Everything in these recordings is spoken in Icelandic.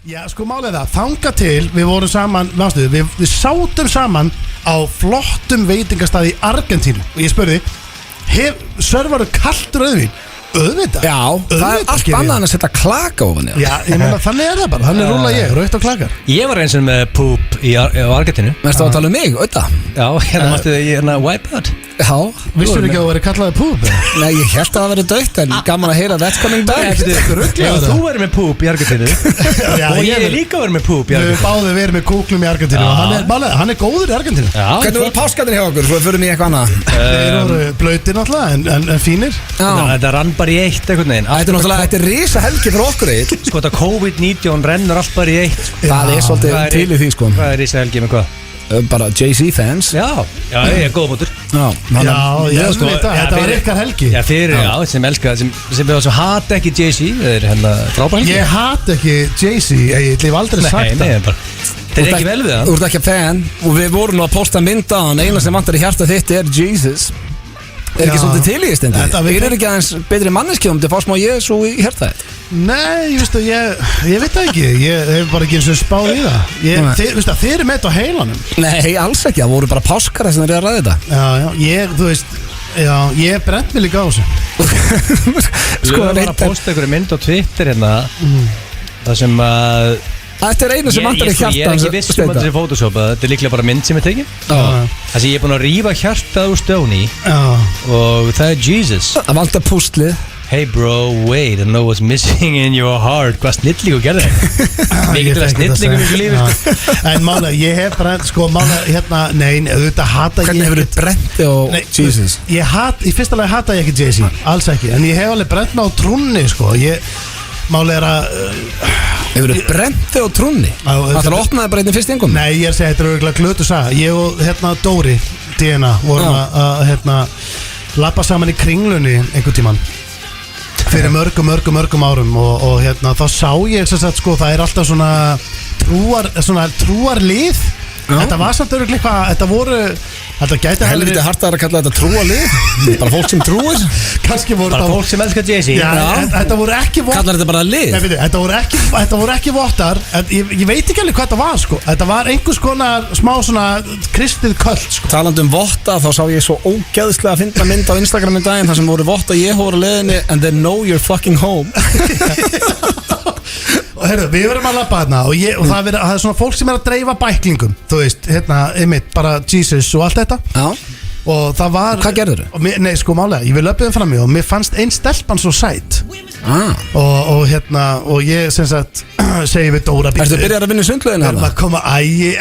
Já, sko málið það, þanga til við vorum saman, við sátum saman á flottum veitingastað í Argentínu og ég spurði, servaru kallt rauðvín? Auðvitað. Já, það er allt annað en að setja klaka ofan. Já, ég meina þannig það bara, þannig rúla ég, rautt og klakar. Ég var eins og með poop í Argentínu. Mest á að tala um mig, auðvitað. Já, hérna mástu þið Wipeout. Já. Vissur ekki að þú væri kallaði poop? Nei, ég held að það væri dögt, en gaman að heyra that's coming back. Þú verður með poop í Argentínu og ég líka verður með poop í Argentínu. Við báðum verið með kúklum í Argentínu og hann er góður í Argentínu. Hvernig voru páskarnir hjá okkur, svo fyrir mig eitthvað annað? Þeir voru blautir náttúrulega, en fínir. Þetta rann bara í eitt einhvern veginn. Þetta er risa helgi fyrir okkur eitt. Sko þetta COVID-19 rennur allt bara í eitt. Það er svolítið til í því sko. Hvað er risa helgi með hvað? Bara Jay-Z fans. Já, ég er góð mútur. Þetta var ykkar helgi. Já, sem elska, sem hata ekki Jay-Z. Það er hérna frábær helgi. Ég hata ekki Jay-Z, ég hef aldrei sagt það. Það er ekki vel við það. Þú ert ekki að fan og við vorum nú að posta mynda á hann. Eina sem vantar í hjarta þitt er Jesus. Er ekki svolítið til í stendi? Er ekki aðeins betri manneskja til að fá smá Jésu í hjarta þitt? Nei, ég veit það ekki. Ég hef bara ekki eins og spáð í það. Þið eru með þetta á heilanum. Nei, alls ekki, það voru bara páskara sem þeir eru að ræða þetta. Ég brent mig líka á þessu. Sko, það var að posta einhverju mynd á Twitter hérna það sem að þetta er einu sem vantar í hjarta. Ég er ekki viss um að þetta er Photoshop. Þetta er líklega bara mynd sem er tekin. Þess að ég er búin að rífa hjartað úr Stóni og það er Jesus. Það vantar pústlið. Hey bro, wait, I know what's missing in your heart. Hvað snillíku gerði það? Mikið til að snillíku mjög lífi. En mála, ég hef brent, sko, mála, hérna, nei, auðvitað hata ég. Hvernig hefur þið brent á Jesus? Í fyrsta lagi hata ég ekki Jay-Z, alls ekki. En ég hef alveg brent mig á trúnni, sko. Mála er að Hefur þið brent þig á trúnni? Það þarf að opna það bara einnig fyrst engum? Nei, ég er að segja, þetta er auðvitað glötu saga. Ég og Dóri, DNA, vorum að labba saman í Kringlunni einhvern tímann fyrir mörgum árum og þá sá ég sem sagt, sko, það er alltaf svona trúarlið. Þetta var samt örugglega eitthvað, þetta gæti helviti hartar að kalla þetta trúarlið. Bara fólk sem trúir. Kannski voru bara fólk sem elskar Jay-Z. Þetta voru ekki vottar. Kallar þetta bara lið? Nei, þetta voru ekki vottar. Ég veit ekki alveg hvað þetta var, sko. Þetta var einhvers konar smá svona kristið költ, sko. Talandi um votta, þá sá ég svo ógeðslega að finna mynd á Instagram í daginn þar sem voru votta Jehóvar á leiðinni and they know you're fucking home. Og heyrðu, við verðum að labba hérna og það er svona fólk sem er að dreifa bæklingum. Þú veist, einmitt, bara Jesus og allt þetta. Já. Og það var... Hvað gerður þau? Nei, sko málega, ég vil löpja þeim fram í og mér fannst einn stelpan svo sæt. Og ég sem sagt segi við Dóra Ertu byrjar að vinna í sundlauginu hérna?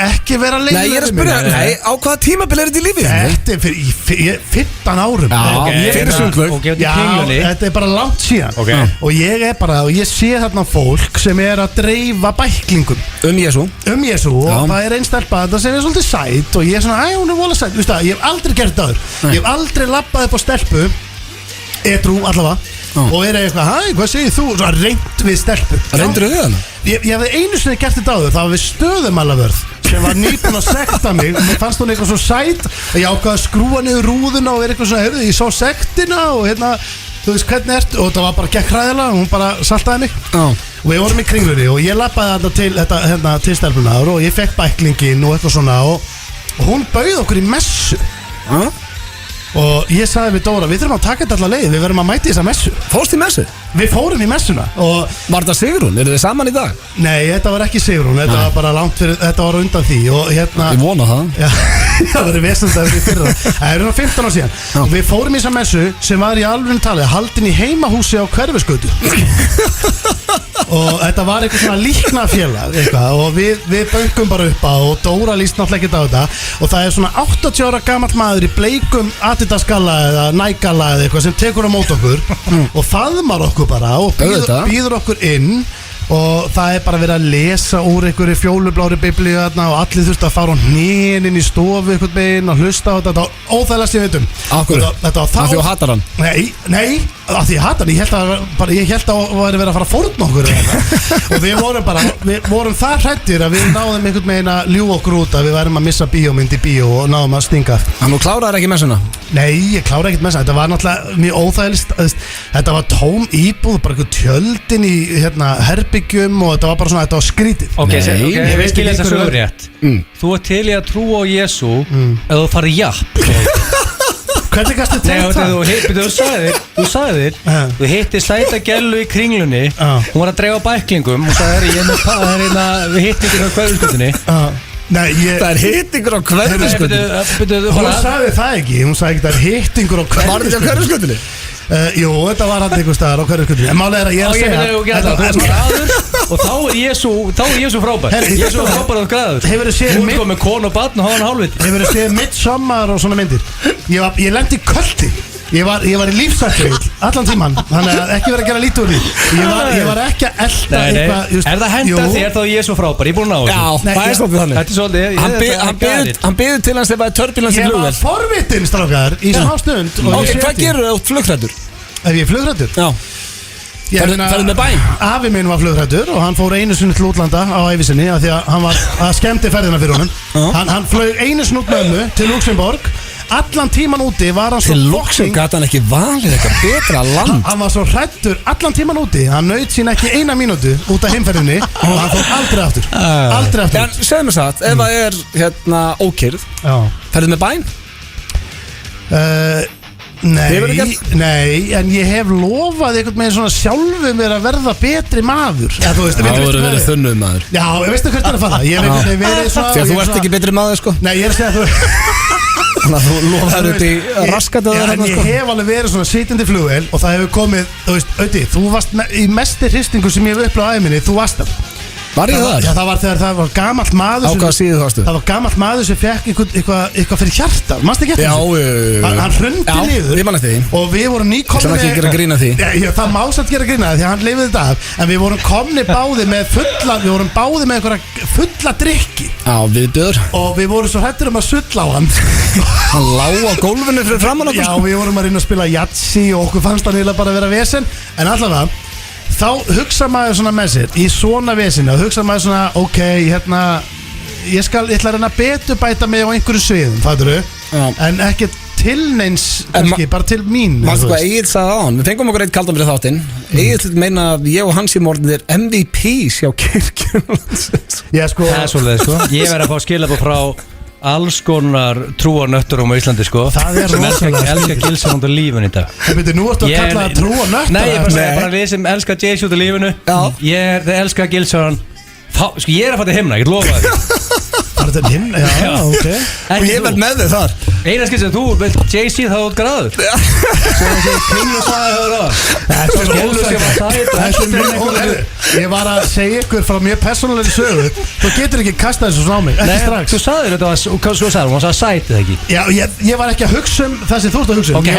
Ekki vera lengur. Nei, ég er að spyrja, á hvaða tímabil er þetta í lífið? Þetta er fyrir 15 árum. Fyrir sundlaug. Já, þetta er bara langt síðan. Og ég sé þarna fólk sem er að dreifa bæklingum Jesú og það er einn stelpa þetta sem er svolítið sæt og ég er svona, hún er vola sæt. Ég hef aldrei gert það. Ég hef aldrei labbað upp á stelpu edrú allavega og er eitthvað, hvað segir þú? Svo reynd við stelpu. Reyndur þið hana? Ég hafði einu sinni gert þetta áður. Það var við Stöðumalavörð sem var nýbúin að sekta mig og mér fannst hún eitthvað svo sæt að ég ákvað að skrúa niður rúðuna og vera eitthvað svona, heyrðu, ég sá sektina og þú veist hvernig ertu og það var bara gekk hræðilega og hún bara saltaði mig og við vorum í Kringlunni og ég labbaði þetta til stelpunar og ég fekk bæklingin og eitthvað svona og hún bauð okkur í messu og ég sagði við Dóra, við þurfum að taka þetta allar leið, við verðum að mæti þessa messu. Fórst í messu? Við fórum í messuna og... Var þetta Sigrún? Eru þið saman í dag? Nei, þetta var ekki Sigrún, þetta var bara langt fyrir, þetta var undan því og Ég vona það. Já, það verið vesendað fyrir fyrra. Það er 15 ára síðan. Og við fórum í þessa messu sem var í alvöru talið haldin í heimahúsi á Hverfisgötu. Og þetta var eitthvað svona líknafélag eitthvað og við böngum bara upp á og Dóra líst náttúrulega ekkert á þetta og það er svona 80 ára gamall maður í bleikum Adidas galla eða Nike galla eða eitthvað sem tekur á mót okkur og faðmar okkur bara og býður okkur inn og það er bara verið að lesa úr einhverju fjólublári biblíu og allir þurftu að fara á hnén inn í stofu einhvern veginn og hlusta á þetta og óþægilega sem við veitum. Akkur? Af því þú hatar hann? Nei, af því ég hatar hann. Ég held að það væri verið að fara að fórna okkur og við vorum það hrættir að við náðum einhvern veginn að ljúga okkur út að við værum að missa bíómynd í bíó og náðum að stinga. En þú kláraðir ekki messuna? Nei, ég kláraði ekkert messuna. Þetta var náttúrulega mjög óþægilegt. Þetta var tóm íbúð, bara eitthvað tjöldin í herbergi malbyggjum og þetta var bara svona, þetta var skrítið. Ok, Ég veit skilja ekki þess að hverju- sögur rétt. Þú ert til í að trúa á Jesú ef þú farið japp. Hvernig kannstu Nei, tengt það? þú sagðir þú hitti sæta gellu í Kringlunni. Hún var að dreifa bæklingum og sagði, við hittum ekki á hverfiskutinni. Nei, Það hittingur á hverfiskutinni. Hún sagði það ekki, hún sagði ekki það hittingur á Var þetta á hverfiskutinni? Jú, þetta var hann einhver staðar á hverfiskutinni. En málega er að ég er að segja Þú ert græður og þá er Jesú frábær. Jesú er frábær og græður. Hefurðu séð Hún kom með kon og barn og hann hálfviti. Hefurðu séð Midsommar og svona myndir? Ég lendi í köldi. Ég var í lífsættrið allan tíman. Þannig að ekki vera að gera lítið úr því. Ég var ekki að elda eitthvað. Er það henda þér þá Jesú frábær? Ég er búin að ná þessu. Já, það er svolítið þannig. Þetta er svolítið Hann byður til hans þegar turbulence í Ég var flugvél. forvitinn, strákar, í smá stund. Ok, hvað gerur þú út flugrættur? Ef ég er flugrættur? Já. Ferðu með bæn? Afi minn var flugrættur og hann fór einu sinni til útlanda á ævisinni af því að hann var að skemmti ferðina fyrir honum. Hann flög einu sinni út með ömmu til Luxemborg. Allan tíman úti var hann svo Til Luxemborg gæti hann ekki valið eitthvað betra land. Hann var svo hrættur allan tíman úti. Hann naut sín ekki eina mínútu út af heimferðinni og hann fór aldrei aftur. Aldrei aftur. En segðu mér satt, ef það er ókyrð, ferðu með bæn? Nei, en ég hef lofað einhvern veginn svona sjálfum mér að verða betri maður. Það voru verið þunnum maður. Já, veistu hvert er að fara? Ég hef verið svona. Þegar þú ert ekki betri maður sko. Nei, ég er að segja að þú Þannig að þú lofaður út í raskataður. En ég hef alveg verið svona sitjandi flugvél og það hefur komið, þú veist, Öddi, þú varst í mesti hristingu sem ég hef upplifað á ævinni, þú varst það. Var ég það? Já, það var þegar það var gamall maður Á hvaða síðu varstu? Það var gamall maður sem fekk eitthvað fyrir hjarta. Manstu ekki eftir þessu? Hann hrundi niður. Já, ég man eftir því. Og við vorum nýkomni. Það er ekki að gera grína því. Já, það má satt gera grína því að hann lifið þetta af. En við vorum komni báði með einhverja fulla drykki. Já, viðbjöður. Og við vorum svo hrættir að sulla á hann. Hann lá á gólfinu fyrir framan okkur. Já, við vorum að reyna að spila jatsi og okkur fannst það eiginlega bara að vera vesen. En allavega þá hugsa maður svona með sér í svona vesinu og hugsa maður svona ok, ég ætla að reyna að betur bæta mig á einhverju sviðum, fattur þú? En ekki til neins kannski, bara til mín. Manstu hvað Egil sagði á hann? Við fengum okkur eitt kaldan fyrir þáttinn. Egil meina að ég og hans í morgunir MVPs hjá kirkjum. Já, sko. Það er svolítið, sko. Ég verði að fá skilabóð frá alls konar trúarnötturum á Íslandi sko. Það er rosalega sko. Elskar Gilson út af lífinu í dag. Það byrju, nú ertu að kalla það trúarnöttur. Nei, ég bara við sem elskar Jay-Z út af lífinu. Þeir elskar Gilson. Sko, ég er að fara til himna, ég lofa það. Það er til himna, já, ok. Og ég verð með þig þar. Eina skil sem þú vilt Jay-Z þá út gráður. Svo þessi kringlu sagði það. Ég var að segja ykkur frá mjög persónulegri sögu. Þú getur ekki kastað þessu svona á mig, ekki strax. Þú sagði þetta og hvað svo sagði hún sagði sætið ekki. Já, ég var ekki að hugsa um það sem þú ert að hugsa um. Ok, hún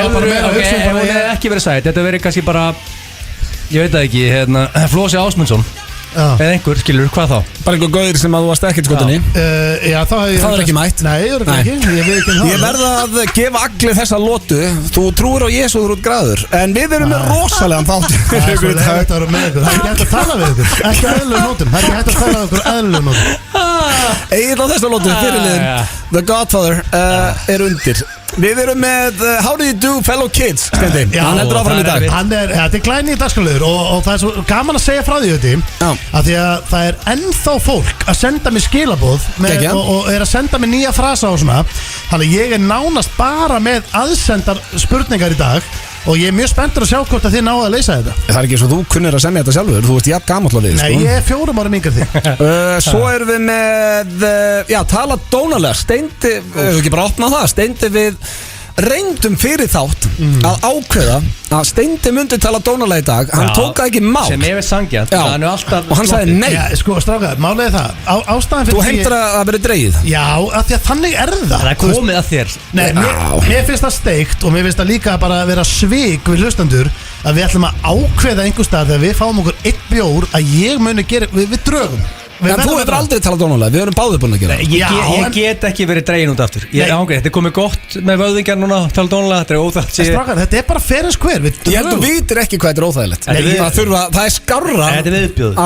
hefði ekki verið sætið. Þetta verið kannski bara, ég veit það ekki, Flósi Ásmundsson eða einhver, skilur, hvað þá? Bara einhver gauðir sem að þú varst ekkert skotinni. Já, það er ekki mætt. Nei, það er ekki, ég veit ekki það. Ég verða að gefa allir þessa lotu. Þú trúir á Jesú, þú ert gráður. En við erum með rosalegan þátt. Það er svo leiðilegt að vera með ykkur. Það er ekki hægt að tala við ykkur. Ekki eðlilegum nótum. Það er ekki hægt að tala við ykkur eðlilegum nótum. Egil á þessa lotu, fyrirliðin The Godfather er undir. Við erum með How Do You Do Fellow Kids, Steindi. Hann heldur áfram í dag. Þetta er glæni í dagskrárliður og það er svo gaman að segja frá því þetta að því að það er ennþá fólk að senda mér skilaboð og er að senda mér nýja frasa og svona. Þannig ég er nánast bara með aðsendar spurningar í dag og ég er mjög spenntur að sjá hvort að þið náðu að leysa þetta. Það er ekki svo þú kunnir að semja þetta sjálfur. Þú ert jafn gamall á við. Nei, ég er 4 árum yngri þig. Svo erum við með tala dónalega. Steindi, hefur ekki bara opnað það. Steindi við reyndum fyrir þátt að ákveða að Steindi myndi tala dónalega í dag. Hann tók það ekki mál sem ég veist sangjant og hann sagði nei. Sko, strákar, málega það ástæðan fyrir þú heimtar að það verið dreigið. Já, af því að þannig er það. Það er komið að þér. Nei, mér finnst það steikt og mér finnst það líka bara að vera svik við hlustendur að við ætlum að ákveða einhvers staðar þegar við fáum okkur 1 bjór að ég muni gera við drögum. En þú hefur aldrei talað dónalega, við erum báðir búin að gera Ég get ekki verið dregin út aftur Þetta er komið gott með vöðingar núna Tala dónalega, þetta er óþægt Strákar, þetta er bara fair and square Ég held að þú vitir ekki hvað þetta er óþægilegt Það er skárra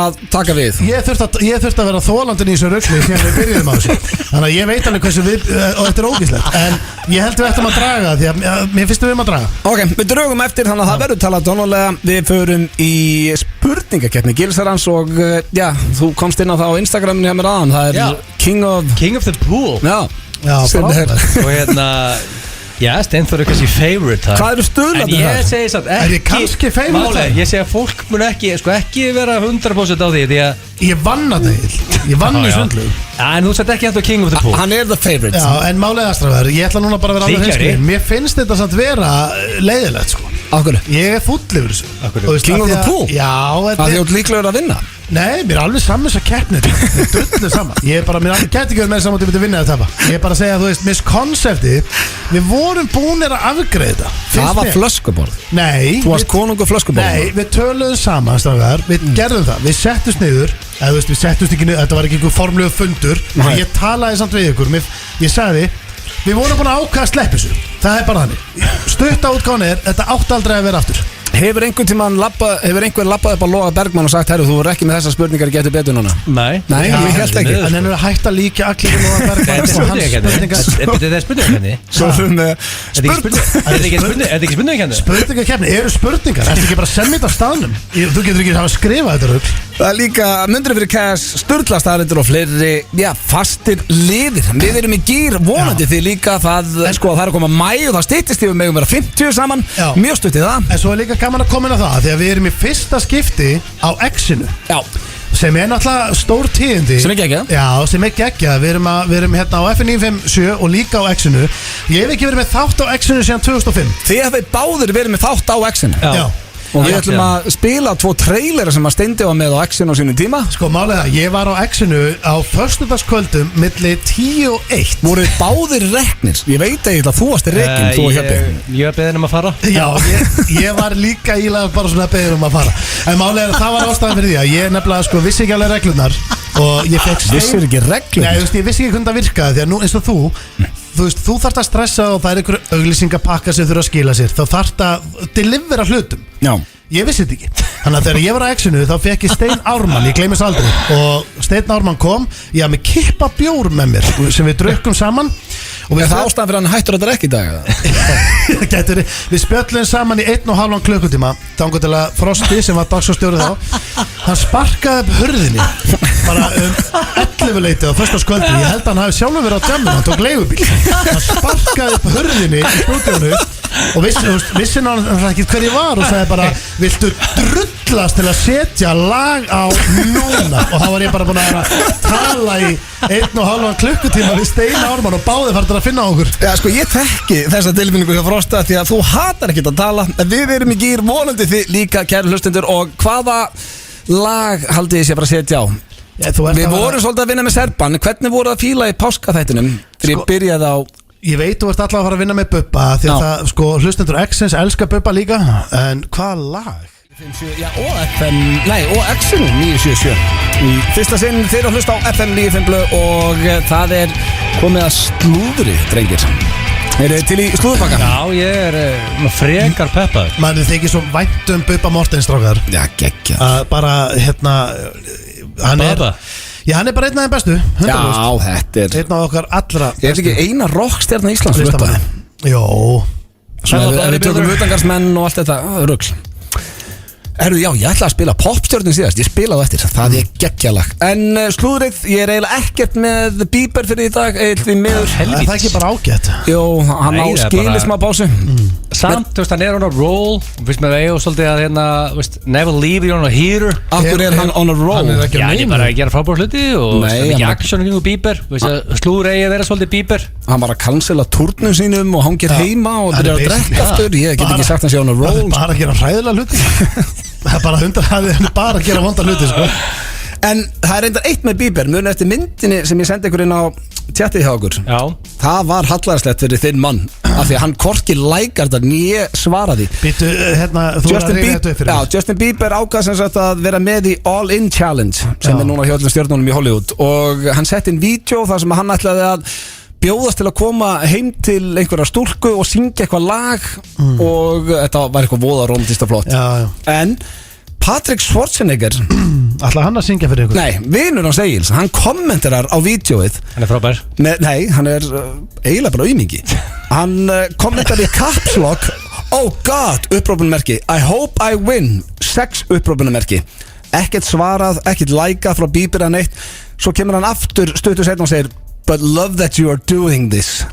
að taka við Ég þurft að vera þólandin í þessu rugli Þegar við byrjuðum á þessu Þannig að ég veit alveg hversu og þetta er ógíslegt En ég held við ættum að draga Því að mér finnst við að draga Ok, við drögum eftir þannig að það verður talað dónalega Við förum í spurningakeppni Gilsarans og þú komst inn á það á Instagraminu hjá mér aðan Það er King of the Pool Já, og Steinþór er kannski favorite Hvað eru stöðlandi það? En ég segi samt Er ég kannski favorite það? Ég segi að fólk mun ekki vera 100% á því að Ég vann að það Ég vann í sundlu En þú sett ekki hægt á King of the Pool Hann er the favorite Já, en málega aðstrafar Ég ætla núna bara að vera alveg hinskri Mér finnst þetta samt vera leiðilegt sko Akkur? Ég er fúll yfir þessu King of the Pool? Já Það er líklegur að vinna Nei, mér er alveg saman þess að keppnir Þetta er drullu saman Ég er bara, mér er alveg gæti ekki verið með saman að ég myndi vinna eða tapa Ég er bara að segja, þú veist, miskonsepti Við vorum búinir að afgreiða Það var flöskuborð Nei Þú varst konungu flöskuborð Nei, við töluðum saman, strafgar Við gerðum það, við settust niður Eða, þú veist, við settust ekki niður Þetta var ekki einhver formlegu fundur Ég talaði samt við ykkur Ég sagði, við vorum búin að ákvæða að sleppa þessu Það er bara þannig Stutta útgáðan er, þetta átti aldrei að vera aftur Hefur einhver lappað upp á Loga Bergmann og sagt herru, þú voru ekki með þessar spurningar að geta betur núna? Nei, ég held ekki En henni er að hætta líka allir í Loga Bergmann Þetta er spurningakenni Þetta er ekki spurningakenni Spurningakenni, eru spurningar Þetta er ekki bara að semja þetta á staðnum Þú getur ekki hafa skrifað þetta rugl Það er líka myndir fyrir Cash, Sturla staðarindur og fleiri, fastir liðir Við erum í gýr, vonandi því líka það er að koma mæ og það styttist því við megum vera 50 saman, mjög stutt í það En svo er líka gaman að koma inn á það Því að við erum í fyrsta skipti á X-inu Sem er náttúrulega stór tíðindi Sem er geggjað Já, sem er geggjað Við erum hérna á FN 957 og líka á X-inu Ég hef ekki verið með þátt á X-inu síðan 2005 Þið hefði báðir verið með þátt á X-inu Já Og við ætlum að spila 2 trailera sem að Steindi var með á X-inu á sínum tíma Sko málega, ég var á X-inu á föstudagskvöldum milli 10 og 1 Voru báðir reknir? Ég veit ekki að þú varst rekinn, þú og Hjöppi Ég var beðin að fara Já, ég var líka ílega bara svona beðin að fara En málega, það var ástæðan fyrir því að ég nefnilega vissi ekki alveg reglurnar Og ég fekk Vissir ekki reglurnar? Nei, ég vissi ekki hvernig það virkaði Því að nú eins og þú þarft að stressa og það er einhverju auglýsingapakka sem þurfa að skila sér Þá þarft að delivera hlutum Já Ég vissi þetta ekki Þannig að þegar ég var á X-inu þá fekk ég Stein Ármann, ég gleymis aldrei Og Stein Ármann kom, ég hafði með kippa bjór með mér Sem við drukkum saman Er það ástæðan fyrir hann hættur að drekka í dag? Við spjöllum saman í 1,5 klukkutíma Þannig til að Frosti sem var dagsfjárstjóri þá Hann sparkaði upp hurðinni Bara 11 leiti á föstaskvöldi Ég held að hann hafi sjálfur verið á djaminu Hann tók leigubíl Hann sparkaði upp hurðinni í stúdíónu Og vissin hann ekki hver ég var Og sagði bara, viltu drullast til að setja lag á núna Og þá var ég bara búin að tala í 1,5 klukkutíma við Stein Ármann Og báði farið að finna okkur Já, sko, ég þekki þessa tilfinningu hjá Frosta Því að þú hatar ekkert að tala En við erum í gýr vonandi þið líka, kæru hlustendur Og hvaða lag haldið ég sé bara að setja á? Við vorum svolítið að vinna með Serban Hvernig voru að fíla í páskaþættinum? Þegar ég byrjaði á Ég veit þú ert alltaf að fara að vinna með Bubba Því að það, sko, hlustendur X-ins elska Bubba líka En hvað lag? Já, og FM, og X-inu 977 Í fyrsta sinn þeir að hlusta á FM 95 Og það er komið að slúðri, drengir Er þið til í slúðurpakka? Já, ég er frekar peppar Manni þykir svo vænt Bubba Mortens, strákar Já, geggja Bara, hann Bubba Já, hann er bara einn af þeim bestu 100%. Já, þetta er einn af okkar allra bestu Er þetta ekki eina rockstjarna Íslands listamann? Jó Ef við tökum utangarsmenn og allt þetta rugl Herru, já, ég ætla að spila popstjörnum síðast Ég spilaði eftir, það er geggjalag En slúðrið, ég er eiginlega ekkert með Bieber fyrir í dag, eiginlega miður Það er ekki bara ágætt Jó, hann á skilið smá pásu Samt, þú veist, hann er on a roll Vist með vegi og svolítið að hérna Never leave you on a heater Akkur er hann on a roll Já, hann er bara að gera frábár hluti Og ekki action og Bieber Slúður eigi að vera svolítið Bieber Hann var að cancela turnum sínum Og hangir heima og byrjar að drekka aftur Ég get ekki sagt hann sé on a roll Bara að gera hræðilega hluti Það er bara hann er bara að gera vonda hluti sko. En það er reyndar eitt með Bieber Muni eftir myndinni sem ég sendi ykkur inn á tjatti hjá okkur Já. Það var hallarslegt fyrir þinn mann af því að hann hvorki lækar þetta nýja svaraði. Býttu, hérna, þú er að reyna þetta upp fyrir Já, Justin Bieber ákvað sem sagt að vera með í All In Challenge sem er núna hjá öllum stjörnunum í Hollywood og hann setti inn vídeo þar sem hann ætlaði að bjóðast til að koma heim til einhverja stúlku og syngja eitthvað lag og þetta var eitthvað voða romantist og flott. En Patrick Schwarzenegger ætlaði hann að syngja fyrir ykkur? Nei, vinur hans Egils, hann kommenterar á vídeoið. Hann er frábær. Nei, hann er eiginlega bara aumingi. Hann kommentar í caps lock Oh God, upprópunarmerki I hope I win, 6 upprópunarmerki. Ekkert svarað, ekkert lækað frá Bieber að neitt. Svo kemur hann aftur stuttu seinna og segir But love that you are doing this.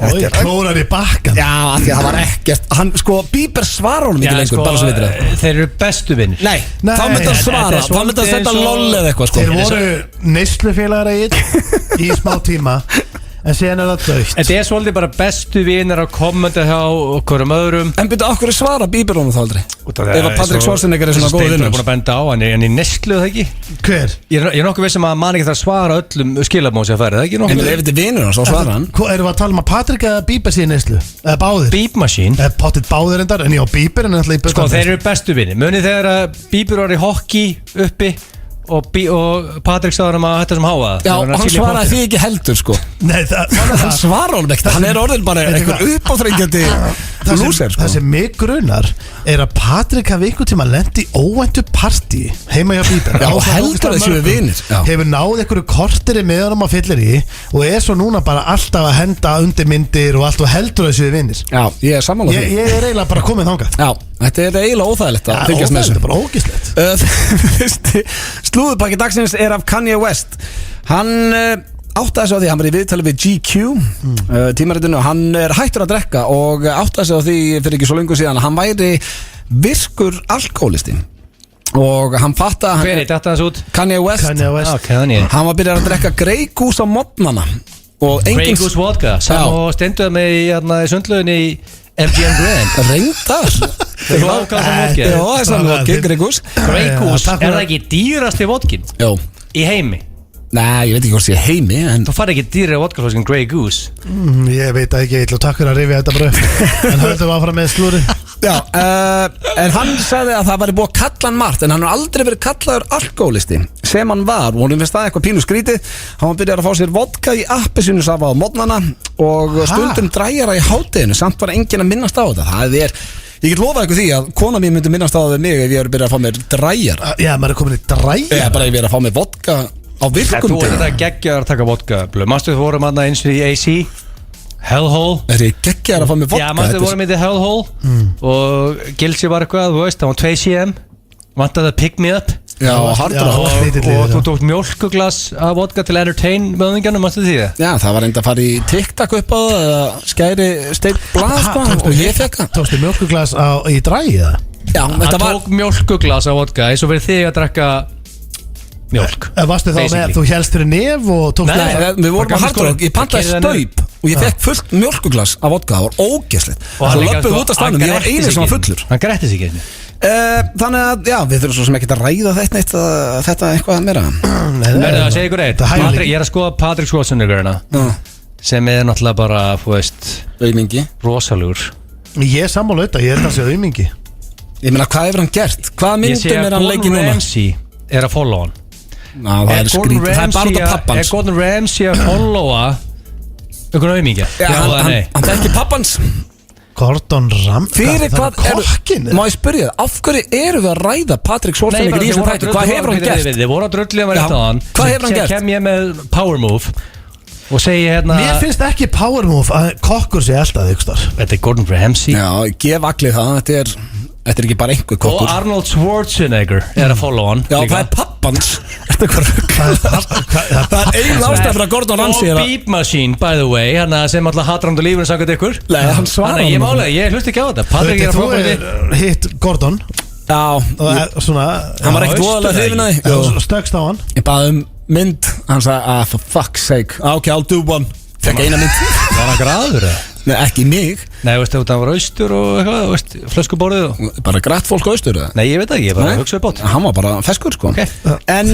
Og ég klórar í bakkan. Já, af því að það var ekkert. Hann, sko, Bieber svarar honum ekki lengur, bara svo vitur það. Þeir eru bestu vinnir. Nei, þá myndi hann svara. Þá myndi hann setja loll eða eitthvað, sko. Þeir voru neyslufélagar í smá tíma en síðan er það dögt. Þetta er svolítið bara bestu vinnir að kommenta hjá okkur öðrum. En byrju, okkur svara Bieber honum þá aldrei? Ef að Patrick Schwarzenegger er svona góð vinnur. Steindur er búin að benda á hann í neslu, það ekki? Hver? Ég er nokkuð vissum að man ekki það svara öllum skilabóðs að færa, það ekki nokkuð? En ef þetta er vinnur hann, svo svara hann. Erum við að tala um að Patrick eða Bieber síðan neslu? Eða báðir? Beep Machine. Pottit báðir endar, en já, Bieber en alltaf í börnum. Sko, þeir eru bestu vinnir. Munið þegar að Bieber var í hockey uppi og Patrick sagði hann að þetta sem háa Já, og hann svaraði því ekki heldur, sko. Nei, hann svarar honum ekkert. Hann er orðin bara einhver uppáþrengjandi lúser, sko. Það sem mig grunar er að Patrick hafi einhvern tíma lent í óvæntu partí heima hjá Bieber. Já, og heldur þessu við vinir. Hefur náð einhverju korteri með honum á fyllir í og er svo núna bara alltaf að henda undir myndir og allt og heldur þessu við vinir. Já, ég er sammála því. Ég er eiginlega bara komið þangað. Já, þetta er eiginlega óþægilegt að fylgjast með þessu. Þetta er bara ógislegt. Slúðupakki dagsins er af Kanye West. Hann áttaði sig á því, hann var í viðtali við GQ tímaritinu, hann er hættur að drekka og áttaði sig á því fyrir ekki svo lengur síðan að hann væri virkur alkoholisti og hann fatta Hver er þetta hans út? Kanye West. Hann var byrjað að drekka Grey Goose á morgnana og Grey Goose vodka Sam og Steinduð með í sundlöginni í MGM Grand Reyndar Þú ákvæða sem vodka Já, það er saman vodka, Grey Goose. Grey Goose, er það ekki dýrasti vodkin? Jó. Í heimi? Nei, ég veit ekki hvort sé heimi en... Þú farið ekki dýrari vodkaflösk en Grey Goose? Ég veit ekki, ég ætla að takk fyrir að rifja þetta bara upp En höldum við áfram með slúri Já, en hann sagði að það væri búið að kalla hann margt en hann har aldrei verið kallaður alkoholisti sem hann var, og hann finnst það eitthvað pínu skrítið hann byrjar að fá sér vodka í appelsínusafa á morgnana og stundum dræjara í hádeginu, samt var enginn að minnast á þetta það er, ég get lofað ykkur því að kona mín myndi minnast á það við mig ef ég er byrjað að fá mér dræjara Já, maður er komin í dræjara Já, bara ef ég er að fá mér vodka á virkum Þú er þetta geggjar að taka vodka Mástu þú vorum aðna eins og í AC Hellhole Er ég geggjar að fá mér vodka? Já, mástu þú vorum í Hellhole og Gilsi var eitthvað, þú veist, það var 2 cm Vantaði að pick me up Já, hardra Og þú tókst mjólkuglas af vodka til entertain möðingjarnum, mástu því það? Já, það var enda að fara í TikTok upp á það eða skæri steik blað og ég fekk það Tókstu mjólkuglas í dræja? Já, það tók mjólkuglas af vodka eins og verið þig að drekka mjólk Varstu þá með, þú helst fyrir nef og tókst Nei, við vorum að hardra ég pantaði staup og ég fekk fullt mjólkuglas af vodka, það var ógeðslegt Svo löpum við út af stannum, ég var eini sem var fullur Hann grætti sig ekki Þannig að, já, við þurfum svo sem ekki að ræða þetta eitthvað meira Verður það að segja ykkur eitt Ég er að skoða Patrick Schwarzenegger sem er náttúrulega bara, þú veist aumingi rosalugur Ég er sammála auðvitað, ég er það að segja aumingi Ég meina, hvað hefur hann gert? Hvaða myndum er hann leikið núna? Gordon Ramsay er að followa hann Ná, það er skrítið, það er bara út af pappans Er Gordon Ramsay að followa einhvern aumingi? Hann þekki pappans Gordon Ramsay Fyrir hvað má ég spyrja það Af hverju eru við að ræða Patrick Schwarzenegger í þessum þætti Hvað hefur hann gert? Þið voru að drulli að vera eitt á hann Hvað hefur hann gert? Sér kem ég með power move og segi hérna Mér finnst ekki power move að kokkur sé alltaf ykkur Þetta er Gordon Ramsay Já, gef allir það Þetta er ekki bara einhver kokkur Og Arnold Schwarzenegger er að followa hann Já, það er pappans Það er ein ástæð fyrir að Gordon Ramsay Og Beep Machine, by the way sem alltaf hatrandu lífurinn sangat ykkur Nei, hann svarar Ég hlust ekki á þetta Patrick er að followa Þú hitt Gordon Já Hann var ekkert voðalega hrifinn að því Stöggst á hann Ég baði mynd Hann sagði, for fuck's sake Ok, I'll do one Fekk eina mynd Var hann graður eða? Nei, ekki mig Nei, veistu, það var austur og eitthvað, flöskuborðið og... Bara grætt fólk austur eða? Nei, ég veit ekki, ég bara hugsaði bát Hann var bara feskur, sko En,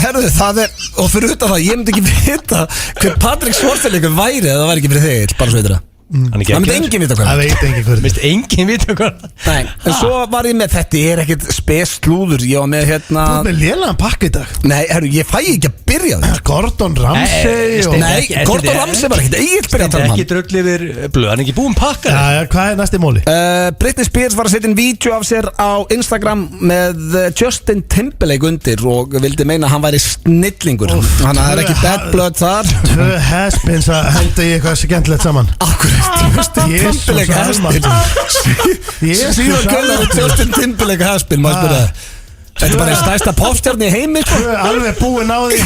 herruðu, það er Og fyrir utan það, ég myndi ekki vita Hver Patrick Schwarzenegger væri eða það væri ekki fyrir þig, bara svo veitur það Hann myndi enginn vita Það veit enginn hver Mist enginn vita hvað Nei, en svo var ég með þetta er ekkert spes slúður ég var með hérna Þú er með lélegan pakka í dag Nei, herru, ég fæ ekki að byrja það Gordon Ramsay og... Nei, Gordon Ramsay var ekkert eigin byrja að tala ekki drull yfir blöð, hann er ekki búinn pakka Hvað er næsti móli? Britney Spears var að setja inn vídeo af sér á Instagram með Justin Timberlake undir og vildi meina að hann væri snillingur Hann er ekki bad blood þar Tvö has-beens að henda í eitthvað skemmtilegt saman Justin Timberlake has-been Síðan kallar við Justin Timberlake has-been Má spyrja Þetta er bara einn stærsta popstjarni í heimi Alveg búinn á því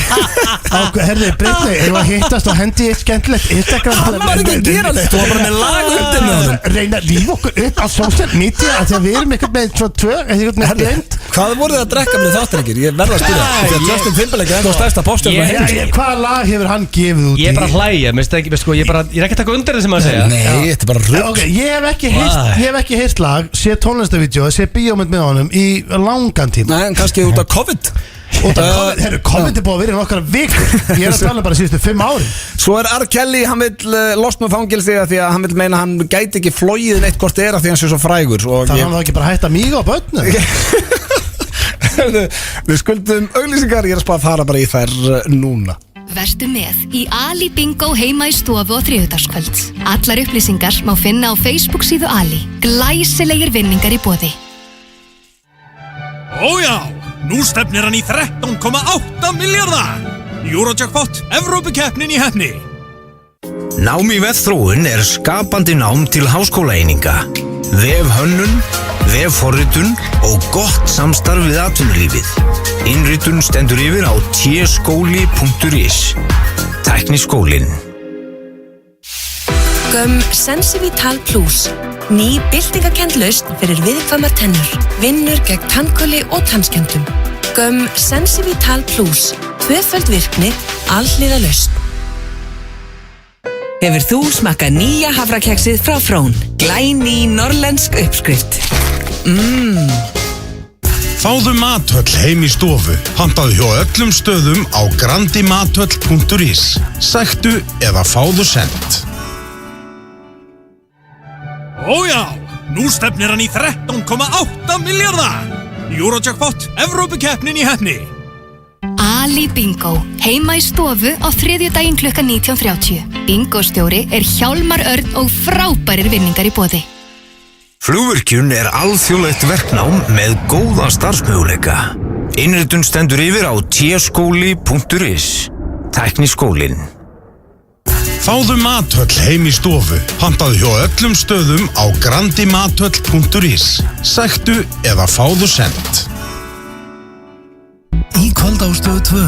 Herði, Britney, ef að hittast og hendi eitt skemmtilegt Instagram Hann var ekki að gera þetta Þú var bara með lag undir með honum Reyna að lífa okkur upp á social media að því að við erum eitthvað með svo tvö eitthvað með blind Hvað voruð þið að drekka með þáttarengir? Ég verða að spyrja Því að Justin Timberlake er enda stærsta popstjarni í heimi Hvaða lag hefur hann gefið út í? Ég er bara að hlæja, ég er ekki að taka undir það sem að segja Nei, þetta er bara rugg Ok, ég hef ekki heyrt lag sé tónlistavídeó, sé bíómynd með honum í langan tíma Nei, en kannski út af COVID COVID er búið að vera í nokkara vikur Ég er að tala bara síðustu 5 ári Svo er R. Kelly, hann vil losna með fangilsi því að hann vil meina að hann gæti ekki flogið neitt hvort er að því hann sé svo frægur Það hann þá ekki bara hætta míga á börnu Við skuldum auglýsingar, ég er að spara að fara bara í þær núna Vertu með í Ali Bingo heima í stofu á þriðjudagskvöld. Allar upplýsingar má finna á Facebook síðu Ali. Glæsilegir vinningar í boði. Ójá, nú stefnir hann í 13,8 milljarða. Eurojackpot, Evrópukeppnin í heppni. Nám í vefþróun er skapandi nám til háskólaeininga. Vefhönnun, vefforritun og gott samstarf við atvinnulífið. Innritun stendur yfir á tskóli.is. Tækniskólinn. Sensivital Plus. Ný byltingakennd lausn fyrir viðkvæmar tennur. Vinnur gegn tannkoli og tannskemmdum. Sensivital Plus. Tvöföld virkni, alhliða lausn. Hefur þú smakkað nýja hafrakeksið frá Frón? Glæný norrlensk uppskrift. Fáðu Mathöll heim í stofu. Pantaðu hjá öllum stöðum á grandimathöll.is. Sæktu eða fáðu sent. Ójá, nú stefnir hann í 13,8 milljarða. Eurojackpot, Evrópukeppnin í heppni. Ali Bingo heima í stofu á þriðjudaginn klukkan 19:30. Bingostjóri er Hjálmar Örn og frábærir vinningar í boði. Flugvirkjun er alþjóðlegt verknám með góða starfsmöguleika. Innritun stendur yfir á tskóli.is. Tækniskólinn. Fáðu Mathöll heim í stofu. Pantaðu hjá öllum stöðum á grandimathöll.is. Sæktu eða fáðu sent. Í kvöld á Stöð 2,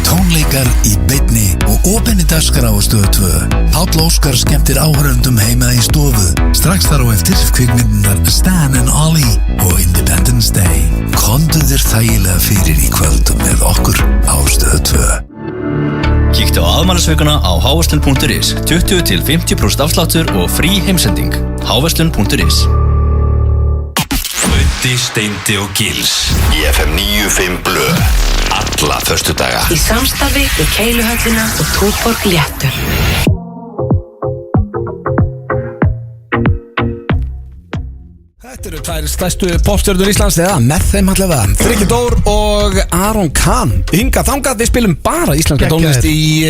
tónleikar í beinni og opinni dagskrá á Stöð 2. Páll Óskar skemmtir áhörfendum heima í stofu. Strax þar á eftir kvikmyndirnar Stan and Ollie og Independence Day. Komdu þér þægilega fyrir í kvöld með okkur á Stöð 2. Kíktu á afmælisveikuna á háverslun.is. 20-50% afsláttur og frí heimsending. háverslun.is. Böddi, Steindi og Gils í FM 95 Blö. Alla föstudaga. Í samstarfi við Keiluhöllina og Túborg Léttur. Þetta eru tvær stærstu popstjörnur Íslands eða með þeim allavega Frikki Dór og Aron Kahn. Hingað þangað, við spilum bara íslenska tónlist í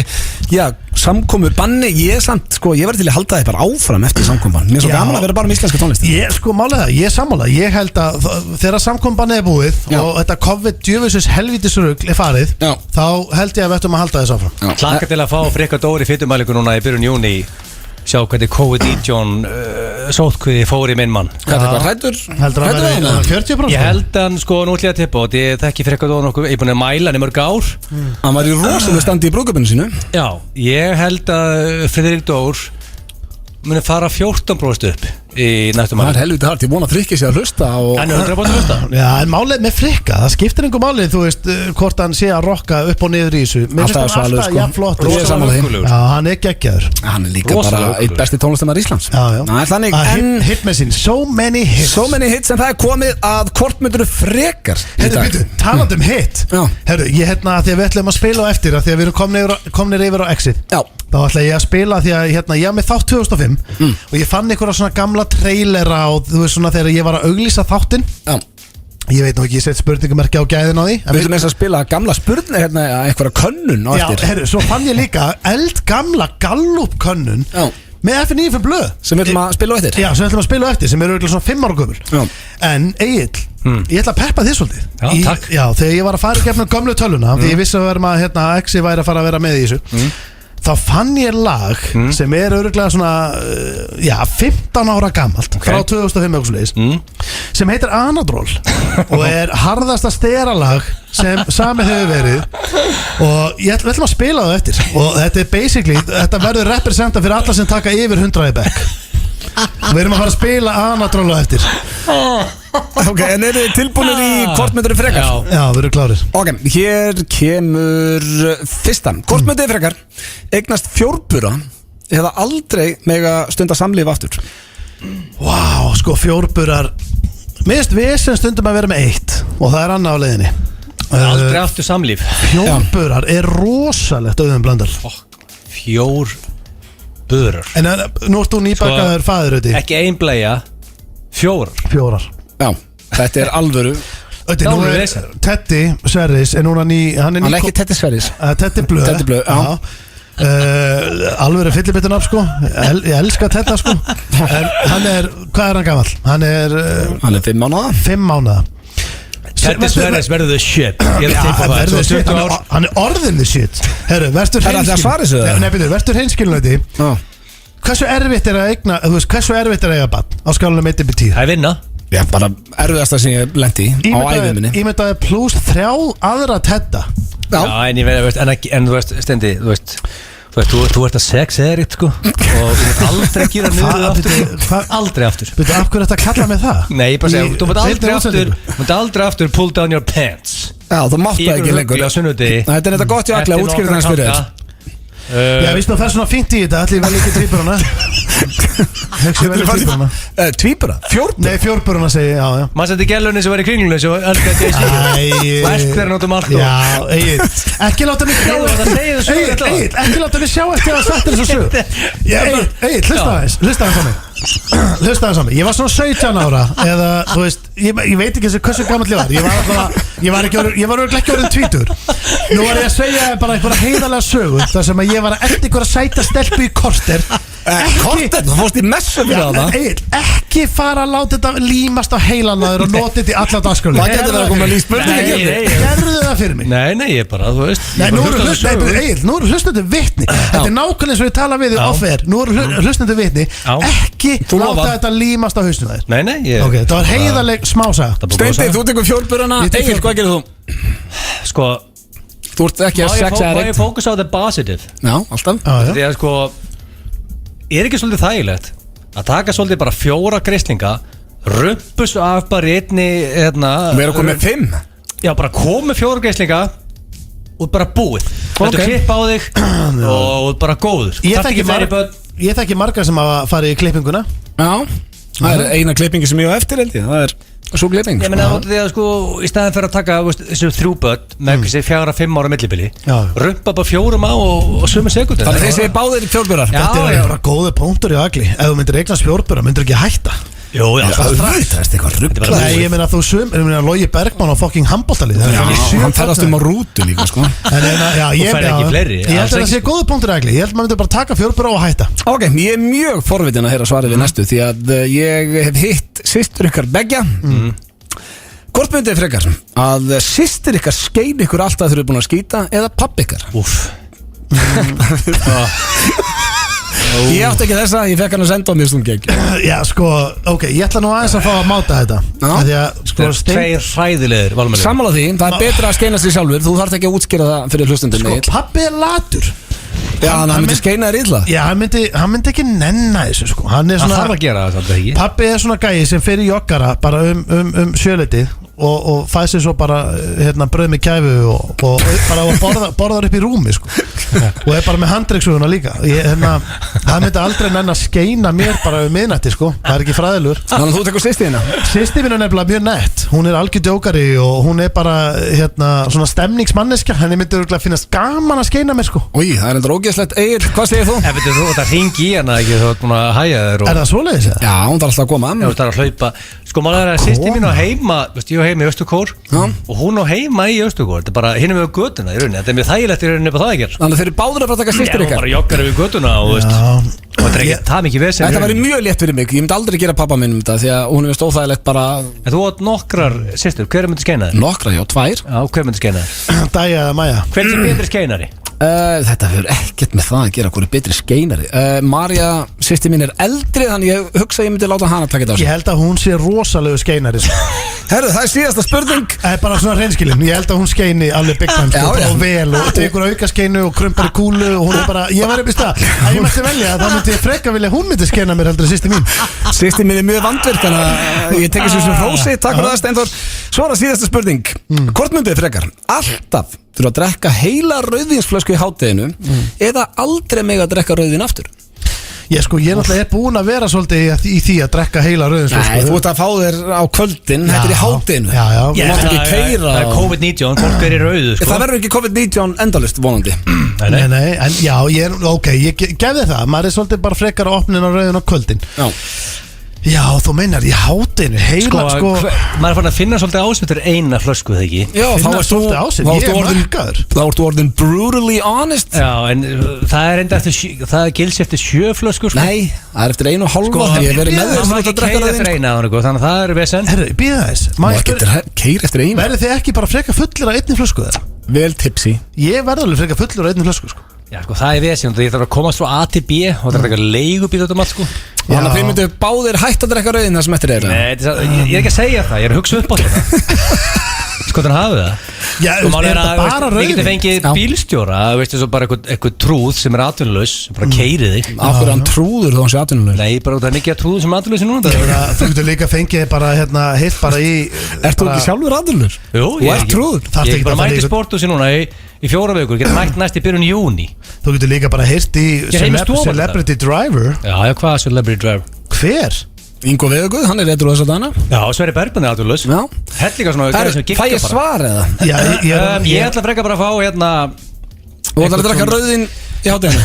samkomu banni. Ég verði til að halda þið bara áfram eftir samkomubann. Mér er svo gaman að vera bara með íslenska tónlist. Málega það, ég sammála. Ég held að þegar samkomubanni er búið og þetta COVID-19 helvítisrugl er farið, þá held ég að við ættum að halda þess áfram. Hlakka til að fá Frikka Dór í fitumælingu núna í byrjun júní. Sjá hvernig COVID-19 sótkvíði fór í minn mann. Hvað er þetta hræddur? Heldur að vera 40%? Ég held að hann nú ætla ég að tippa og ég þekki Frikka Dór nokkuð, ég er búin að mæla hann í mörg ár. Hann var í rosalega standi í brúðkaupinu sínu. Já, ég held að Friðrik Dór muni fara 14% upp. í næstum Það helviti hart, ég vona Frikki sé að hlusta Hann er 100% að hlusta Já, en málið með Frikka, það skiptir einhver málið, þú veist, hvort hann sé að rokka upp og niður í þessu. Mér finnst hann alltaf jafn flott. Já, hann er geggjaður. Hann er líka bara eitt besti tónlistamæður Íslands. Já. Þannig, hit með sín, so many hits en það er komið að hvort myndur frekar. Herru, talandi hit. Herru, ég því að við ætlum að spila á eftir, því að við erum komnir yfir á Exit. Já. Þá ætla ég að spila því að ég var með þátt 2005 og ég fann einhverja svona gamla trailera og þú veist svona þegar ég var að auglýsa þáttinn. Já. Ég veit nú ekki, ég set spurningamerki á gæðin á því. Við ætlum eins að spila gamla spurning einhverja könnun á eftir. Já, herru, svo fann ég líka eldgamla Gallup könnun með FNÍ fyrir blöð sem við ætlum að spila á eftir. Já, sem við ætlum að spila á eftir, sem eru svona 5 ára gömul. En Egill, ég ætla að peppa þið svolítið. Já, takk. Já, þegar ég var að fara í gegnum gömlu töluna, því ég vissi að Exi væri að fara að vera með í þessu. Þá fann ég lag sem er örugglega svona 15 ára gamalt frá 2005 sem heitir Anadrol og er harðasta steralag sem samið hefur verið og ég ætlum að spila það eftir og þetta er basically, þetta verður representa fyrir alla sem taka yfir 100 í bekk. Við erum að fara að spila Anadrol á eftir. Ok, en eru þið tilbúinir í hvort myndur frekar? Já, við erum klárir. Ok, hér kemur fyrstan. Hvort myndur frekar eignast fjórbura eða aldrei mega stunda samlíf aftur? Vá, sko fjórburar Mist við sem stundum að vera með 1 og það er annað á leiðinni. Aldrei aftur samlíf. Fjórburar er rosalegt Auðun Blöndal. Fjórburar. En nú ert þú nýbakaður faðir auðvitað. Ekki ein bleia, 4. Já, þetta er alvöru. Nú er Teddy Sverris er núna hann er ekki Teddy Sverris. Teddy Blöð, já. Alvöru fyllibittunab sko. Ég elska Tedda sko. En hann er, hvað er hann gamall? Hann er 5 mánaða. 5 mánaða. Teddy Sverris verður the shit. Hann er orðin the shit. Herru, verður hreinskilun þetta. Hversu erfitt er að eigna, þú veist, hversu erfitt er að eiga barn á skalunum 1-10? Það er vinna. Já, bara erfiðasta sem ég lendi á ævi minni. Ímyndaði pluss 3 aðra Tedda. Já, en ég veit, en þú veist, Steindi, þú ert að sex eritt sko og þú ert aldrei að gera niður aftur. Aldrei aftur. Veitu, af hverju þetta kalla mig það? Nei, ég bara segja, þú ert aldrei aftur pull down your pants. Já, þú mátt það ekki lengur. Þetta er þetta gott ég allir að útskýra þannig fyrir þér. Já, víst þú fær svona fínt í þetta. Ætli ég vel ekki tvíburana. Hugsi vel ekki tvíburana. Tvíbura? Fjórbura? Nei, fjórburana segi ég, já. Maður setti gælunni sem var í kringlunni sem elskaði þessi Vært þeirra nátum allt. Já, Egil, ekki láta mig sjá ekki láta mig sjá eftir að sagt þessu sög. Egil, hlusta aðeins á mig. Ég var svona 17 ára eða, þú veist, ég veit ekki hversu gamall ég var. Ég var örugglega ekki orðinn tvítur. Nú var ég að segja bara einhverja heiðarlega sögu þar sem að ég var að eftir einhverja sæta stelpu í korter. Korter? Þú fórst í messu fyrir það? Ekki fara að láta þetta límast á heilannaður og nota þetta í alla dagskránni. Það getur verið að koma að líst spurningi. Gerðu það fyrir mig? Nei, ég bara, þú veist. Nú eru hlustandi vitni. Þetta er nákvæmlega eins og ég tala við þig off-air. Nú eru hlustandi vitni. Ekki láta þetta límast á hausnum þér. Nei, ok, það var heiðarleg smásaga. Steindi, þú tekur fjórburana. Egil, hvað gerir þú? Sko, þú ert ekki að sexa Má ég fókusa á the positive? Já, alltaf. Því að sko, er ekki svolítið þægilegt að taka svolítið bara 4 grislinga, rumpus af bara einni Við erum komið 5. Já, bara komið 4 grislinga og bara búið. Þetta klipp á þig og bara góður. Ég þekki margar sem hafa farið í klippinguna. Já, það er eina klippingi sem ég á eftir held ég. Það er svo klipping. Ég meina því að sko, í staðin fyrir að taka þessu 3 börn með þessi 4-5 ára millibili, rumpa bara 4 á og sömu sekundir. Þannig þessi báðir fjórburar. Þetta er bara góði punktur í agli. Ef þú myndir eignast fjórbura, myndir ekki hætta. Jú, já, það er eitthvað ruggla. Nei, ég meina þú Logi Bergmann á fucking handboltalið. Hann ferðast á rútu líka sko. Ég held að það sé góði punktur í agli. Ég held að maður myndir bara taka fjórbura og hætta. Ok, ég er mjög forvitin að heyra svarið við næstu því að ég hef hitt systur ykkar beggja. Hvort myndið þið frekar að systir ykkar skein ykkur alltaf þegar þið eru búin að skýta eða papp ykkar? Ég átti ekki þessa, ég fekk hann að senda á mér stund gegn. Já, sko, ok, ég ætla nú aðeins að fá að máta þetta. Því að, sko, tveir hræðilegir valmennir. Sammála því, það er betra að skeina sig sjálfur. Þú þarf ekki að útskýra það fyrir hlustundum. Sko, pappi er latur. Já, hann myndi skeina þér illa. Já, hann myndi ekki nenna þessu sko. Hann er Það svona, þarf að gera það svolítið ekki. pappi er svona gæi sem fer í joggara bara sjölitið og fæði sér svo bara brauð með kæfu og bara borðar upp í rúmi sko. Og er bara með handryggsuguna líka. Hann myndi aldrei nenn að skeina mér bara við miðnætti sko. Það er ekki fræðilegur. Þannig að þú tekur systina. Systir mín er nefnilega mjög nett. Hún er algjör djókari og hún er bara svona stemningsmanneska. Henni myndi örugglega finnast gaman að skeina mér sko. Új, það er endur ógeðslegt. Egil, hvað segir þú? Ef þú ert að hringi í hana ekki, þú ert búin að hæja þér. Er það svoleiðis? Já, hún þarf alltaf að koma. Þú ert að hlaupa. Sko, maður er að sýsti mín á heima, veist, ég á heima í Östukór og hún á heima í Östukór. Þetta er bara hinum við götuna í rauninni. Þetta er mjög þægilegt í rauninni upp á það ekki. Þannig að þeir eru báður að fara að taka systir ykkar. Já, bara joggar við götuna og veist. Og þetta er ekki það mikið vesen. Þetta væri mjög létt fyrir mig. Ég myndi aldrei gera pappa minn þetta því að hún er óþægilegt bara. En þú átt nokkrar systur, hver myndi skeina þér? Nokkrar, já, 2. Já, hver myndi skeina þér? Dæja eða Maja? Hver er betri skeinari? Þetta fyrir ekkert með það að gera hverju betri skeinari. Marja, systir mín er eldri, þannig ég hugsa að ég myndi láta hana taka þetta á sig. Ég held að hún sé rosalegu skeinari sko. Herru, það er síðasta spurning. Það er bara svona hreinskilin. Ég held að hún skeini alveg big time sko, og vel og tekur auka skeinu og krumpar í kúlu og hún er bara, ég var upp í stað að ég mætti velja að þá myndi ég freka vilja hún myndi skeina mér heldur en systir mín. Systir mín er mjög vandvirk, þannig að ég tekið svo hrósi. Takk fyrir það, Steinþór. Svo er það síðasta spurning. Hvort myndið þið frekar? Alltaf þurfa að drekka heila rauðvínsflösku í hádeginu eða aldrei mega að drekka rauðvín aftur? Ég náttúrulega er búin að vera svolítið í því að drekka heila rauðvínsflösku. Nei, þú ert að fá þér á kvöldin, þetta er í hádeginu. Já. Þú mátt ekki keyra. Það er COVID-19, fólk er í rauðu sko. Það verður ekki COVID-19 endalist vonandi. Nei, en já, ég gefði það. Maður er svolítið bara frekar að opna inn á rauðin á kvöldin. Já, þú meinar í hádeginu heila sko. Maður er fann að finna svolítið ásveitur eina flösku, þegar ekki? Já, finna svolítið ásveit, ég er markaður. Þá ertu orðin brutally honest. Já, en það er enda það gilsi eftir 7 flöskur sko. Nei, það er eftir 1,5. Sko, ég hef verið með þér það er ekki keira eftir eina þannig að það er vesen. Herru, býða þess. Maður getur keira eftir eina. Verður þið ekki bara freka fullir á einni flösku þar? Vel tipsy. Ég verður alveg freka fullur á einni flösku sko. Já, sko, það er vesen, ég þarf að komast frá A til B og það er eitthvað leigubíl út allt, sko. Þannig að þið myndu báðir hætt að drekka rauðin það sem eftir er. Nei, ég er ekki að segja það, ég er að hugsa upp á þetta. Sko, þannig hafið það. Já, er þetta bara rauðin? Við getum fengið bílstjóra, veistu, svo bara eitthvað trúð sem er atvinnulegs, sem bara keiri þig. Af hverju hann trúður þá hann sé atvinnulegs? Nei, bara það er mikið að trúðu sem atvinnuleysi núna. Þú getur líka fengið bara, heilt bara í... Ert þú ekki sjálfur atvinnulegs? Jú, ég er trúður. Ég er bara mætt í sporthúsi núna í 4 vikur, getur mætt næst í byrjun júní. Þú getur líka bara heilt í Celebrity Driver. Já, hvað Celebrity Driver? Hver? Ingo Veðuguð, hann er réttur á þess að dana. Já, Sverri Bergman er atvinnulegs. Já. Hett líka svona Fæ ég svar eða? Já, ég ætla frekar bara að fá hérna. Og það er að drekka rauðin í hátteginu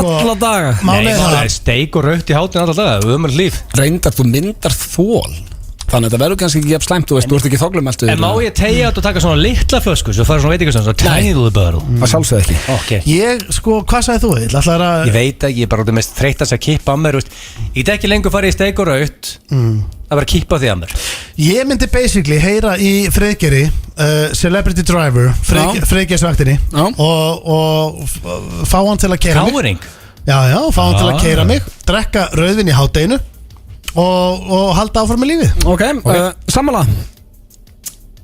alla daga. Nei, það er steik og rautt í hátteginu alla daga. Ömurlegt líf. Reyndar, þú myndar þól. Þannig að þetta verður kannski ekki jafn slæmt, þú ert ekki þoglumæltu. En má ég tegja þetta og taka svona litla flösku svo fara svona veitingastöðum, svona tiny little bottle? Það sjálfsögðu ekki. Okay. Ég, sko, hvað sagði þú? Ég veit ekki, ég er bara út af mest þreytast að kippa að mér. Ég get ekki lengur farið í steik og raut að vera að kippa því að mér. Ég myndi basically heyra í Friðgeri Celebrity Driver Friðgersvaktinni og fá hann til að keyra mig. Káring? Já, fá hann til að keyra mig, drekka rauðvín í hádeginu og halda áfram með lífið. Ok, sammála.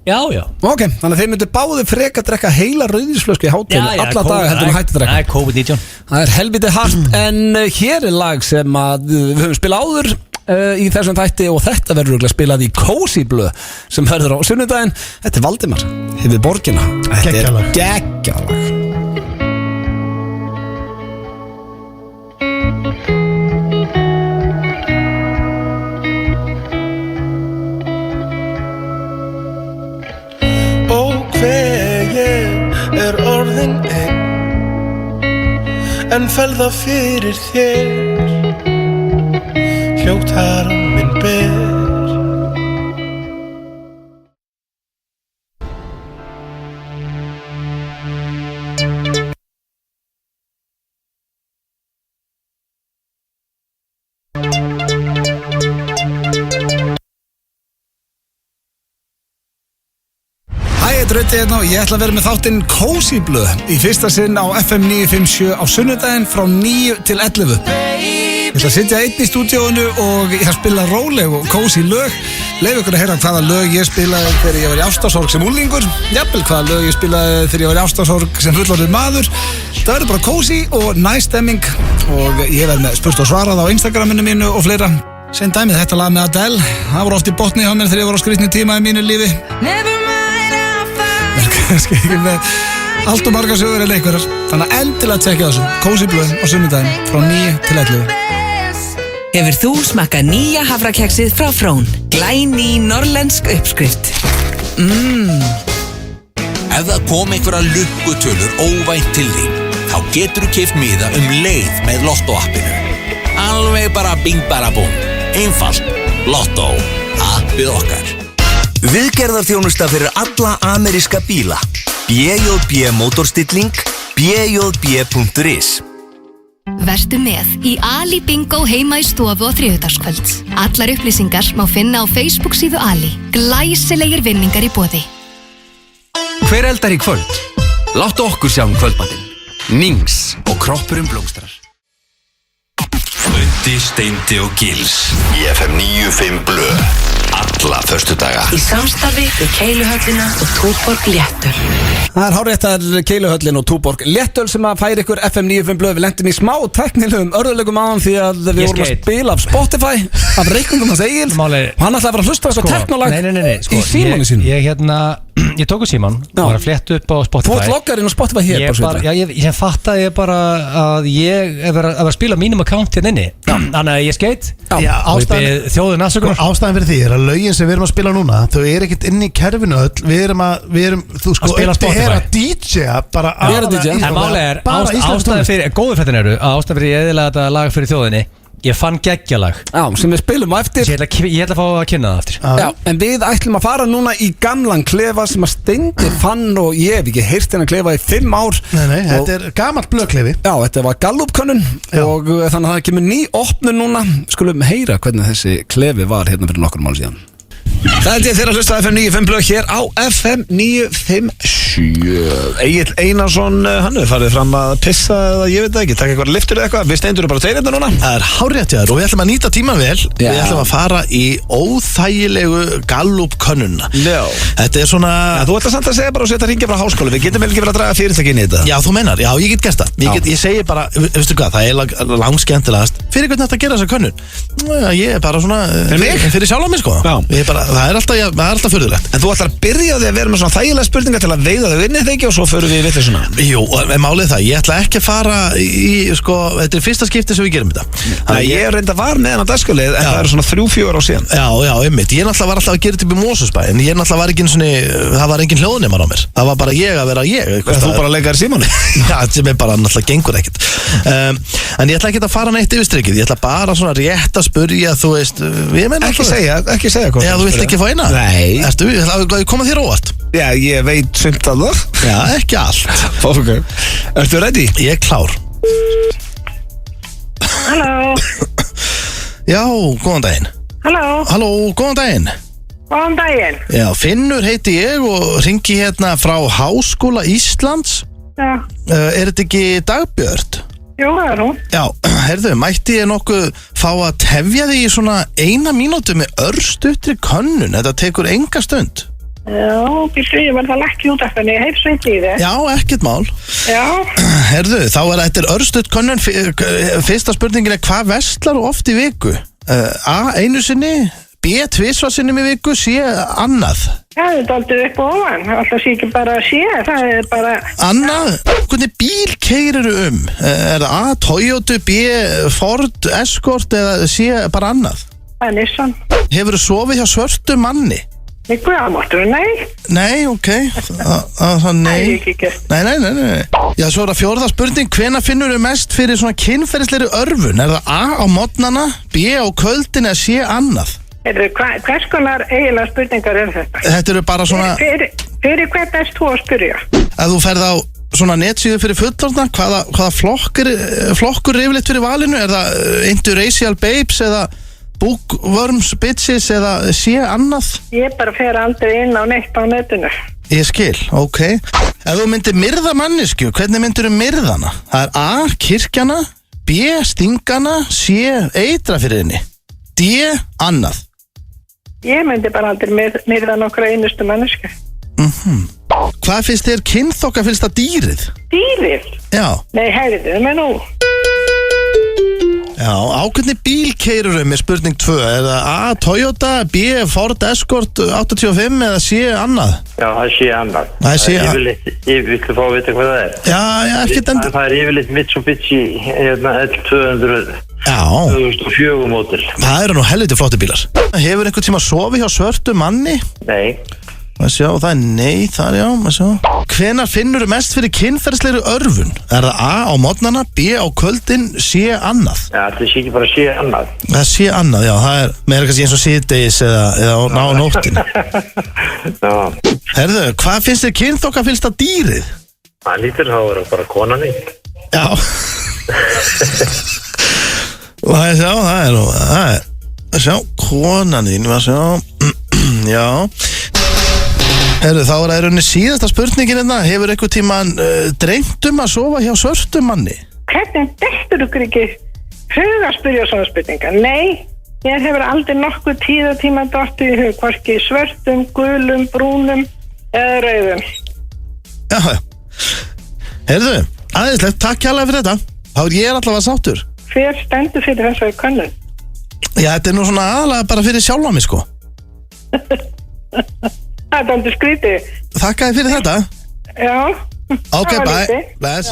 Já. Ok, þannig að þeir myndu báði freka að drekka heila rauðvínsflösku í hátteginu alla daga heldur að hætti að drekka. Það er COVID-19. Það er helviti hart, en hér er lag sem að við höfum spilað áður í þessum þætti og þetta verður örugglega spilað í Cozy Blöð sem verður á sunnudaginn. Þetta er Valdimar, hefur borgina. Þetta er geggjalag. Er orðin einn en felða fyrir þér hljótt harm minn ber. Ég ætla að vera með þáttinn Cozy Blöð í fyrsta sinn á FM 957 á sunnudaginn frá 9 til 11. Ég ætla að sitja einn í stúdíóinu og ég ætla að spila róleg og kósi lög. Leif ykkur að heyra hvaða lög ég spilaði þegar ég var í ástarsorg sem úlingur. Jafnvel hvaða lög ég spilaði þegar ég var í ástarsorg sem fullorðinn maður. Það verður bara kósi og næs stemming og ég verð með spurt og svarað á Instagraminu mínu og fleira. Sem dæmið þetta lag með Adele. Það voru oft í botni hjá mér þegar ég var á skrýtni tíma í mínu lífi. Kannski ekki með allt og margar sögur eða einhverjar. Þannig að endilega tjekka þessu. Kósi blöð á sunnudaginn frá 9 til 11. Hefur þú smakkað nýja hafrakeksið frá Frón? Glæný norlensk uppskrift. Ef það kom einhverja lukkutölur óvænt til þín, þá getur þú keypt miða leið með Lotto-appinu. Alveg bara bing bara búm. Einfalt. Lotto. Appið okkar. Viðgerðarþjónusta fyrir alla ameríska bíla. BJB Mótorstilling, bjb.is. Vertu með í Ali Bingo heima í stofu á þriðjudagskvölds. Allar upplýsingar má finna á Facebook-síðu Ali. Glæsilegir vinningar í boði. Hver eldar í kvöld? Láttu okkur sjá kvöldmatinn. Nings og kroppurinn blómstrar. Öndi, Steindi og Gils í FM 95 Blö. Alla föstudaga. Í samstarfi við Keiluhöllina og Túborg Léttöl. Það hárréttar Keiluhöllin og Túborg Léttöl sem að færa ykkur FM 95 Blöð. Við lentum í smá teknilegum örðulegum áðan því að við vorum að spila af Spotify af reikningum hans Egils og hann ætlaði að fara að hlusta þessu teknolag í símanu sínu. Ég tók síman og var að fletta upp á Spotify. Þú ert loggarinn á Spotify hér. Ég fattaði bara að ég var að spila mínum account hérna inni. Þannig að ég skeitt og ég beð þjóðin afsökunar. Ástæðan fyrir því er að lögin sem við erum að spila núna, þau er ekkert inn í kerfinu öll. Við erum þú sko, Spotify. Er að DJ-a bara En máli er, ástæðan fyrir, góður fættin eru, ástæðan fyrir ég eðilega þetta lag fyrir þjóðinni. Ég fann geggjalag sem við spilum á eftir. Ég ætla að fá að kynna það eftir. Já, en við ætlum að fara núna í gamlan klefa sem að Steindi fann og ég hef ekki heyrt hennar klefa í 5 ár. Nei, þetta er gamalt blöðklefi. Já, þetta var Gallup-könnun og þannig að það kemur ný opnun núna. Skulum heyra hvernig þessi klefi var hérna fyrir nokkur mál síðan. Það er þeirra að hlusta FM 95 Blöð hér á FM 957. Egill Einarsson, hann hefur farið fram að pissa eða ég veit það ekki, taka eitthvað liftur eða eitthvað. Við Steindur bara tveir hérna núna. Það er hárrétt hjá þér og við ætlum að nýta tíman vel. Við ætlum að fara í óþægilegu Gallup-könnuna. Þetta er svona... Þú ætlar samt að segja bara og setja hringja frá háskóla. Við getum vel ekki verið að draga fyrirtæki inn í þetta. Já, þú meinar, já, ég get gert það. Ég segi bara, veistu hvað, það er langskemmtilegast. Fyrir hvernig þetta gera þessa könnun? Ég er bara svona fyrir sjálf á mig, sko. Það er alltaf furðulegt. En þú ætlar að byrja á því að vera með svona þægilega spurningar til að veiða þau inn eða ekki og svo förum við við þessuna. Jú, en málið það, ég ætla ekki að fara í, sko, þetta er fyrsta skipti sem við gerum þetta. Þannig ég er reynda var með hann á dagskalið en það eru svona 3-4 ár síðan. Já, einmitt. Ég var alltaf að gera þetta upp í Mosfellsbæ en ég var ekki það var engin hljóðnemar á mér. Það var bara ég að vera ég. Þú bara leikar í símanni? Já, sem er bara náttúrulega gengur ekkert. En ég ætla ekki að fara neitt yfir strikið. Ég ætla bara svona rétt að spurja, þú veist, ekki segja hvað. Já, þú vilt ekki fá eina? Nei. Ertu, koma þér óvart? Já, ég veit sumt af það. Já, ekki allt. Ok. Ertu ready? Ég er klár. Halló. Já, góðan daginn. Halló, góðan daginn. Góðan daginn. Já, Finnur heiti ég og ringi hérna frá Háskóla Íslands. Já. Er þetta ekki Dagbjörn? Jú, það er hún. Já, heyrðu, mætti ég nokkuð fá að tefja þig í svona 1 mínútu með örstuttri könnun? Þetta tekur enga stund. Já, ég verð það ekki út af henni, ég hef sveit í þið. Já, ekkert mál. Já. Heyrðu, þá er þetta örstutt könnun. Fyrsta spurningin er hvað verslar þú oft í viku? A, einu sinni, B, 2 sinnum í viku, C, annað. Það er daldið upp og ofan, alltaf sé ekki bara að sé, það er bara... Annað? Hvernig bíl keyrir þú Er það A, Toyota, B, Ford, Escort eða C, bara annað? Það er Nissan. Hefur þú sofið hjá svörtu manni? Eitthvað ámáttur, nei. Nei, ok. Það nei. Nei. Já, svo er það 4. spurning, hvenær finnur þú mest fyrir svona kynferðislegri örvun? Er það A, á morgnana, B, á kvöldin eða C, annað? Hvers konar eiginlega spurningar þetta? Þetta eru bara svona... Fyrir hvern erst þú að spyrja? Að þú ferð á svona netsíðu fyrir fullorðna, hvaða flokkur er yfirleitt fyrir valinu? Er það Interracial Babes eða Bookworms Bitches eða sé annað? Ég bara fer aldrei inn á neitt á netinu. Ég skil, ok. Ef þú myndir myrða mannesku, hvernig myndir þú myrða hana? Það er A, kirkjana, B. Stingana, C. Eitra fyrir henni, D. Annað. Ég myndi bara aldrei myrða nokkra einustu manneska. Hvað finnst þér kynþokkafyllsta dýrið? Dýrið? Já. Nei, heyrðu, með nú. Já, á hvernig bíl keyrurum er spurning 2? Er það A. Toyota, B. Ford Escort 85 eða C. Annað? Já, það sé annað. Það er C. Ég viltu fá að vita hvað það er. Já, ekkert endur. Það er yfirleitt Mitsubishi L200 2004 mótil. Það eru nú helviti flotti bílar. Hefur einhvern tíma sofið hjá svörtu manni? Nei. Maður sjá, það er nei þar, já, maður sjá. Hvenær finnur mest fyrir kynferðislegri örvun? Er það A. á morgnana, B. á kvöldin, C. annað? Já, það sé ekki bara C. annað. Það sé annað, já, það er meira kannski eins og síðdegis eða á nóttin. Herðu, hvað finnst þér kynþokkafyllsta dýrið? Það lítur þá að vera bara konan í. Já. Það er sjá, það er nú, það sjá, konan þín, maður sjá, já. Herru, þá er það í rauninni síðasta spurningin hérna. Hefur einhver tíman dreymt að sofa hjá svörtum manni? Hvernig dettur ykkur ekki hug að spyrja svona spurningar? Nei, ég hefur aldrei nokkuð tíma dottið í hug, hvorki svörtum, gulum, brúnum eða rauðum. Já, heyrðu, aðeinslegt, takk kærlega fyrir þetta. Þá er ég allavega sáttur. Hver stendur fyrir þessari könnun? Já, þetta er nú svona aðalega bara fyrir sjálfa mig, sko. Það er aldrei skrítið. Þakka þér fyrir þetta. Já. Ok, bye. Bless.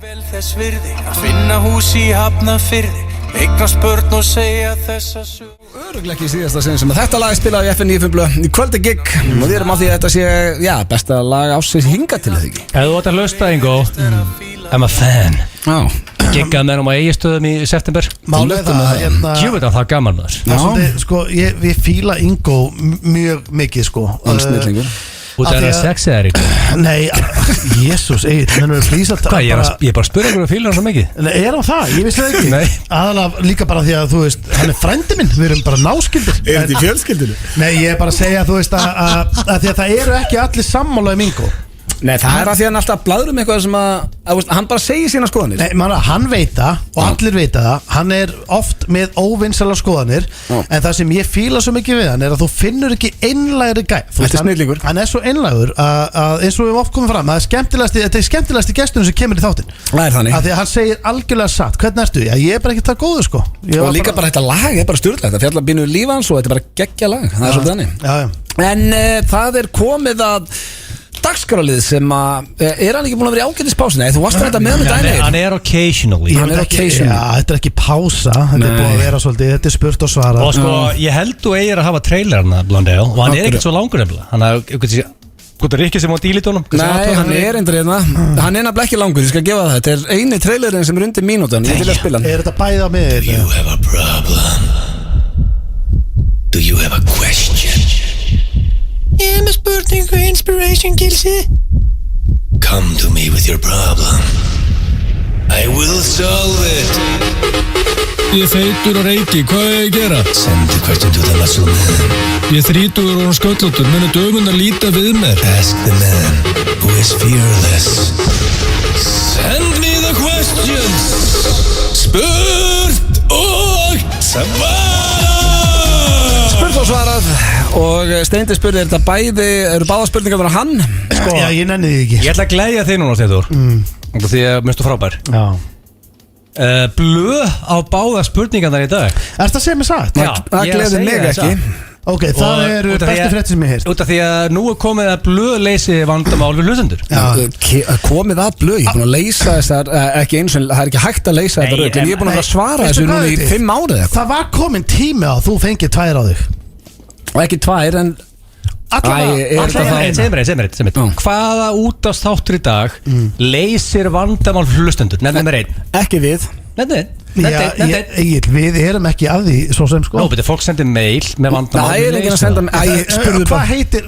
Vel þess virði að finna hús í Hafnarfirði, eignast börn og segja þessa sög. Örugglega ekki síðasta sinn sem þetta lag er spilað í FM 95 Blö. Í kvöldi gig og við erum á því að þetta sé, já, besta lag ásins hinga til þetta ekki. Ef þú ætti að hlusta, Ingo, I'm a fan. Já. Giggað með á Eyjastöðum í september. Málið það, Djúvita það gaman maður. Sko, ég fíla Ingo mjög mikið, sko. Hann snillingur. Út af það sexið er ykkur. Nei, jésús, þannig að flýsa Hvað, ég er bara að spura ykkur og fíla hann svo mikið. Nei, er hann það? Ég vissi það ekki. Nei. Aðalega líka bara því að, þú veist, hann er frændi minn. Við erum bara náskyldir. Er þetta í fjölskyldinu? Nei, ég er bara að segja, þú veist, að því að það eru ekki allir sammála Ingo. Nei, það er að því að hann alltaf bladur eitthvað sem að hann bara segir sína skoðanir. Nei, manna, hann veit það og allir veit það. Hann er oft með óvinnsælar skoðanir. En það sem ég fíla svo mikið við hann er að þú finnur ekki einlægri gæ. Þetta er snillingur. Hann er svo einlægur að eins og við oft komum fram að þetta er skemmtilegasti gesturinn sem kemur í þáttinn. Það er þannig. Að því að hann segir algjörlega satt. Hvernig ertu? Já, ég er bara ekki það góður, sko. Og líka bara þetta lag er bara stjórnlegt. Það fjallar býnur líf hans og þetta er bara geggja lag. Það er svolítið þannig. En það er komið að dagskrálið sem er hann ekki búin að vera í ágætispásin? Nei, þú varst þetta með daginn. Hann er occasionally. Já, þetta er ekki pása. Þetta er búin að vera svolítið, þetta er spurt og svara. Og sko, ég held þú eigir að hafa trailerna Blondale og hann er ekkert svo langur nefnilega. Hann er eitthvað Rikki sem á dílitónum. Nei, hann er eindur hérna. Hann er nefnilega ekki langur, ég skal gefa það. Þetta er eini trailerin sem er undir mínútan. Ég vil að spila hann. Er þetta bæða með? Do you have a problem? Do you have a question? Ég er með spurningu inspiration Gilsi. Come to me with your problem. I will solve it. Ég feitur og reiki, hvað er ég að gera? Send the question to the muscle man. Ég þrítugur og sköllóttur, muni döfun að líta við mér. Ask the man who is fearless. Send me the questions. Spurt og svara. Spurt og svarað. Og Steindi spurði, er þetta bæði, eru báða spurningar verið hann? Sko, já, ég nenni því ekki. Ég ætla að glæðja þig núna, Steindur. Því að mér stu frábær. Já. Blöð á báða spurningarnar í dag. Er þetta sem ég sagt? Já, það gleður mig ekki. Ok, það eru bestu fréttir sem ég heirt. Út af því að nú er komið að blöð leysi vandamál við hlustendur. Komið að blöð, ég er búin að leysa þessar, ekki eins og það er ekki hægt að leysa þetta rögg, en ég er búin að svara þessu núna í 5 árið. Það var komin tími á að þú fengið 2 á þig. Og ekki 2, en Segð mér hvaða útastáttur í dag leysir vandamál hlustendur? Nefnum mér 1. Ekki við. Við erum ekki að því svo sem sko. Nó, betur fólk sendir mail með vandamál. Það er ekki að senda. Hvað heitir,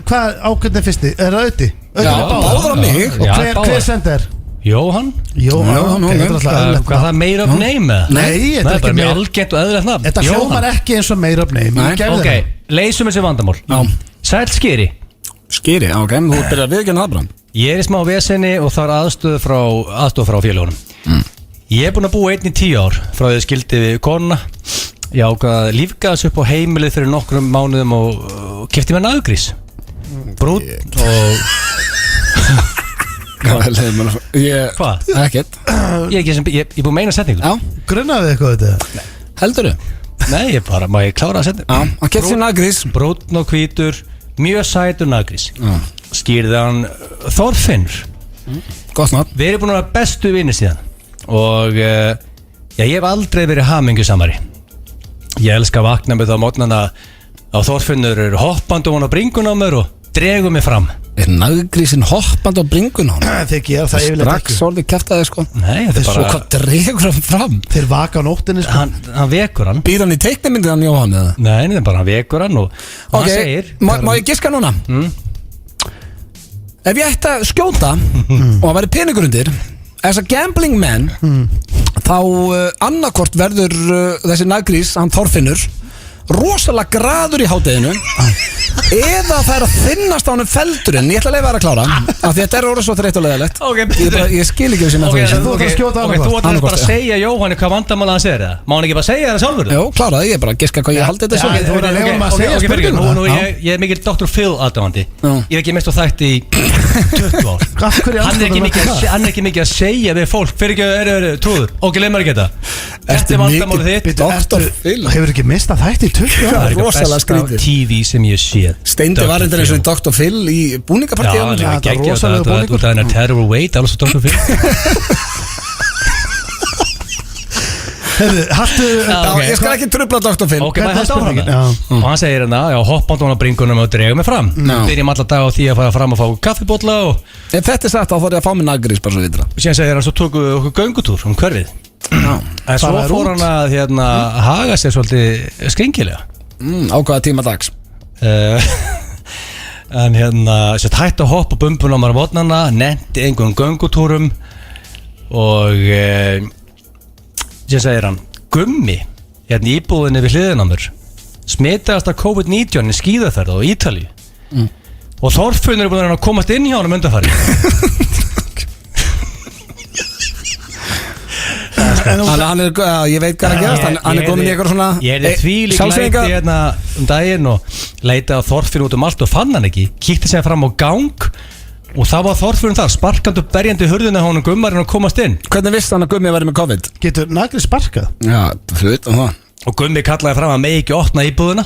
hvað ákveðin fyrsti? Er það Ötti? Báður á mig. Og hver sender? Jóhann. Hvað það made up name? Nei, þetta er bara mjög algett og eðlilegt nafn. Þetta hljómar ekki eins og made up name. Ok, leysum þessi vandamál. Sæll Skýri. Skýri, ok, þú byrjar að viðurkenna það bara. Ég er í smá vesenni og það er aðstoð frá félagunum. Ég er búin að búa 1 í 10 ár frá því að skildi við konuna. Ég ákvað að lífga þessu upp á heimilið fyrir nokkrum mánuðum og keypti mér naðgrís. Brún og... Hvað? Ekkert. Ég er búin að meina setningu. Já. Grunnaði eitthvað þetta? Heldurðu? Nei, ég bara, má ég klára að setningu? Já, hann keypti sér naðgrís. Brún og hvítur, mjög sætur naðgrís. Skýrði hann Þorfinnur. Gott nátt. Við erum búin að vera bestu vinir síðan. Og ég hef aldrei verið hamingjusamari. Ég elska að vakna með það á mótnana að Þorfinnur er hoppandi og bringun á mér og dregur mig fram. Er naðgrísinn hoppandi á bringun á hann? Þeir gera það yfirleitt ekki. Strax orðið kæftaði sko. Nei, þetta er bara... Svo hvað dregur hann fram? Þeir vaka á nóttinni sko. Hann vekur hann. Býr hann í teiknimyndið hann Jóhann eða? Nei, það er bara hann vekur hann og hann segir... Má ég giska núna? Ef ég ætti að skjóta og að væri peningur undir, as a gambling man, þá annarkort verður þessi naðgrís, hann Þorfinnur, rosalega graður í hádeginu eða það er að finnast á hann feldurinn. Ég ætla að leyfa þær að klára af því þetta er orðið svo þreytt og leiðilegt. Ég skil ekki þessi með þú ætlar bara að segja Jóhanni hvað vandamála hann segir það. Má hann ekki bara segja það sjálfur? Jó, klára það, ég er bara að giska hvað ég haldi þetta svo. Þú verður að leyfa að segja spurninguna. Ég er mikil Dr. Phil aðdáandi. Ég hef ekki mist á þætti í 20 ár. Hann er ekki mikið að segja við fólk. Fyrir ekki, trúður, ok, leið mér ekki þetta. Þetta er vandamálið þitt. Dr. Phil hefur ekki mist að þætti í 20 ár. Það er rosalega skrítið. TV sem ég sé. Steindi var reyndar eins og Dr. Phil í búningapartíðan. Já, það er rosalega búningur. Það er terrible weight, alveg svo Dr. Phil. Ég skal ekki trubla Dr. Phil. Ok, maður hægt áfram það. Og hann segir hérna, hoppandi hún á bringunum og dregur mig fram. Byrjum alla dag á því að fara fram og fá kaffibólla og... Ef þetta er sagt, þá þarf ég að fá mig naðgrís bara svo vitra. Og síðan segir hann, svo tóku okkur göngutúr hverfið. En svo fór hann að haga sér svolítið skringilega. Á hvaða tíma dags? En hætti að hoppa bumbun á maður á mótnana, nefndi einhverjum göngutúrum og sem segir hann, Gummi í íbúðinni við hliðina á mér smitaðast af COVID-19 í skíðaferð á Ítalíu og Þorfinnur er búin að komast inn hjá hann undanfari. Ég veit hvað að gerast. Hann er komin í eitthvað svona ég er þvílík læti daginn og leitaði á Þorfinn út allt og fann hann ekki. Kíkti sér fram á gang og það var Þorfinn þar sparkandi og berjandi hurðina á honum Gummarinn að komast inn. Hvernig vissi hann að Gummi væri með COVID? Getur naðgrís sparkað? Já, þú veit það. Og Gummi kallaði fram að megi ekki opna íbúðina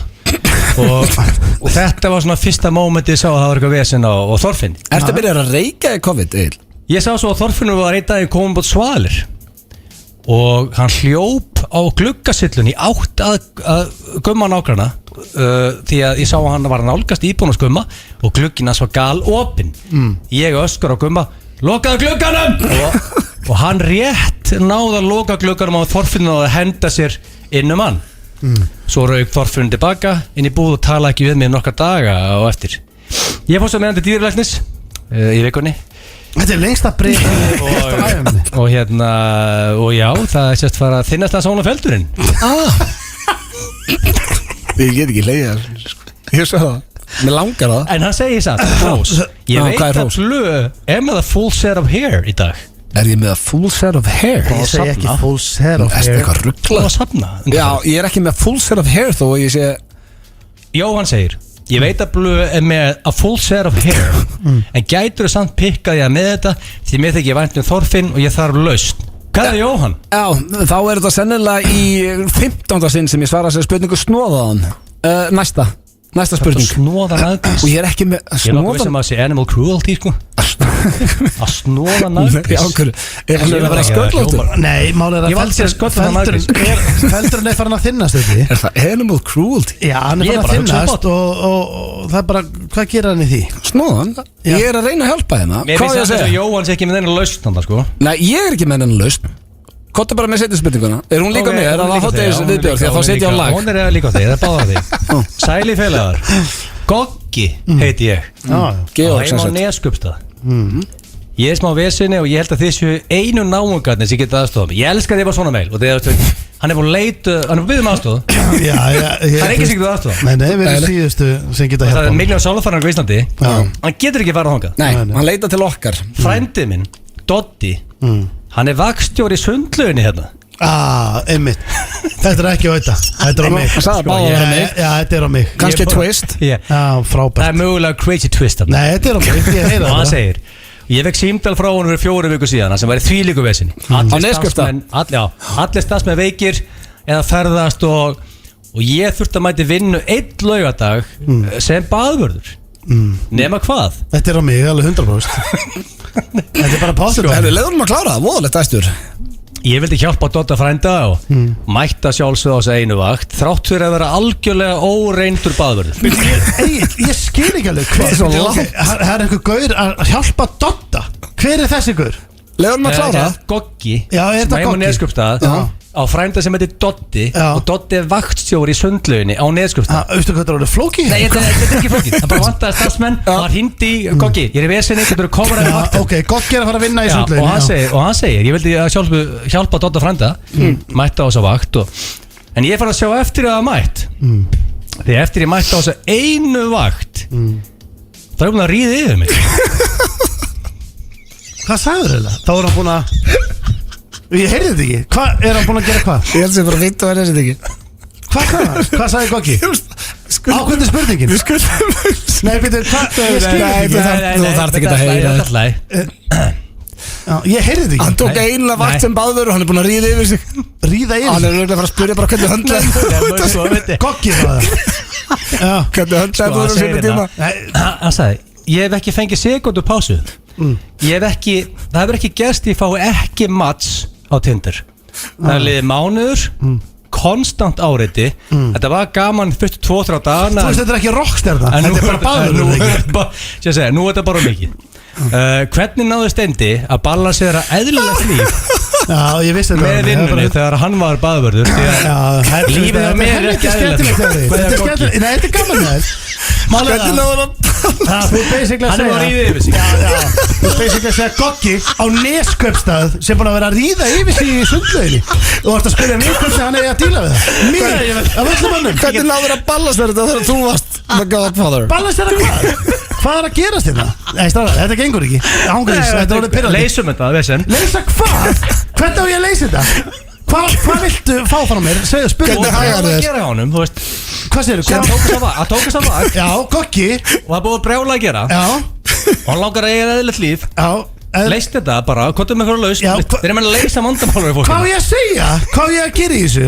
og þetta var svona fyrsta mómentið sá að það var eitthvað vesen á Þorfinn. Ertu að byrja að reykja í COVID, Egil? Ég sá svo að Þorfinnur var einn daginn komin búið svalir og hann hljóp á gluggasillun í átt að Gumma nágrana því að ég sá að hann var nálgast íbúðan á Gumma og glugginn hans var galopinn. Ég öskar á Gumma, lokaðu glugganum! Og hann rétt náði að loka glugganum á Þorfinnur og að henda sér inn hann. Svo rauk Þorfinnur tilbaka inn í búð og talaði ekki við mig nokkra daga á eftir. Ég fór svo meðan til dýralæknis í vikunni. Þetta er lengsta breyf og og já, það er sérst fara að þinnast að svona feldurinn. Ég get ekki leiða ég svo það, mér langar það. En hann segir satt, hrós. Ég veit að Blöð er með a full set of hair í dag. Er ég með a full set of hair? Ég segi ekki full set of hair. Það er eitthvað ruggla. Já, ég er ekki með full set of hair þó ég sé. Jóhann segir, ég veit að Blöð er með a full set of hair en gætur þú samt pikkað ég með þetta því mér þykir ég vænt Þorfinn og ég þarf lausn. Hvað er Jóhann? Já, þá er þetta sennilega í 15. sinn sem ég svara sér spurningu snóðaðan. Næsta spurning. Snóða naðgrís. Og ég er ekki með snóða. Ég er nokkuð sem að sé animal cruelty sko. Að snóða naðgrís. Er það að vera sköllóttur? Nei, málið er að feldurinn er farin að þinnast þetta. Er það animal cruelty? Já, hann er farin að þinnast og það er bara, hvað gerir hann í því? Snóðan? Ég er að reyna að hjálpa hérna. Mér finnst þess að Jóhann sé ekki með þennan lausn hann sko. Nei, ég er ekki með þennan lausn. Kottu bara með setjum er hún líka með, er það að hóta þessu viðbjörn því að þá setja á lag. Hún er líka á því, það er báða því. Sæli félagar Goggi heiti ég og heim á Neskupstað. Ég er smá vesinni og ég held að þið séu einu náungarnir sem geta aðstofað mig. Ég elska því bara svona meil og hann er búin leit, hann er búin byggðum aðstof. Það er ekki sem getur aðstofa. Nei, við erum síðustu sem geta hjálpa. Það er miljón sálfarnar á Íslandi. Hann getur ekki farað þangað. Nei, hann leita til okkar. Frændið minn, Doddi, Hann er vakstjóri í sundlauginni hérna. Einmitt. Þetta er ekki á þetta. Þetta er á mig. Já, þetta er á mig. Kannski twist. Já, frábært. Það er mögulega crazy twist þarna. Nei, þetta er á mig, ég heyra Og hann þetta. segir, ég fekk símdal frá honum fyrir 4 viku síðan sem væri þvílíku vesinni. Á Neskjöfta? Allir starfsmenn veikir eða ferðast og ég þurfti að mæti vinnu 1 laugardag sem baðvörður. Nema hvað? Þetta er á mig, alveg 100%. Þetta er bara pásið. Það er leiðunum að klára það, voðalegt æstur. Ég vildi hjálpa Dotta frænda og mætta sjálfsögðu á þessu einu vakt þrátt fyrir að vera algjörlega óreindur baðvörður. Ég skil ekki alveg Það er einhver gaur að hjálpa Dotta. Hver er þessi gaur? Leiðunum að klára það. Goggi. Já, er þetta Goggi? Neskjöpstað á frænda sem heitir Dotti og Dotti er vaktstjóri í sundlauginni á Neskjöpstað. Veistu hvað þetta er flókið? Nei, þetta er ekki flókið. Það bara vantaði starfsmenn og hann hringdi í Goggi. Ég er í vesinni, getur þú komað að vakta. Ok, Goggi er að fara að vinna í sundlauginni. Og hann segir, ég vildi hjálpa Dotta frænda, mætta á þessa vakt en ég fann að sjá eftir að það mætt. Því eftir ég mætti á þessa einu vakt þá er hann að ríða yfir mig. Hvað sagður þetta? Þá er hann búin að Ég heyrði þetta ekki. Hvað er hann búin að gera hvað? Ég held sem bara fint og er þetta ekki. Hvað sagði Goggi? Ákveðni spurningin. Við skulum Nei, betur, hvað? Ég skil ekki. Þú þarft ekki að heyra þetta. Ég heyrði þetta ekki. Hann tók eina vakt sem baðvörður og hann er búin að ríða yfir sig. Ríða yfir sig? Hann er auðvitað að fara að spyrja bara hvernig höndlaði. Goggi það. Hvernig höndlaði þú þessu tíma? Hann sagði, ég hef ekki fengið sekundu pásu. Það hefur ekki gerst, ég fái ekki match á Tinder. Það liði mánuður, konstant áreiti. Þetta var gaman fyrstu 2-3 dagana. Þú veist, þetta er ekki rockstjarna. Þetta er bara baðvörður. Nú er þetta bara mikið. Hvernig náðu Steindi að balansera eðlilegt líf Já, ég vissi þetta með vinnunni þegar hann var baðvörður? Lífið á mér er ekki eðlilegt. Nei, þetta er gaman það. Hvernig náðu Þú basically að segja Hann er að ríða yfir sig. Þú basically að segja Goggi á Neskjöpstað sem búin að vera að ríða yfir sig í sundlauginni og þú ert að spyrja mig hvernig hann er að díla við það. Hvernig náður að ballastera þetta þegar þú varst the godfather? Ballastera hvað? Hvað er að gerast hérna? Nei, stráðar, þetta gengur ekki. Þetta er orðið pirrandi. Leysum þetta, vesen. Leysa hvað? Hvernig á ég að leysa þetta? Hvað viltu fá frá mér? Segðu, spyrja. Hvað er það að gera á honum, þú veist? Hvað segir þú? Að tókast að vakt. Já, Goggi. Og það er búið að brjála að gera. Já. Og hann langar að eiga eðlilegt líf. Já. Leist þetta bara, kottum með fyrir laust. Þeir eru með að leysa vandamálur í fólkinu. Hvað á ég að segja? Hvað á ég að gera í þessu?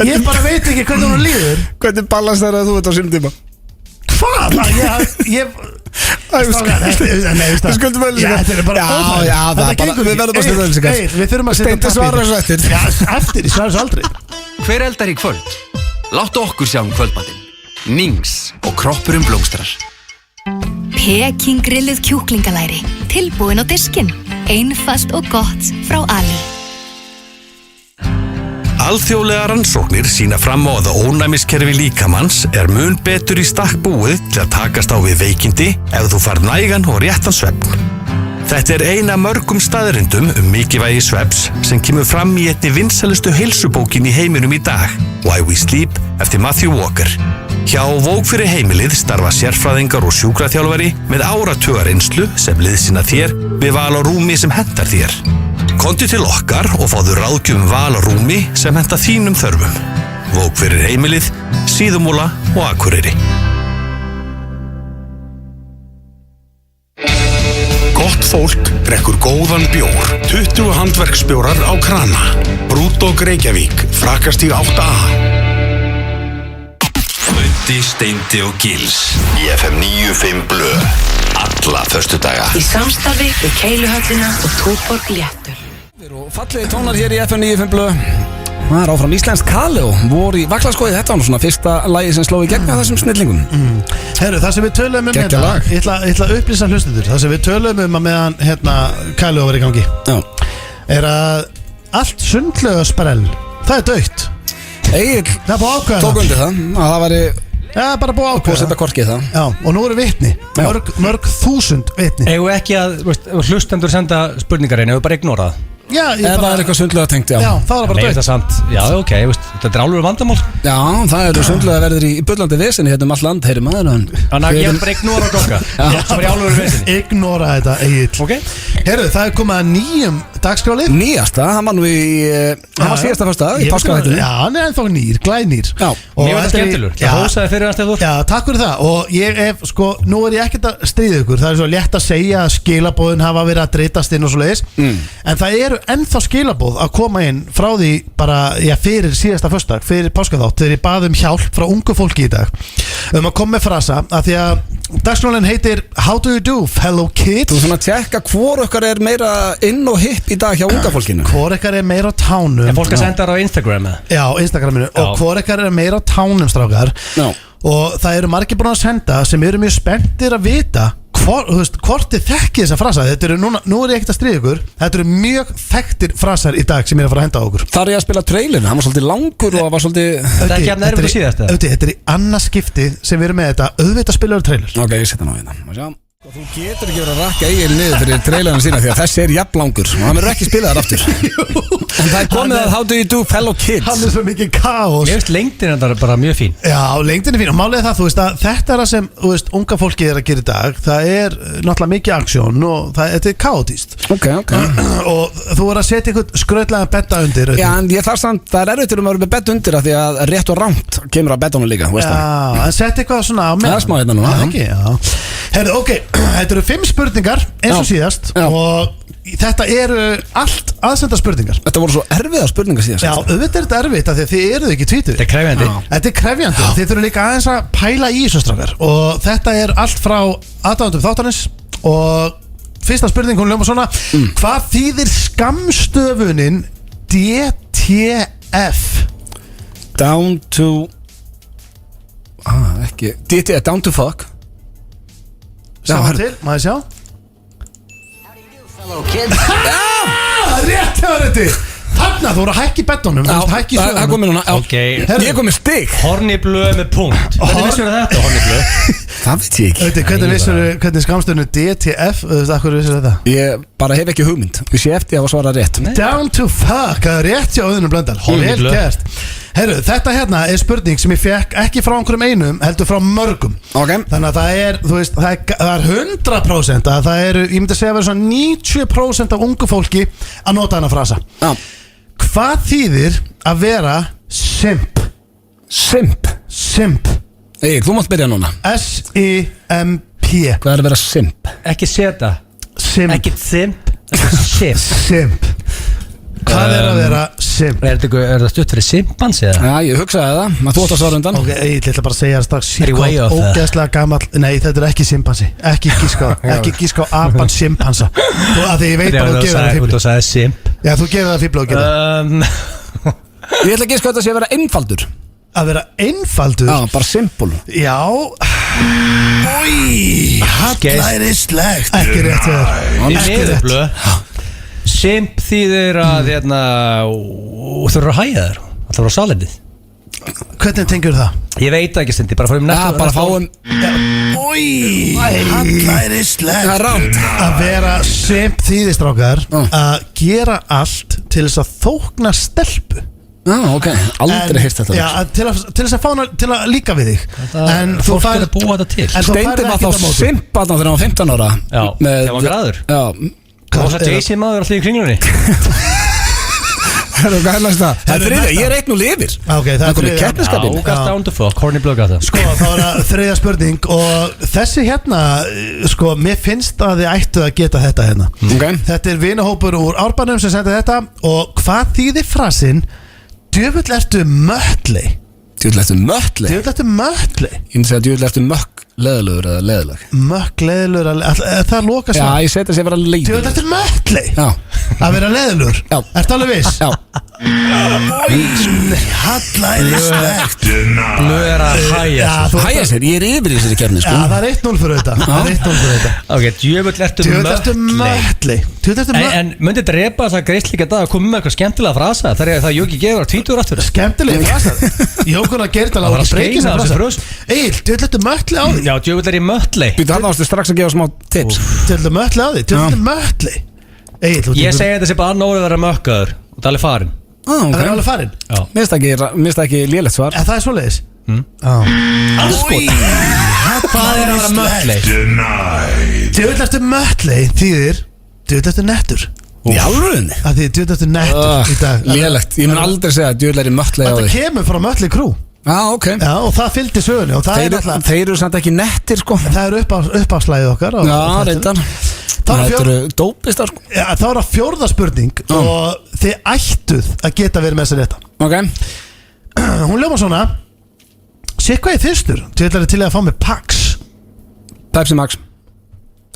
Ég bara veit ekki hvernig hún líður. Hvernig ballasteraði þú þetta á sínum tíma? Hvað? Við skuldum auðlýsingar. Þetta er bara óþægilegt. Já, við verðum bara stundum auðlýsingar. Við þurfum að setja Steindi svarar þessu eftir. Já, eftir, ég svarar þessu aldrei. Hver eldar í kvöld? Láttu okkur sjá kvöldmatinn. Nings og kroppurinn blómstrar. Peking grilluð kjúklingalæri. Tilbúin á diskinn. Einfalt og gott frá Ali. Alþjóðlega rannsóknir sína fram á að ónæmiskerfi líkamanns er mun betur í stakk búið til að takast á við veikindi ef þú fær nægan og réttan svefn. Þetta er eina mörgum staðrindum mikilvægi svefns sem kemur fram í einni vinsælustu heilsubókin í heiminum í dag, Why We Sleep, eftir Matthew Walker. Hjá Vók fyrir heimilið starfa sérfræðingar og sjúkraþjálfari með áratugar reynslu sem liðsinna þér við val á rúmi sem hentar þér. Komdu til okkar og fáðu ráðgjöf val á rúmi sem henta þínum þörfum. Vók fyrir heimilið, Síðumúla og Akureyri. Gott fólk drekkur góðan bjór. 20 handverksbjórar á krana. Brúdók Reykjavík, Frakastíg 8A. Böddi, Steindi og Gils í FM 95 Blö. Alla föstudaga. Í samstarfi við Keiluhöllina og Túborg Léttur. Og fallegi tónar hér í FM 95 Blö. Það er áfram íslensk Kaleo. Voru í Vaklaskoði, þetta var svona fyrsta lagi sem sló í gegn með þessum snillingum. Herru, það sem við töluðum þetta, ég ætla að upplýsa hlustendur. Það sem við töluðum að meðan Kaleo var í gangi er að allt sundlaugasprell, það er dautt. Egil það er búið ákveða tók undir það að það væri bara búið ákveða setja korkið það. Já, og nú eru vitni, mörg þúsund vitni. Eigum ekki að hlustendur senda spurningar einu, eigum bara ignora það. Já, Ef það eitthvað sundlega tengt, Já, það var bara Nei, þetta samt, já, ok, þetta er alveg vandamál. Já, það eru sundlega verður í bullandi vesinni hérna all land, heyri maður. Þannig að ég bara ignora gokka. Það var í alveg vesinni. Ignora þetta, Egill. Ok. Herru, það er komið að nýjum dagskrálið. Nýjasta, hann var nú hann var síðasta fyrsta í páskaþættinum. Já, hann er ennþá nýr, glænýr. Já, mér var þetta skemmtilegur. Það hósaði fyrir hans þegar þú. Já, takk fyrir það. Og ég nú er ég ekkert að stríða ykkur. Það er svo létt að segja að skilaboðin hafa verið að dreitast inn og svo leiðis. En það eru ennþá skilaboð að koma inn frá því bara, fyrir síðasta föstudag, fyrir páskaþátt, þegar ég bað hjálp frá ungu fólki í dag að koma með frasa, að því að dagskrálinn heitir How do you do, fellow kids? Þú svona tjekka hvor okkar er meira inn og hipp í dag hjá unga fólkinu. Hvor okkar er meira á tánum. En fólk að senda það á Instagram eða? Já, Instagraminu. Og hvor okkar er meira á tánum, strákar. Og það eru margir búin að senda sem eru mjög spenntir að vita hvort þið þekkið þessa frasa. Þetta eru nú er ég ekkert að stríða ykkur. Þetta eru mjög þekktir frasar í dag sem ég er að fara að henda á okkur. Það er ég að spila trailerinn, hann var svolítið langur og var svolítið. Þetta er ekki að nærmur síðast. Þetta er í annað skipti sem við erum með þetta. Auðvitað spilaður trailer. Ok, ég setja ná hérna. Þú getur ekki verið að rakka Egil niður fyrir trailerinn sína því að þessi er jafnlangur og hann verður ekki spilaðar aftur. En það er komið að How do you do, fellow kids. Hann er svo mikið kaos. Ég veist lengdin er bara mjög fín. Já, lengdin er fín og málið er það, þú veist að þetta er það sem, þú veist, unga fólkið er að gera í dag. Það er náttúrulega mikið aksjón og þetta er kaotíst. Ok. Og þú er að setja einhvern skrautlega betta undir. Já, en ég þarf samt, það er erfitt að vera með betta undir af því að rétt og rangt kemur að bettanum líka. Já, en setja eitthvað svona á mig. Það er smá hérna núna. Ekki, já. Herðu, ok, þetta eru 5 spurningar eins og síðast og þetta eru allt aðsenda spurningar. Þetta voru svo erfiða spurningar síðast. Já, auðvitað er þetta erfitt af því að þið eruð ekki tvítur. Þetta er krefjandi. Þetta er krefjandi, þið þurfum líka aðeins að pæla í þessu strákar og þetta er allt frá aðdáendum þáttarins og fyrsta spurning hún hljómar svona Hvað þýðir skammstöfunin DTF? Down to ekki DTF, down to fuck. Saman til, maður sjá Rétt hefur þetta Þarna, þú voru að hækki bettunum Það er komið núna. Ég kom með stig. Horni blöð með punkt. Hvernig vissur þetta, horni blöð? Það veit ég ekki. Hvernig vissur, hvernig skamstöðinu DTF, hvað vissur þetta? Ég bara hef ekki hugmynd. Ég sé eftir að svara rétt. Down to fuck, það er rétt hjá Auðunum Blöndal. Vel gert. Herru, þetta hérna er spurning sem ég fekk ekki frá einhverjum einum, heldur frá mörgum. Okay. Þannig að það er, þú veist, það er 100% að það eru, ég myndi segja að vera svona 90% af ungu fólki að nota hana frasa. Hvað þýðir að vera simp? Simp? Simp. Þú mátt byrja núna. S-I-M-P. Hvað er að vera simp? Ekki seta. Simp. Ekki simp. Simp. Simp. Hvað er að vera simp? Er það stutt fyrir simpans eða? Já, ég hugsaði það. Þú átt að svara undan. Ok, ég ætla bara að segja strax ógeðslega gamall. Nei, þetta er ekki simpansi. Ekki gíska á apan simpansa. Því ég veit bara að þú gefur það fíbli. Þú sagði simp. Já, þú gefur það fíbli og gefur. Ég ætla að gíska þetta sé að vera einfaldur. Að vera einfaldur? Já, bara simpul. Já. Hallærislegt. Ekki rétt þér. Ekki rétt. Simp þýðir að þú þurfur að hæja þér. Það þurfur að salendið. Hvernig tengur það? Ég veit ekki stundi, bara fáum nættu. Já, bara fáum. Hallærislegt. Það er rámt. Að vera simp þýðir, strákar, að gera allt til þess að þókna stelpu. Já, ok, aldrei heyrst þetta. Já, til þess að fá hana til að líka við þig. En þú fólk er að búa þetta til. Steindi var þá simp að þegar hann var 15 ára. Já, þegar hann var graður. Já. Hvað var það Jay-Z maður allir í kringlunni? Það er þriðja, ég er einn og lifir. Ok, það er þriðja. Keppniskapinn. Down to fuck, horny blöð gata. Sko, þá er það þriðja spurning. Og þessi hérna, sko, mér finnst að þið ættu að geta þetta hérna. Þetta er vinahópur úr Árbænum sem sendi þetta. Og hvað þýðir frasinn Djöfull ertu möttli? Djöfull ertu möttli? Djöfull ertu möttli? Ég myndi segja djöfull ertu mökk leðilegur eða leðileg. Mökk leðilegur, það er loka svo. Já, ég seti að sé vera leiður. Djöfull ertu möttli? Já. Að vera leðilegur? Já. Ertu alveg viss? Já. Hallærislegt. Nú er að hæja sér. Hæja sér, ég er yfir í þessari kefni, sko. Já, það er 1-0 fyrir þetta. Það er 1-0 fyrir þetta. Ok, djöfull ertu möttli. En myndi drepa það greiðslíka dag að koma með eitthvað skemmtilega frasa? Það er það Jóki gefur að tvítur aftur. Skemmtilega frasa? Jókun að gera þetta lág breykið sem frasa. Egil, djöfull ertu möttli á því? Já, djöfull er í möttli. Býtu hann ástu strax að gefa smá tips. Djöfull er möttli á því? Djöfull er möttli? Ég segi þetta sem bara annar orðið að vera mökkaður og það er alveg farin. Það er alveg farin? Já. Mér finnst ekki lélegt svar. En það er svoleiðis? Hvað er að vera möttleik? Djöfull eftir möttleik þýðir djöfull eftir nettur. Í alvörinni? Það þýðir djöfull eftir nettur í dag. Lélegt, ég mun aldrei segja að djöfull er í möttleik á því. Þetta kemur frá Mötley Crüe. Já, ok. Já, og það fylgdi sögunni og það er alltaf. Þeir eru samt ekki nettir sko. Það eru uppáfslæðið okkar. Já, reyndar. Það eru dópistar sko. Já, þá er það 4. spurning og þið ættuð að geta verið með þessa rétta. Ok. Hún ljóma svona. Sér hvað ég fyrstur? Þið ætlar til að fá mig Pax. Pepsi Max.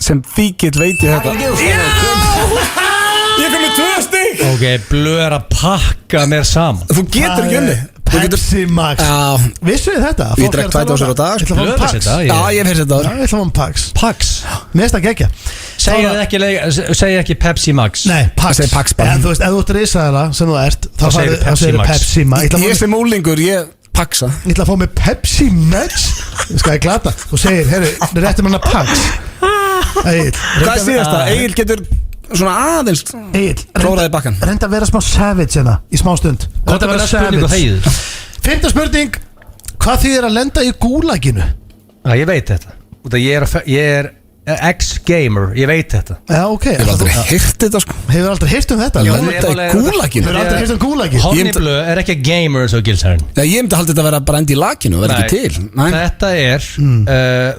Sem þýkill veit ég þetta. Ég kom með 2 stig. Ok, blöð er að pakka mér saman. Þú getur ekki unni. Pepsi Max. Vissu þið þetta? Ég drekk 2 dósir á dag. Ég ætla að fá mig Pax. Já, ég hef þetta. Ég ætla að fá mig Pax. Pax. Mér finnst það geggja. Segja ekki Pepsi Max. Nei, Pax. Segir Pax bara. Þú veist, ef þú ert risaðala sem þú ert, þá segir Pepsi Max. Ég sem úlingur, ég Paxa. Ég ætla að fá mig Pepsi Max. Ég skal ég glata. Þú segir, herru, réttum hann að Pax. Egil. Hvað er síðast það? Egil getur svona aðeins klóraði bakkan. Reynda að vera smá savage hérna í smá stund. Hvað er það spurning og þegið? 5. spurning. Hvað þýðir að lenda í gúlaginu? Já, ég veit þetta. Ég er ex-gamer, ég veit þetta. Já, ok. Hefur aldrei heyrt þetta sko. Hefur aldrei heyrt þetta? Lenda í gúlaginu. Hefur aldrei heyrt gúlaginu? Honniblöð er ekki gamer svo gilsarinn. Ég myndi haldi þetta að vera bara endi í lakinu og vera ekki til. Þetta er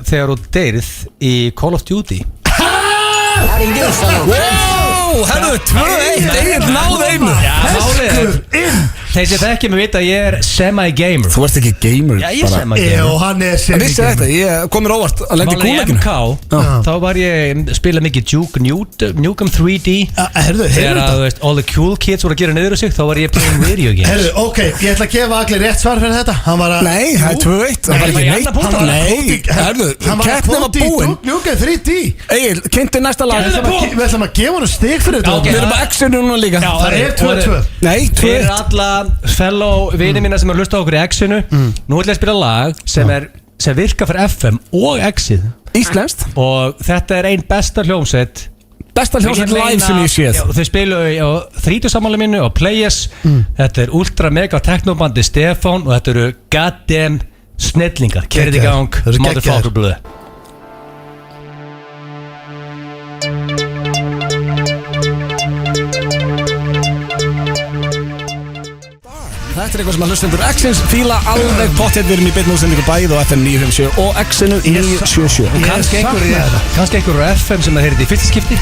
þegar þú deyrið í Call of Duty. Wow, herru, 2-1, Egil náði einu. Þeir sem þekki mig vita að ég er semi-gamer. Þú ert ekki gamer. Já, ég er semi-gamer. Jó, hann er semi-gamer. Vissi þetta, ég kom mér óvart að lenda í kúlaginu. MK, þá var ég spila mikið Duke Nukem 3D. Þegar að all the cool kids voru að gera niður á sig, þá var ég playing video games. Herru, ok, ég ætla að gefa allir rétt svar fyrir þetta. Nei, það er 2-1. Það var ekki neitt. Nei, herru, keppnin var búinn. Nukem 3D. Egil, kynntu næsta lag. Við ætlum að gefa hann stig fyrir þetta. Við erum á X-inu núna líka. Það er 2-2. Nei, 2-1. Fyrir alla fellow vini mína sem har hlustað okkur í X-inu. Nú ætlum ég að spila lag sem virkar fyrir FM og X-ið. Íslenskt. Og þetta er ein besta hljómsveit. Besta hljómsveit live sem ég séð. Þau spilu á 30 sammáli mínu á Players. Þetta er ultra mega technobandi Stefán og þetta eru goddamn snillingar. Kerið í gang, motherfucker blöð. Þetta er eitthvað sem að hlustendur X-ins fíla alveg pottet. Við erum í beinni útsendingu bæði á FM 957 og X-inu 977. Kannski einhverjur FM sem það heyrði í fyrsta skipti.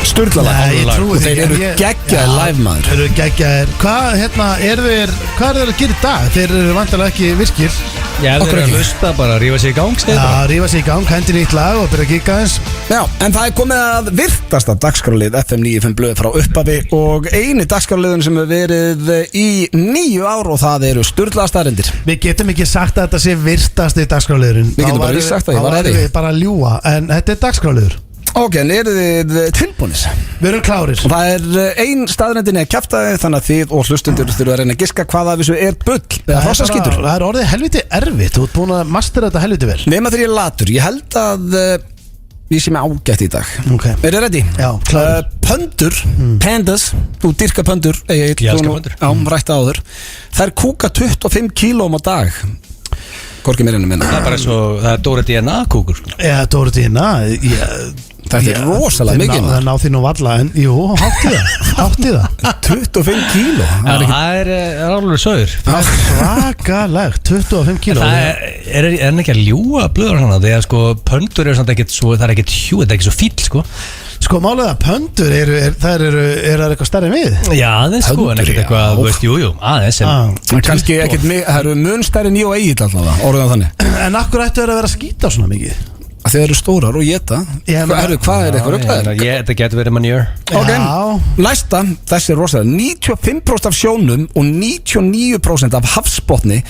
Sturlalag. Og þeir eru geggjaðir live maður. Þeir eru geggjaðir. Hvað er þeir að gera í dag? Þeir eru vantarlega ekki virkir. Já, þeir eru að hlusta, bara rífa sig í gang. Já, rífa sig í gang, hendi nýtt lag og byrja að gigga eins. Já, en það er komið að virtasta dagskrárlið FM 95 blöð frá upphafi og eini dagskrárliðun sem hefur verið í 9 ár og það eru sturlaða staðreyndir. Við getum ekki sagt að þetta sé virtasti dagskrárliðurinn. Við getum bara sagt að ég var eða. Við bara að ljúa, en þetta er dagskrárliður. Ok, en eru þið tilbúinir? Við erum klárir. Og það er ein staðreyndin að kjaftaði, þannig að þið og hlustundur þurfa að reyna að giska hvaða af þessu er bull eða hrossaskítur. Það er orðið helviti erfitt, þú ert búin að mastera þetta helviti vel. Nema þegar ég er latur, ég held að ég sé mig ágætt í dag. Ok. Er þið ready? Já, klárir. Pöndur, pandas, þú dyrka pöndur. Ég elska pöndur. Já, rætta áður. Þær kúka 25 kílóm á dag. Hvorki meira en að minna. Það er bara svo, það er Dóri DNA kúkur sko. Já, Dóri DNA. Þetta er rosalega mikið. Það ná því nú varla, en jú, hátti það 25 kíló. Það er alveg sögur. Það er svakalegt, 25 kíló. Það er ekki að ljúa blöður hana. Þegar sko, pöndur eru samt ekkert svo, það er ekkert það er ekki svo fíll sko. Sko málega að pöndur eru eitthvað stærri en við. Já, aðeins sko, en ekkert eitthvað, þú veist, jú, aðeins. Kannski ekkert, það eru mun stærri en ég og Egil allavega, orðan þannig. En akkur ættu að vera að skýta svona mikið? Þeir eru stórar og geta. Hvað er eitthvað ruglaður? Þetta getur verið manjör. Ok, næsta, þessi er rosalega 95% af sjónum og 99% af hafsbotni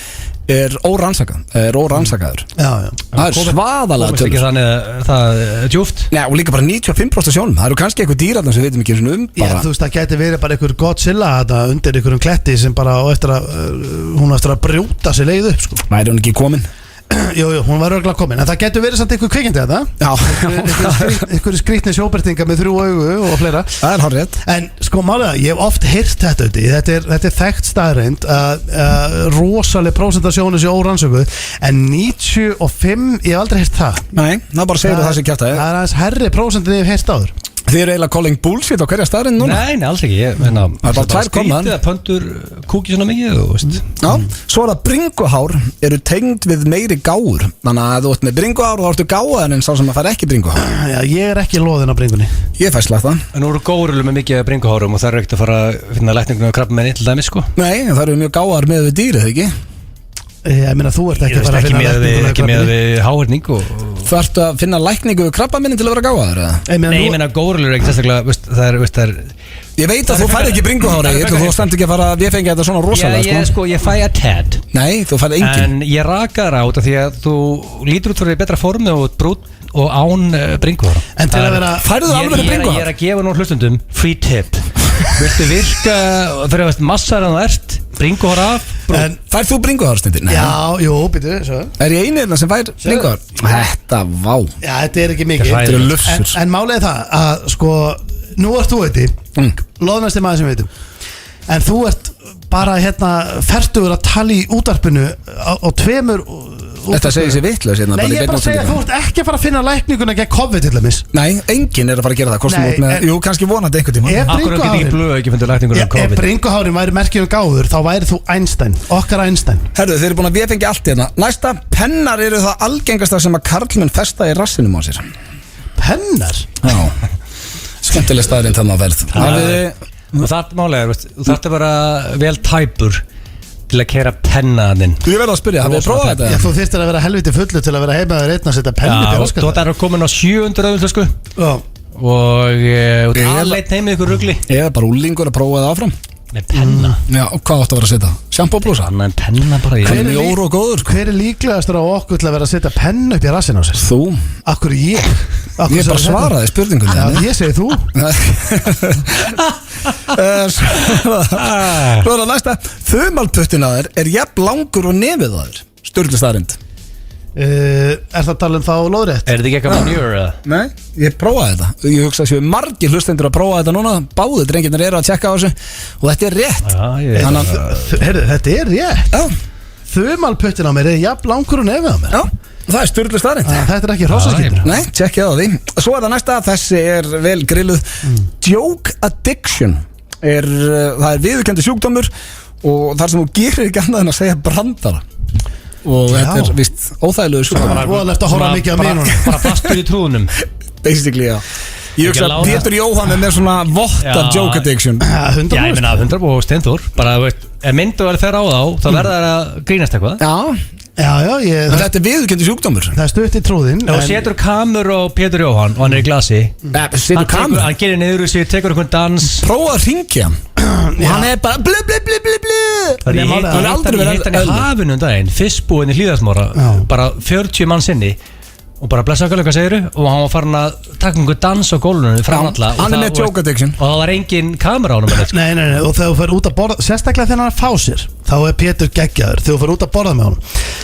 er órannsakaður. Já. Það er svaðalega tölur. Ekki þannig að það er djúft. Já, og líka bara 95% af sjónum. Það eru kannski eitthvað dýrarnar sem við veitum ekki um. Já, þú veist, það getur verið bara einhver Godzilla undir einhverjum kletti sem bara hún eftir að brjóta sig leið upp sko. Væri hún ekki komin? Jú, hún var örgulega komin. En það getur verið samt einhver kvikindi að það. Já. Einhverju skrýtni sjóbyrtinga með 3 augu og fleira. Það er hárrétt. En sko málega, ég hef oft heyrt þetta er þekkt staðreind rosaleg prósent af sjónu sé órannsökuð, en 95, ég hef aldrei heyrt það. Nei, það bara segir það sem kjaftaði. Það er aðeins herri prósent en ég hef heyrt áður. Þið eru eiginlega calling bullshit á hverja staðarinn núna? Nei, alls ekki. Ég meina, það er bara 2 komaðan. Skrítið að pöntur kúki svona mikið, þú veist. Já, svo er það bringuhár eru tengd við meiri gáur. Þannig að þú ert með bringuhár og þá ertu gáðan en sá sem að fær ekki bringuhár. Já, ég er ekki loðin á bringunni. Ég fæ slagt það. En nú eru górulur með mikið bringuhárum og það er ekkert að fara að finna lækningu með krabbameini til dæmis, sko. Nei, það eru mjög gáðar með við dýrið, ekki? Ég meina, þú ert ekki að fara að finna lækningu ekki með við háhyrning og þú ert að finna lækningu við krabbameinin til að vera gáðar, eða? Nei, ég meina górulur er ekki sérstaklega, það er Ég veit að þú færð ekki bringuhári, þú stendur ekki að fara að ég fengi þetta svona rosalega, sko. Ég fæ að tad. Nei, þú færð engin. En ég rakaði át af því að þú lítur út fyrir betra formi og brút og án bringuhára. En til að vera færðu alveg bringuhár? Ég er að gefa nú hlustundum free tip. Viltu virka fyrir að massar en þú ert bringuhár af? En færð þú bringuhár, Steindi? Já, jú, býtu, svo. Er ég einirna sem fær bringuhár? Þetta, vá. Já, þetta er ekki mikið. Þetta eru lufsur. En málið er það að, sko, nú ert þú loðnasti maður sem við veitum. En þú ert bara fertugur að tala í útvarpinu á 2 Þetta segir sér vitlaus hérna. Nei, ég er bara að segja að þú ert ekki að fara að finna lækninguna gegn COVID til dæmis. Nei, enginn er að fara að gera það. Jú, kannski vonandi einhvern tíma. Ef bringuhárin væri merkjum gáður, þá væri þú Einstein, okkar Einstein. Herru, þeir eru búin að viðfengja allt hérna. Næsta, pennar eru það algengasta sem að karlmenn festa í rassinum á sér. Pennar? Já. Skemmtileg staðurinn þannig að verð. Og það málega, þú þarft að vera vel tæpur til að kera pennaðinn. Ég verði að spyrja, hafið þið prófað þetta? Já, þú þyrstir að vera helviti fullu til að vera heimaður einn að setja penni til raskat. Já, þú er komin á 700 öðvöld, sko. Og alveit heimið ykkur rugli. Ég er bara úlingur að prófa það áfram. Með penna. Já, og hvað áttu að vera að setja? Shampoo blúsa? Þannig en penna bara í óru og góður, sko. Hver er líklegastur á okkur til að vera að setja penna upp í rassin á sér? Þú. Akkur ég? Ég bara svaraði spurningunni. Já, ég segi þú. Svo er það næsta. Þumalputtin að þér er jafn langur og nefið að þér. Sturlu staðrind. Er það að tala um þá lóðrétt? Er þetta ekki eitthvað manjur? Nei, ég prófaði þetta. Ég hugsa að séu margir hlustendur að prófa þetta núna. Báðir drengirnir eru að tjekka á þessu. Og þetta er rétt. Heyrðu, þetta er rétt. Þumalputtin á mér er jafn langur og nefið á mér. Já, það er sturlu staðrind. Þetta er ekki hrósaskiptur. Nei, tjekkja á því. Svo er það næsta, þessi er vel grilluð. Joke addiction það er viðurkenndi sjúkdómur og þar sem þú gerir ekki annað en að segja brandara. Og þetta er vist óþægilegu sjúkdómur. Og það lefst að horfa mikið á mínunum. Bara fastur í trúðunum. Basically, já. Ég hugsa að Pétur Jóhann er með svona vott af joke addiction. Já, ég meina 100% og Steinþór. Bara, ef myndu verður þeirra á þá verður það að grínast eitthvað. Já, þetta er viðurkenndi sjúkdómur. Það er stutt í trúðin. Og setur kamur á Pétur Jóhann og hann er í glasi. Setur kamur? Hann gerir niður úr sig, tekur einhvern dans. Prófa að ringja hann. Og hann er bara blu blu blu blu blu. Ég hitt hann í hafinu daginn, fiskbúinn í Hlíðarsmára, bara 40 mann sinni. Og bara blessa okkur, hvað segiru? Og hann var farin að taka einhver dans á gólunum fram alla. Hann er með joke addiction. Og það var engin kamera á hann. Nei, og þegar þú fer út að borða, sérstaklega þegar hann er að fá sér, þá er Pétur geggjaður, þegar þú fer út að borða með honum.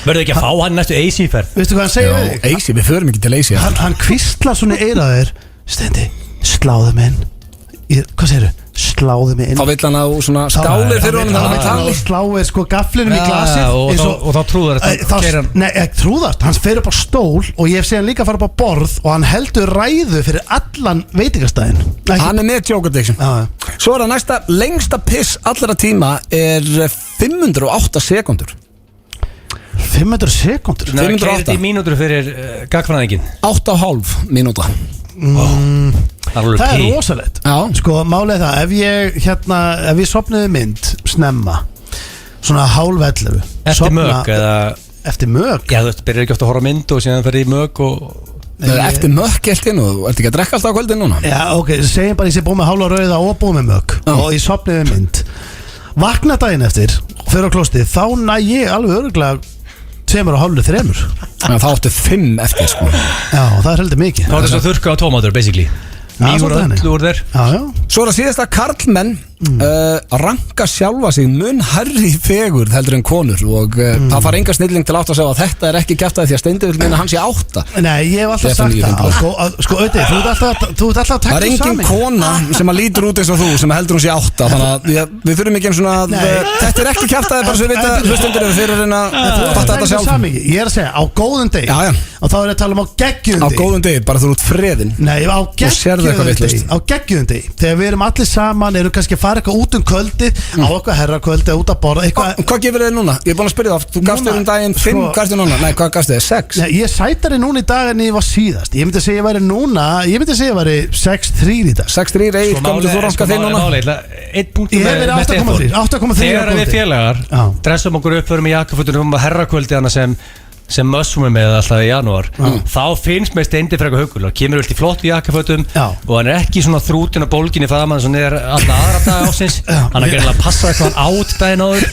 Verður ekki að fá hann næstu AC-ferð? Veistu hvað hann segir við þig? AC, við förum ekki til AC. Hann kvistlar svona í eiraðir, Steindi, sláðu mig inn. Hvað segirðu? Sláðu mig inn. Þá vill hann á svona skálir fyrir honum þannig að hann tali. Sláir sko gaflinum í glasið. Og þá trúðar þetta. Nei, ekki trúðast. Hann fer upp á stól og ég hef séð hann líka fara upp á borð og hann heldur ræðu fyrir allan veitingastæðin. Hann er með joke addiction. Svo er það næsta, lengsta piss allra tíma er 508 sekundur. 500 sekundur? 508 mínútur fyrir gagfræðingin. 8,5 mínúta. Það er rosalegt. Sko, málið það, ef ég sopniði mynd snemma, svona 10:30 eftir mög eða eftir mög? Já, þú byrjar ekki ofta að horfa mynd og síðan fyrir í mög og eftir mög helt inn og þú ert ekki að drekka alltaf á kvöldin núna. Já, ok, segjum bara ég sé búið með hálfa rauða og búið með mög og ég sopniði mynd, vakna daginn eftir fyrir á klostið, þá næ ég alveg öruglega 2,5, 3. Það áttu 5 eftir, sko. Já, það er heldur mikið. Það er svo þurrka á tómatur, basically. Mýgur öll úr þér. Já. Svo er það síðasta, karlmenn ranka sjálfa sig mun hærri fegurð heldur en konur og það fara enga snilling til átt að segja að þetta ekki kjaftaði því að Steindi vil meina hans 8. Nei, ég hef alltaf sagt það Sko, Öddi, þú ert alltaf að það er engin kona sem að lítur út eins og þú sem heldur hún sé 8 þannig að við þurfum ekki svona þetta er ekki kjaftaði bara svo við vita hlustendur við fyrir að fatta þetta sjálf Ég er að segja, á góðum degi og þá er ég að tala á geggjum degi á góðum degi, bara þú ert friðin Nei, á geggjum degi þegar við erum allir saman, erum kannski að fara eitthvað út kvöldið á okkar herrakvöldi, út að borða Hvað gefur þið núna? Ég er búin að spyrja það, þú gafst þér daginn 5, hvað ertu núna? Nei, hvað gafst þið? 6? Nei, ég sætari núna í dag en ég var síðast Ég myndi segja ég væri 6-3 í dag 6-3, Egill, komur þú ranka þig núna? Einn punktum með 8,3 Þegar við félagar dressum okkur upp fyrir með jakkafutunum og herrakvöldi hana sem mössum með alltaf í janúar þá finnst mér Steindi frekar huggulega kemur vilt í flott jakkafötum og hann er ekki svona þrútin og bólgin í framan sem er alla aðra dag ásins hann er gerðilega að passa eitthvað át daginn áður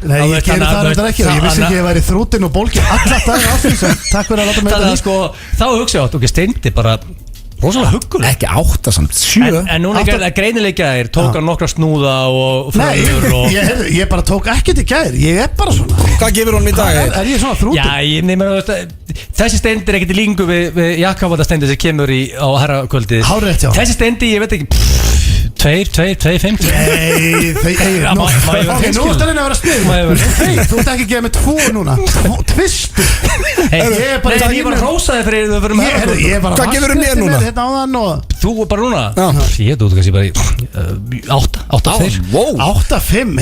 Nei, ég gerir það reyndar ekki og ég vissi ekki að ég væri þrútin og bólgin alla dag ásins takk fyrir að láta mig þetta sko, þá hugsa ég átt Steindi bara rosalega huggulega ekki 8 samt 7 en núna greinilega tók hann nokkra snúða og flöður og ég bara tók ekkert í gær ég er bara svona hvað gefur hún í dag? Er ég svona þrútin? Já, ég nefnir þessi Steindi er ekkert í línu við jakkafata Steindi sem kemur á herrakvöldið Hárrétt, já þessi Steindi, ég veit ekki 2-5 Nei, ok, nú ertu að reyna að vera snið þú ert ekki að gefa mig 2 núna tvistu ég er bara að hrósa þig fyrir þau hvað gefur hún mér núna? Þú bara núna? Ég heit út kannski bara í 8-5 8-5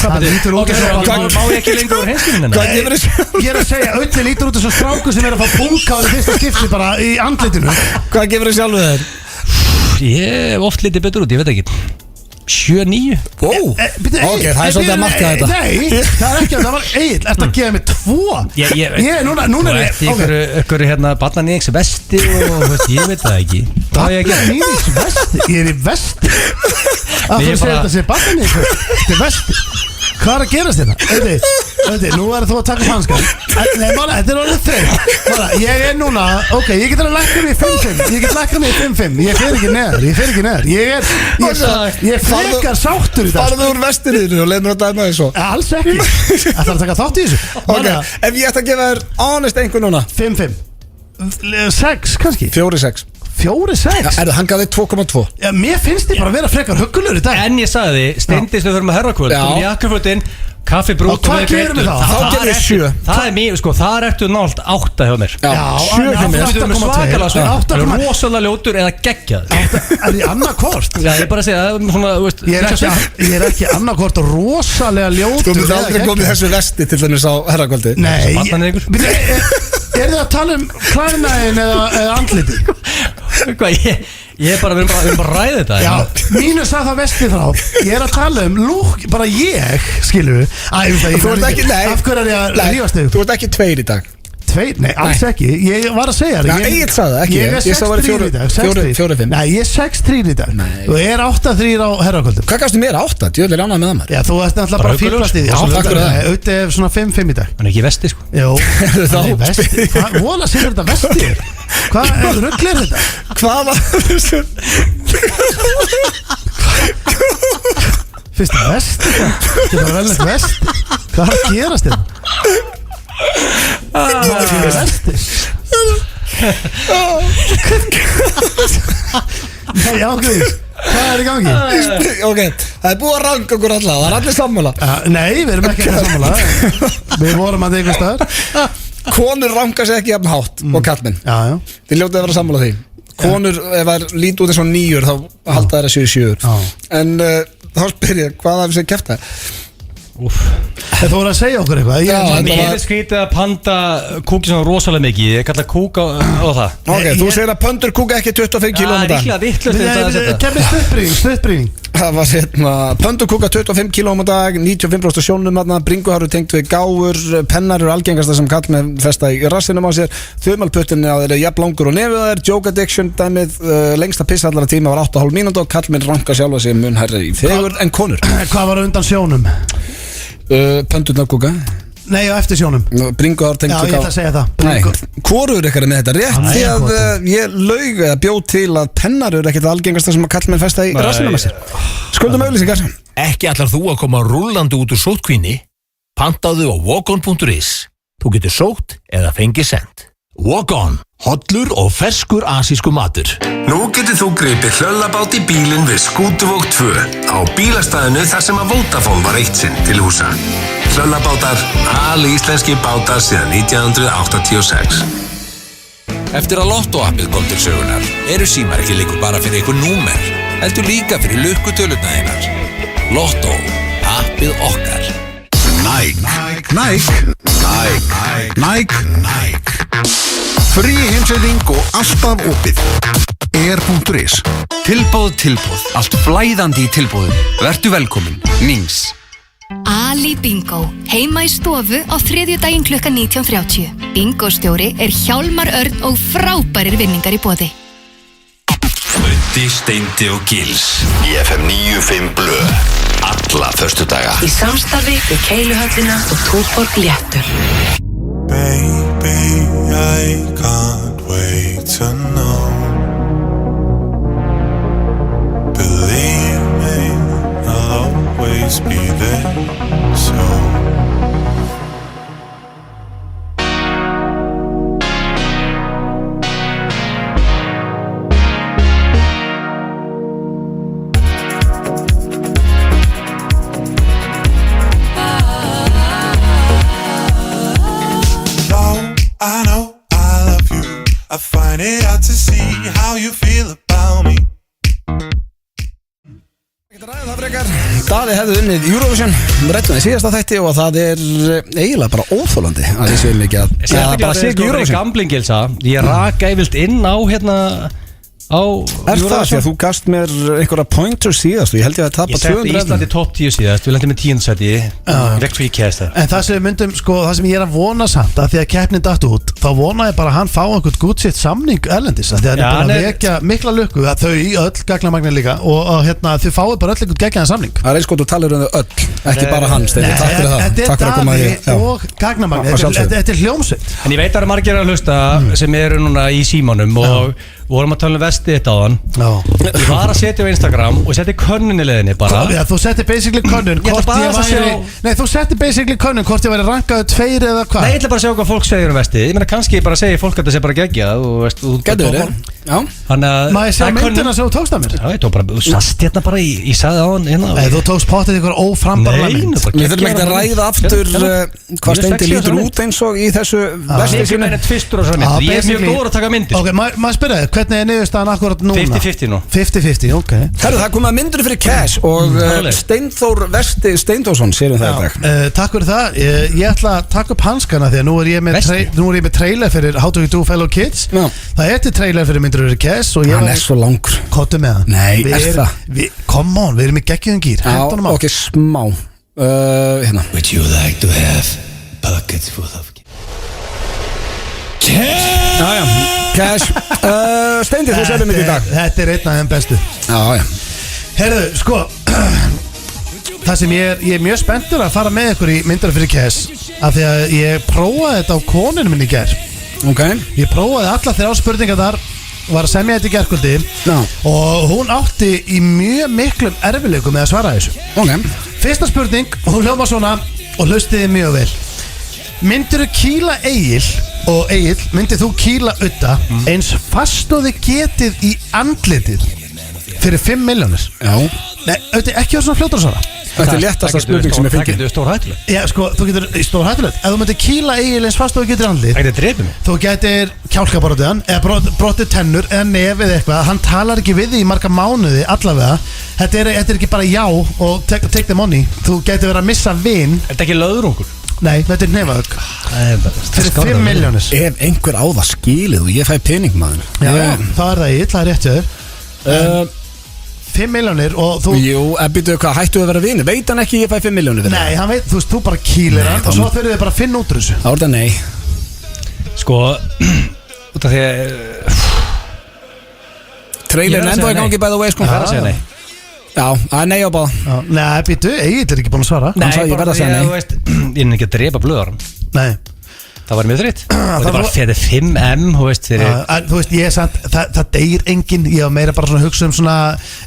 það lítur út má ég ekki lengur úr henskilinu ég er að segja, Öddi lítur út eins og stráku sem er að fá bunga á því fyrsta skipti bara í andlitinu hvað gefur þið sjálf þér? Ég hef oft litið betur út, ég veit ekki 7-9 Ok, það er svolítið að marka þetta Nei, það er ekki að það var Egill, ertu að gefa mig 2? Núna er ég Ekkur hérna barnanýðings vesti og ég veit það ekki Hvað er ég að gera? Barnanýðings vesti? Ég er í vesti Af hverju segir þetta sé barnanýðings Þetta er vesti Hvað er að gerast þetta? Öddi, nú er þú að taka hanskan Nei, mála, þetta er orðið þreytt Ég er núna, ok, ég get að lækka mig í 5-5 Ég get lækka mig í 5-5 Ég fer ekki neðar Ég frekar sáttur í dag Farðu úr vestinniðinu og leið mér að dæma því svo Alls ekki Það þarf að taka þátt í þessu Ok, ef ég ætti að gefa þér honest einhver núna 5-5 6 kannski 4-6 4-6? Hann gaf þig 2,2 Já, mér finnst þið bara að vera frekar huggulegur í dag En ég sagði þið, Steindist við þurfum að herrakvöld Þú jakkaföldin, kaffibrút Og hvað gerum við þá? Þá gerum við 7 Það er mjög, sko, það er eftir nált 8 hjá mér Já, 7 hjá mér 8,2 Rosalega ljótur eða geggjað Er ég annarkort? Já, ég bara að segja Ég er ekki annarkort rosalega ljótur Þú myndi aldrei komið þessu vesti til þennis á herrakvöldi Nei Er þið að tala klæðinæðin eða andliti? Hvað, ég er bara, við erum bara að ræða þetta Já, mínus að það vesti frá Ég er að tala lúk, bara ég, skilur við Þú ert ekki, nei Af hverju er ég að rífast þig? Þú ert ekki 2 í dag 2? Nei, alls ekki Ég var að segja það Egill sagði það, ekki Ég er 6-3 í dag 4-5 Nei, ég er 6-3 í dag Þú er 8-3 á herrakvöldum Hvað gafstu mér 8? Djöðlega ánægð með það maður Já, þú ert náttúrulega bara fyrlast í því Auðvitað er svona 5-5 í dag Hann er ekki vesti, sko Jó, hann er vesti Hvað, vola sér þetta vesti er? Hvað rugglir þetta? Hvað var þessu? Fyrst að vesti Þetta er vel eitthvað vesti Hvað er að gerast þetta? Það er ekki vesti Nei, ákveðis Hvað er í gangi? Ok, það er búið að ranga okkur alla Það er allir sammála Nei, við erum ekki allir sammála Við vorum að eitthvað staðar Konur ranga sig ekki jafn hátt og kallmenn Þið ljótið að vera sammála því Konur, ef það er lítið út eins og 9 þá halda það að 7 En þá spyr ég, hvað hafið sér kæft það? Þú voru að segja okkur eitthvað Ég er skrítið að panda kúki svona rosalega mikið Ég kalla kúka á það Ok, þú segir að pöndur kúka ekki 25 km Það er ríklega vittlust Kemur stuttbringing Það var pöndur kúka 25 km dag 95% sjónum, bringuharu tengt við gáur Pennar eru algengasta sem kall með festa í rassinum á sér Þumalputtin á þeir jafn langur og nefið þær Joke addiction dæmið Lengsta piss allara tíma var 8,5 mínútur og kallmenn ranka sjálfa sig mun hærri í fegurð en konur Hvað var undan sjónum? Pöndurnar kúka Nei, á eftir sjónum Bringuár tengt Já, ég ætla að segja það Nei, hvorur ykkar með þetta rétt því að ég laug eða bjóð til að pennar eru ekkert algengasta sem að kallmenn festa í rassinu með sér Skuldum auglýsingar Ekki ætlar þú að koma rúllandi út úr sótkvíni? Pantaðu á walkon.is Þú getur sótt eða fengið sent Walk-on, hollur og ferskur asísku matur Nú getur þú gripið hlöllabát í bílinn við Skútuvóg 2 á bílastæðinu þar sem að Vodafone var eitt sinn til húsa. Hlöllabátar, íslenski bátar síðan 1986. Eftir að Lotto-appið kom til sögunar eru símar ekki líka bara fyrir einhver númer heldur líka fyrir lukkutölurnar einar. Lotto, appið okkar. Nike Frí heimsending og alltaf opið Air.is Tilboð, allt flæðandi í tilboðum. Vertu velkomin, Nings. Ali Bingo, heima í stofu á þriðjudaginn klukkan 19:30. Bingostjóri er Hjálmar Örn og frábærir vinningar í boði. Öddi, Steindi og Gils í FM 95 Blö alla föstudaga Í samstarfi við Keiluhöllina og Túborg Léttul. Baby, I can't wait to know. Believe me, I'll always be there, so I know I love you. I find it hard to see how you feel about me. Daði hefði unnið Eurovision rættum við síðasta þætti og það er eiginlega bara óþólandi að við séum ekki að bara sé ekki Eurovision Gamblingilsa, ég raka yfirlt inn á Er það því að þú gast mér einhverja pointers síðast og ég held ég að tapa 200 Ég setti Íslandi top 10 síðast, við lendum með 10. seti Vekt fyrir kæsta En það sem við myndum, það sem ég er að vona samt að því að keppnin datt út, þá vona ég bara að hann fá einhvern gútt sitt samning erlendis að því að hann er búin að vekja mikla lukku að þau í öll gagnamagnir líka og þau fáið bara öll einhvern geggjaðan samning Það er eins gott þú talir um þau öll, ekki bara hann Steini, takk fyrir það Þetta er Daði og gagnamagnir, þetta er hljómsveit En ég veit að það eru margir að hlusta sem eru núna í símanum og vorum að tala um vestið þetta á hann Ég var að setja á Instagram og setja könnun í leiðinni bara Já, þú setti basically könnun Nei, þú setti basically könnun hvort ég væri rankaðu 2 eða hvað Nei, ég ætla bara að sjá hvað fólk segir um vestið Ég meina kannski bara segja fólk að þetta sé bara geggjað Gætu verið, já Má ég segja myndina sem þú tókst af mér? Já, ég tók bara, þú sast hérna bara ég sagði á hann Nei, þú tókst potið ykkur óframbarlega mynd Við þurfum ekki að ræða aftur hvað Steindi lítur út eins og í þessu vestið sínu Ég er mjög góður að taka myndir Ok, maður spyrja þig, hvernig er niðurstaðan akkurat núna? 50-50 nú 50-50, ok Herru, það komið að myndur fyrir cash og Steinþór Vesti Steindórsson sérum það í dag Takk fyrir það, ég ætla að taka upp hanskana því að nú er ég með trailer fyrir How Do You Do Fellow Kids Það er til trailer fyrir myndur fyrir cash Hann er svo langur Kottu með hann Nei, er það? Come on, við erum í geggjum gýr Já, ok, smá Hérna Would you like to have buckets full of Jájá, cash Steindi, þú sérum mig í dag Þetta er einn af þeim bestu Jájá Herðu, sko Það sem ég er mjög spenntur að fara með ykkur í myndar fyrir cash af því að ég prófaði þetta á konunum minni í gær Ok Ég prófaði alla 3 spurningar þar var að semja þetta í gærkvöldi og hún átti í mjög miklum erfileikum með að svara þessu Ok Fyrsta spurning, hún hljóma svona og hlustiði mjög vel Myndirðu kýla Egil og Egil, myndir þú kýla Udda eins fast og þið getið í andlitið fyrir 5 milljónir? Já Nei, auðvitað ekki á svona fljótur að svara Þetta er léttasta spurning sem ég fengi Það getur stór hættuleg Já, sko, þú getur stór hættuleg Ef þú myndir kýla Egil eins fast og þið getur í andlitið Það getur drepið mig Þú getur kjálkaborðið hann eða brotið tennur eða nefið eitthvað Hann talar ekki við því í marga mánuði allavega Þetta er ekki bara já og take the money Þú getur verið að missa vin Þetta ekki löðrungur Nei, þetta er nefnögg Fyrir 5 milljónir Ef einhver á það skilið og ég fæ pening maður Já, það er það Egil, það er rétt hjá 5 milljónir og þú Jú, býtu hvað, hættu að vera vini Veit hann ekki ég fæ 5 milljónir fyrir Nei, hann veit, þú veist, þú bara kýlir hann og svo þurfum við bara að finna út úr þessu Það er það nei Sko, út af því að Trailerin enda í gangi by the way sko Það er að segja nei Já, það er nei á báða. Nei, býtu, Egill er ekki búin að svara. Hann sagði ég verð að segja nei. Þú veist, ég er ekki að drepa blöðarum. Nei. Það var mjög þritt. Og það bara fyrir 5M, þú veist, þú veist, ég er samt, það deyr enginn. Ég var meira bara svona að hugsa svona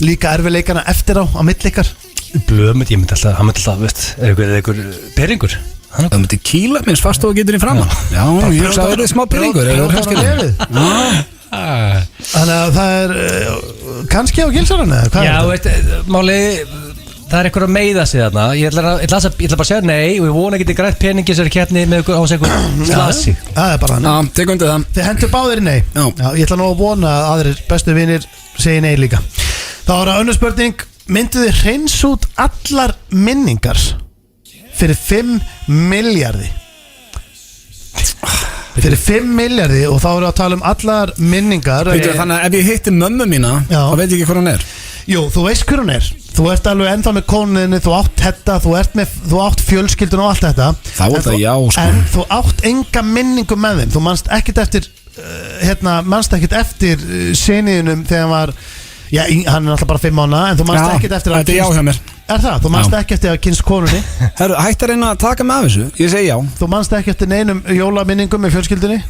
líka erfiðleikana eftir á milli ykkar. Blöðmynd, hann myndi alltaf, veist, er einhver peringur. Það myndi kýla minnst fast og getur í framan. Já, ég hugsa að það er smá peringur. Þannig að það er kannski á gilsarana. Já, veist, máli, það er einhver að meiða sig þarna. Ég ætla bara að segja nei og ég vona ekki til grætt peningi sem er keppni með á sig einhver slasi. Það er bara hann. Já, tek undir það. Þið hendur báðir í nei. Já, ég ætla nú að vona að aðrir bestu vinir segi nei líka. Þá er það önnur spurning. Myndu þið hreins út allar minningar fyrir 5 miljardi? Fyrir 5 miljardi og þá erum við að tala um allar minningar. Þannig að ef ég hitti mömmu mína þá veit ég ekki hvað hún er. Jú, þú veist hver hún er. Þú ert alveg ennþá með koninni, þú átt þetta, þú átt fjölskyldun og allt þetta. Þá er það já, sko. En þú átt enga minningu með þeim. Þú manst ekkert eftir seniðinum þegar hann var. Já, hann er alltaf bara 5 mánuða, en þú manst ekkert eftir að þetta er já hjá mér. Er það? Þú manst ekki eftir að kynst konunni? Herru, hætti að reyna að taka mig af þessu. Ég segi já. Þú manst ekki eftir neinum jólaminningum með fjölskyldunni?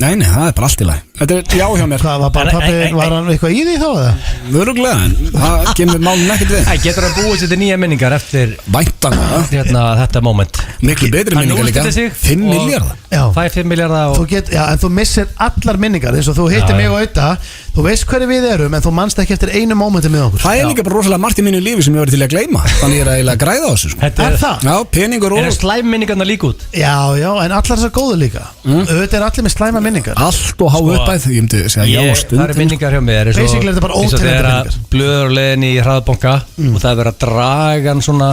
Nei, það er bara allt í lagi. Þetta er já hjá mér. Hvað, var hann eitthvað í því þá eða? Vöruglega, en það kemur málun ekkert við. Getur að búið sér til nýja minningar eftir væntanlega þetta moment. Miklu betri minningar líka. 5 miljardar. Já. 5 miljardar en þú missir allar minningar eins og þú hittir mig og auðvitað. Þú veist hverju við erum en þú manst ekki eftir einu mómenti með okkur. Það er líka bara rosalega margt í mínu lífi sem ég verið til að gleyma. Þannig ég er eiginlega að græða á þessu. Er það? Já, peningur og slæmminningarna líka út? Já, en allar þessar góðu líka. Auðvitað er allir með slæma minningar. Allt og há uppæð, ég myndi segja já stund. Það eru minningar hjá mér. Basically er þetta bara ótrúlega minningar. Blöður leiðin í hraðbanka og það er verið að draga hann svona,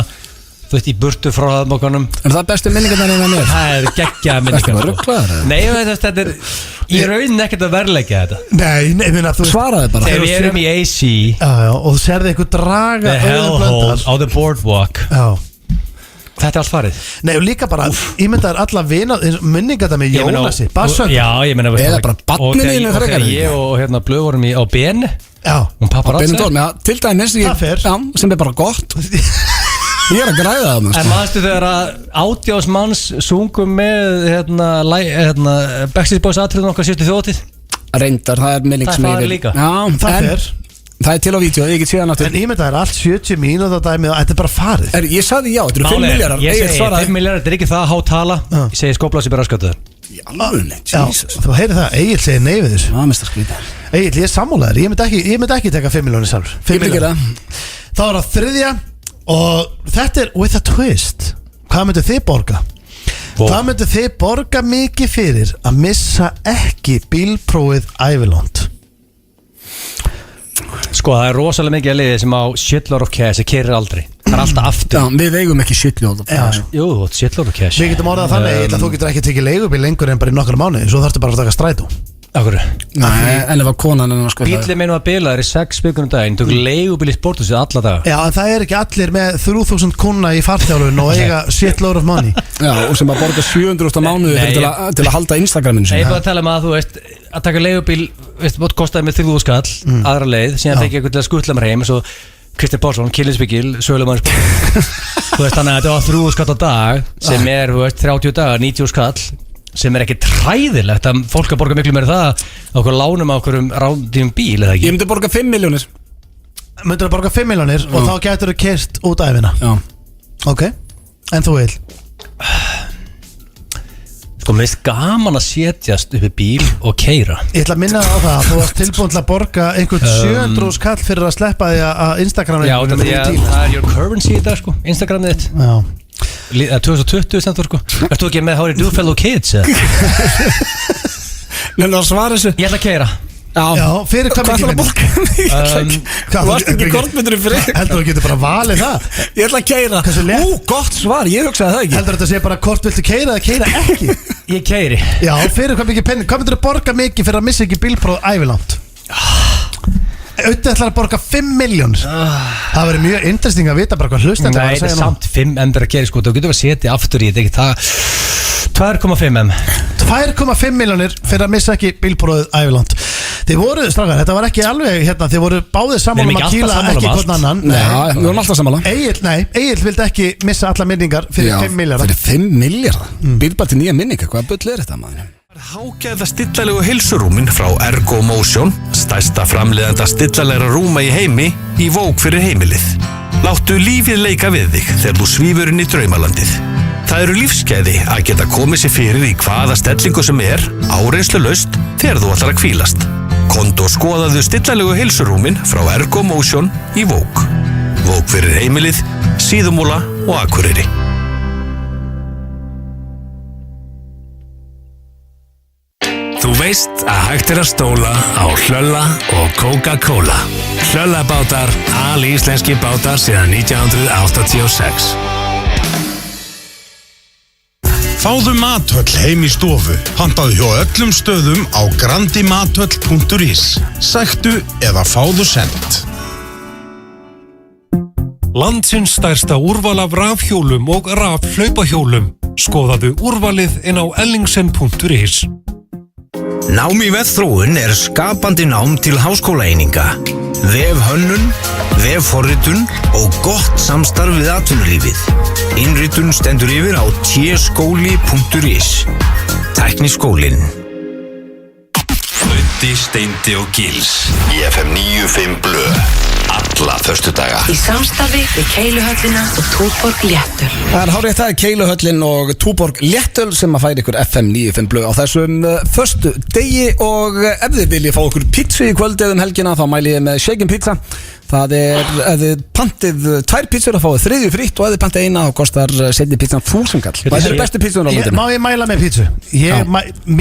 þú veist, í burtu frá hraðbankanum. En það er bestu minningarnar innan mér. Það er geggjaða minningar. Nei, þetta er í raunin ekkert að verðleggja þetta. Nei, þú svaraði bara. Þegar við erum í AC og þú serði einhver draga The Hellhole á The Boardwalk. Þetta er allt farið. Nei, og líka bara, ímyndaður alla vina minningar þetta með Jónasi, bassönd. Já, ég meina eða bara badminni og þegar ég og Blöð vorum á Beni og paparazzi til dæmis sem er bara gott. Ég er að græða það. En maðurstu þegar að 80 manns sungum með Backstreet Boys atriðun okkar síðustu þjóðtíð? Reyndar, það er minning sem ég vil. Það er til á vídeo, ég get síðan aftur. En ég með það er allt 70 mínúta dæmið og þetta er bara farið. Ég sagði já, þetta eru 5 miljardar. Ég segi 5 miljardar, þetta er ekki það að há tala. Ég segi skóplási bara skötuður. Í alveg, Jesus. Þú heyrir það, Egill segir nei við þessu. Mista skrítið. Egill, ég er sammálaður, ég myndi ekki taka 5 miljónir sjálfur. Ég myndi ekki það. Þá er það þriðja og þetta er with a twist. Hvað myndu þið borga? Hvað myndu þið borga mikið fyrir að missa ekki bílprófið ævilond? Sko, það er rosalega mikið að liði sem á shitload of cash, það kerir aldrei. Það er alltaf aftur. Já, við eigum ekki shitload of cash. Jú, shitload of cash. Við getum orðað þannig að þú getur ekki tekið leigubíl lengur en bara í nokkru mánuði, svo þarftu bara að taka strætó. Akkur? Nei, en ef að konan en sko bílið minn var bilaður í 6 vikur daginn, tók leigubíl í sporthúsið alla daga. Já, en það er ekki allir með 3000 kuna í farþjálfun og eiga shitload of money. Já, og sem að borga 700 á mánuði til að halda Instagraminu sinni. Ég er bara að tala um að þú veist, að taka leigubíl, veist, bótt kostaði með 3000 skall, aðra leið, síðan fekk ég eitthvað til að skutla mér heim, svo Kristinn Pálsson, Killinsbyggil, Sölumannsbyggil. Þú veist, þannig að þetta var 3000 skall á dag, sem er, þú veist, 30 dagar, 90 skall, sem er ekki træðilegt að fólk að borga miklu meira það á okkur lánum á okkur rándíum bíl, eða ekki? Ég myndi borga 5 miljónir. Myndir að borga 5 miljónir og þá getur þú kert út æfina? Já. Ok, en þú vil? Sko, mér finnst gaman að setjast upp í bíl og keyra. Ég ætla að minna á það að þú varst tilbúin til að borga einhvern 700 skall fyrir að sleppa því að Instagramið. Já, það er your currency í dag, sko, Instagramið þitt. Já. 2020 stendur, sko. Ertu ekki með How do you do fellow kids, eða? Nefnir að svara þessu. Ég ætla að keyra. Já, fyrir hvað mikið minni? Þú varst ekki kortmyndur fyrir. Heldur þú getur bara valið það? Ég ætla að keyra. Gott svar, ég hugsaði það ekki. Heldur þetta að segja bara hvort viltu keyra eða keyra ekki? Ég keyri. Já, fyrir hvað mikið penning? Hvað myndir þú borga mikið fyrir að missa ekki bílpróf ævilangt? Auðvitað ætlar að borga 5 miljónir. Það verður mjög interesting að vita bara hvað hlustandi var að segja. Nei, þetta er samt 5 M að gera, sko. Þú getur að setja aftur í þetta, ekki það. 2,5 M. 2,5 miljónir fyrir að missa ekki bílprófið ævilangt. Þið voru, strákar, þetta var ekki alveg hérna, þið voru báðið sammála að kýla ekki hvern annan. Nei, við vorum alltaf sammála. Egil vildi ekki missa alla minningar fyrir 5 miljardar. Fyrir 5 miljardar? Býr bara til nýja minningar, hvaða bull er þetta, maður? Hágæða stillalegu heilsurúmin frá Ergo Motion, stærsta framleiðanda stillalegra rúma í heimi, í Vók fyrir heimilið. Láttu lífið leika við þig þegar þú svífur inn í draumalandið. Það eru lífsgæði að geta komið sér fyrir í hvaða stellingu sem er, áreynslulaust, þegar þú ætlar að hvílast. Komdu og skoðaðu stillalegu heilsurúmin frá Ergo Motion í Vók. Vók fyrir heimilið, Síðumúla og Akureyri. Þú veist að hægt að stóla á Hlölla og Coca-Cola. Hlöllabátar, alíslenski bátar síðan 1986. Fáðu mathöll heim í stofu. Pantaðu hjá öllum stöðum á grandimathöll.is. Sæktu eða fáðu sent. Landsins stærsta úrval af rafhjólum og rafhlaupahjólum. Skoðaðu úrvalið inn á ellingsen.is. Nám í vefþróun er skapandi nám til háskólaeininga. Vefhönnun, vefforritun og gott samstarf við atvinnulífið. Innritun stendur yfir á tskóli.is. Tækniskólinn. Öddi, Steindi og Gils í FM 95 Blö. Alla föstudaga. Í samstarfi við Keiluhöllina og Túborg Léttöl. Það er hárið það, Keiluhöllin og Túborg Léttöl sem að færa ykkur FM 95 Blö á þessum föstu degi og ef þið viljið fá okkur pizza í kvöld eða helgina þá mæli ég með shaken pizza. Það er, ef þið pantið 2 pizzur að fáið 3 frítt og ef þið pantið 1 þá kostar seinni pizzan 1000 kall. Það er bestu pizzun á landinu. Má ég mæla með pizzu?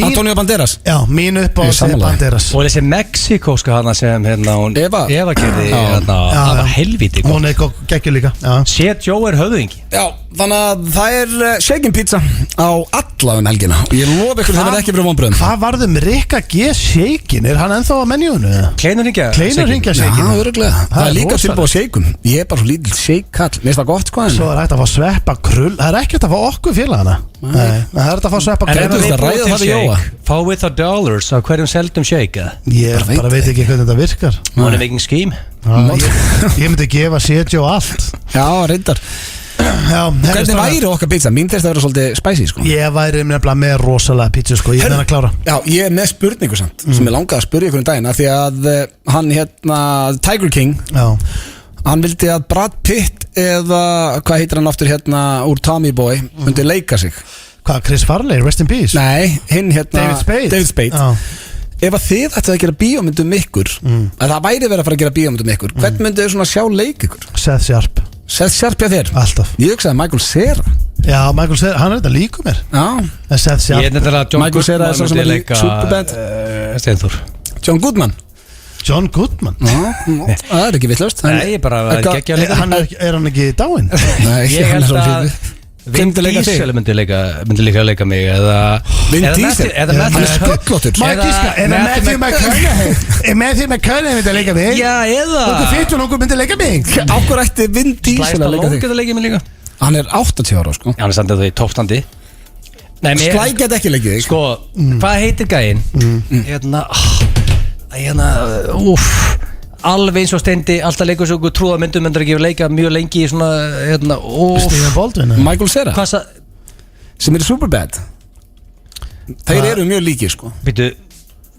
Antonio Banderas. Já, mín uppáhalds er Banderas. Og þessi mexikóska hana sem hérna hún Eva gerði hérna, það var helvíti gott. Hún er geggjur líka. Set Joe er höfðingi. Já, þannig að það er shaken pizza á alla helgina. Ég lofa ykkur það verði ekki fyrir vonbröðum. Hvað varðum Rikka G. shaken? Er hann ennþá á menjúinu? Kleinurhingja shaken. Já, örugglega. Það er líka tilbúið shake-um. Ég er bara svo lítill shake-kall. Mér finnst það gott, sko. Svo er hægt að fá sveppa krull. Það er ekkert að fá okkur félagana. Nei, það er hægt að fá sveppa krull. En þú veist að ræða það við Jóa. Fá with the dollars á hverjum seldum shake. Ég bara veit ekki hvernig þetta virkar. Money making scheme. Ég myndi gefa setja og allt. Já, reyndar. Hvernig væri okkar pizza? Mín þess að vera svolítið spicy, sko. Ég væri nefnilega með rosalega pizza, sko. Ég er að klára. Já, ég er með spurningu samt sem ég langaði að spyrja ykkur daginn af því að hann hérna Tiger King, hann vildi að Brad Pitt eða hvað heitir hann aftur hérna úr Tommy Boy myndi leika sig. Hvað, Chris Farley, Rest in Peace? Nei, hinn hérna David Spade. Ef að þið ættu að gera bíómyndum ykkur að það væri verið að fara að gera bíómyndum ykkur, hvern myndi þau svona sjá leik ykkur? Seth Sharp. Seth Sharp hjá þér? Alltaf. Ég hugsaði Michael Cera. Já, Michael Cera, hann er þetta líku mér. Já. En Seth Sharp. Ég er nefnilega John Michael Cera er svo sem er í Superbad. Steinþór. John Goodman. John Goodman? Já, það er ekki vitlaust. Nei, ég bara geggja leika. Er hann ekki dáinn? Nei, ég held að Vin Diesel myndi líka að leika mig eða Vin Diesel? Hann er sköllóttur. Eða Matthew McConaughey myndi að leika mig? Já, eða Okkur fyrir okkur myndi að leika mig? Áhver ætti Vin Diesel að leika þig? Slæ geta leikið mig líka. Hann er 80 ára, sko. Hann er standið það í toppstandi. Slæ geta ekki leikið þig? Sko, hvað heitir gæinn? Alveg eins og Steindi, alltaf leikur svo trúðamyndum myndir ekki leika mjög lengi í svona Stephen Baldwin Michael Cera sem er Superbad. Þeir eru mjög líkir, sko. Býtu,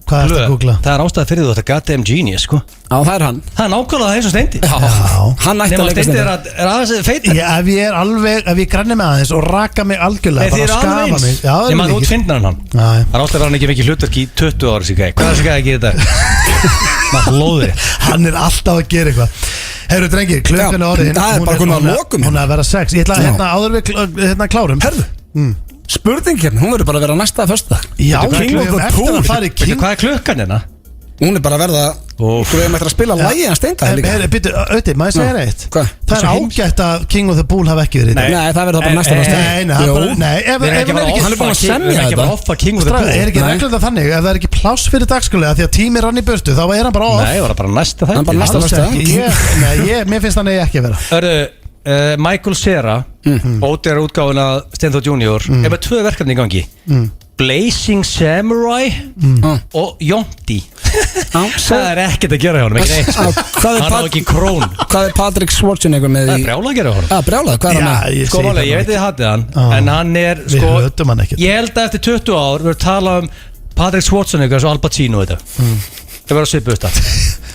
hvað er þetta að googla? Það er ástæða fyrir þú þetta goddamn genius, sko. Já, það er hann. Það er nákvæmlega eins og Steindi. Hann ætti að leika Steindi er aðeins feitur. Ef ég er alveg, ef ég granni með aðeins og raka mig algjörlega, bara skafa mig. Ég maður út finnar hann. Það er ástæða fyrir hann ekki mikið hlutverk í 20 ára sig. Hvað er þessi gæði að gera þetta? Hann er alltaf að gera eitthvað. Heyrðu drengir, klukkan er orðin. Það er bara komin að lokum. Hún er að vera 6. Ég ætla hérna áður við klárum. Herðu, spurningin, hún verður bara að vera næsta föstudag. Já, King of the Pool. Hvað er klukkan hérna? Hún er bara að verða. Þú hefum eftir að spila lægi hans Steinda líka. Býttu, Öti, maður segja eitt. Hvað? Það er ágætt að King of the Pool hafi ekki verið í dag. Nei, það verður það bara næsta föstudag. Nei, ef hann er búin að semja þetta. Er ekki reglunda þannig, ef það er ekki pláss fyrir dagskulega því að tími rann í burtu, þá er hann bara off. Nei, það var bara næsta það. Hann bara næsta föstudag. Nei, mér finnst hann ekki að vera. Michael Cera, ódýrar útgáfuna Steinþór Junior, er með 2 verkefni í gangi. Blazing Samurai og Jonti. Það er ekkert að gera hjá honum, ekki neitt. Hann á ekki krón. Hvað er Patrick Schwarzenegger með Það er brjála að gera hjá honum. Brjála, hvað er hann með? Sko málega, ég veit þið hattið hann, en hann er, Við höfðum hann ekkert. ég held að eftir 20 ár við erum tala Patrick Schwarzenegger og Al Pacino þetta. Það verður svipuðust að.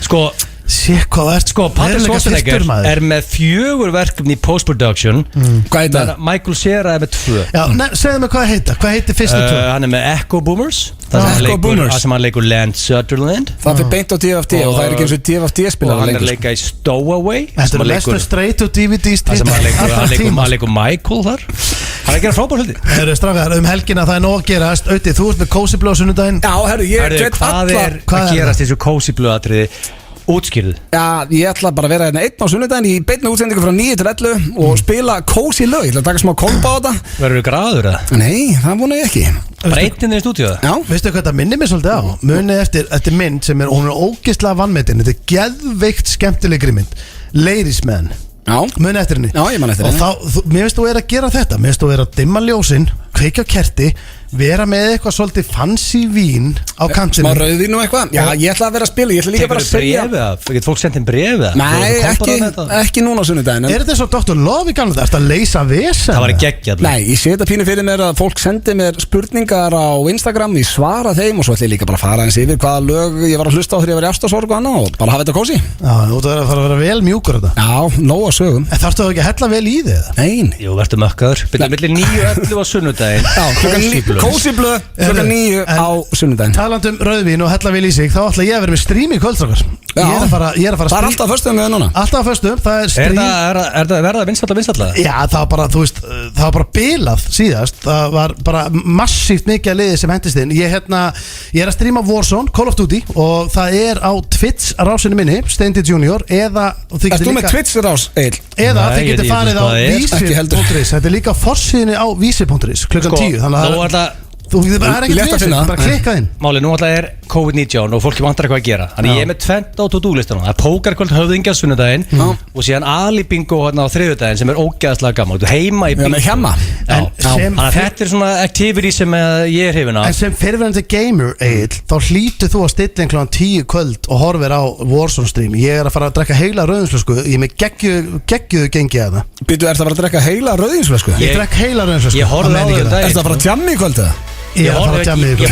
Sko, Sér hvað það er Sko, Patrick Schwarzenegger er með 4 verkefni í post-production. Hvað heit það? Michael Cera er með 2. Já, segðu mig hvað heita. Hvað heitir fyrstu 2? Hann er með Echo Boomers. Echo Boomers. Það sem hann leikur Land Sutherland. Það fyrir beint á DFD og það er ekki eins og DFD spilar og hann er leika í Stowaway. Þetta er lestur straight og DVD Það sem hann leikur Michael þar. Hann er að gera frábær hluti. Herru, strafgar, helgina það er nóg að gerast. Auðvitað, þú ert með Cozy Blue á sunnudaginn. Já, herru, ég get Hvað er að gerast þessu Cozy Blue atriði? Útskýrðu. Já, ég ætla bara að vera hérna einn á sunnudaginn í beinni útsendingu frá 9 til 11 og spila cozy lög. Ég ætla að taka smá kolpa á þetta. Verður þú graður eða? Nei, það vona ég ekki. Breytin í stúdíu það? Já. Veistu hvað þetta minnir mér svolítið á? Munið eftir mynd sem hún er ógeðslega vanmetin. Þetta er geðveikt skemmtilegri mynd. Ladies Man. Já. Munið eftir henni. Já, ég man eftir henni. Og mér finnst þú að gera þetta. Mér finnst þú að dimma ljósin, kveikja á kerti, vera með eitthvað svolítið fancy vín á kantinu. Smá rauðvín og eitthvað. Já, ég ætla að vera að spila. Ég ætla líka bara að segja. Getur fólk sendt inn bréfið? Nei, ekki núna á sunnudaginn. Er þetta svo Dr. Love í gamla þetta? Ertu að leysa vesen? Það var geggjað. Nei, ég sé þetta pínu fyrir mér að fólk sendi mér spurningar á Instagram. Ég svara þeim og svo ætla ég líka bara að fara eins yfir hvaða lög ég var að hlusta á þegar ég var í ástarsorg og annað og bara hafa þetta kósí. Já, þú ert að fara að vera vel mjúkur þetta. Já, nóg að sögum. En þarftu ekki að hella vel í þig? Nein. Jú, verður mökkaður. Byrja millir 9 og 11 á sunnudaginn. Já, Cozy Blue klukkan 9 á sunnudaginn. Talandi rauðvín og hella vel í sig, þá ætla ég að vera með stream í kvöldstrákar. Ég er að fara Það er alltaf föstum við núna. Alltaf föstum, það er stream. Er það verða vinsalla? Já, það var bara, þú veist, það var bara bilað síðast. Það var bara massíft mikið að liði sem hendist inn. Ég er að streama Warzone, Call of Duty og það er á Twitch rásinu minni, Steindi Junior, eða Erst þú með Twitch rás, Eil? Eða þið getur farið á vísi.is. Þetta er líka forsíðinni á vísi.is klukkan 10. Þannig að það er ekkert vísi, bara klikkað inn. Máli, nú alltaf er COVID-19 og fólki vantar eitthvað að gera. Þannig ég er með 20 á to-do-listunum. Það er pókerkvöld höfðingja sunnudaginn og síðan Ali-bingo á þriðjudaginn sem er ógeðslega gaman. Þú heima í bingo. Þannig að þetta er svona activity sem ég er hrifin af. En sem fyrirverandi gamer, Egill, þá hlýtur þú að stilla kl. 10 kvöld og horfir á Warzone stream. Ég er að fara að drekka heila rauðinsflösku. Ég er með geggjuðu gengi að það. Býtu, ert það að fara að drekka heila rauðinsflösku? Ég drekk heila rauðinsflösku. Ég horfði á þau daginn. Ert það að fara að jamma í kvöldu? Ég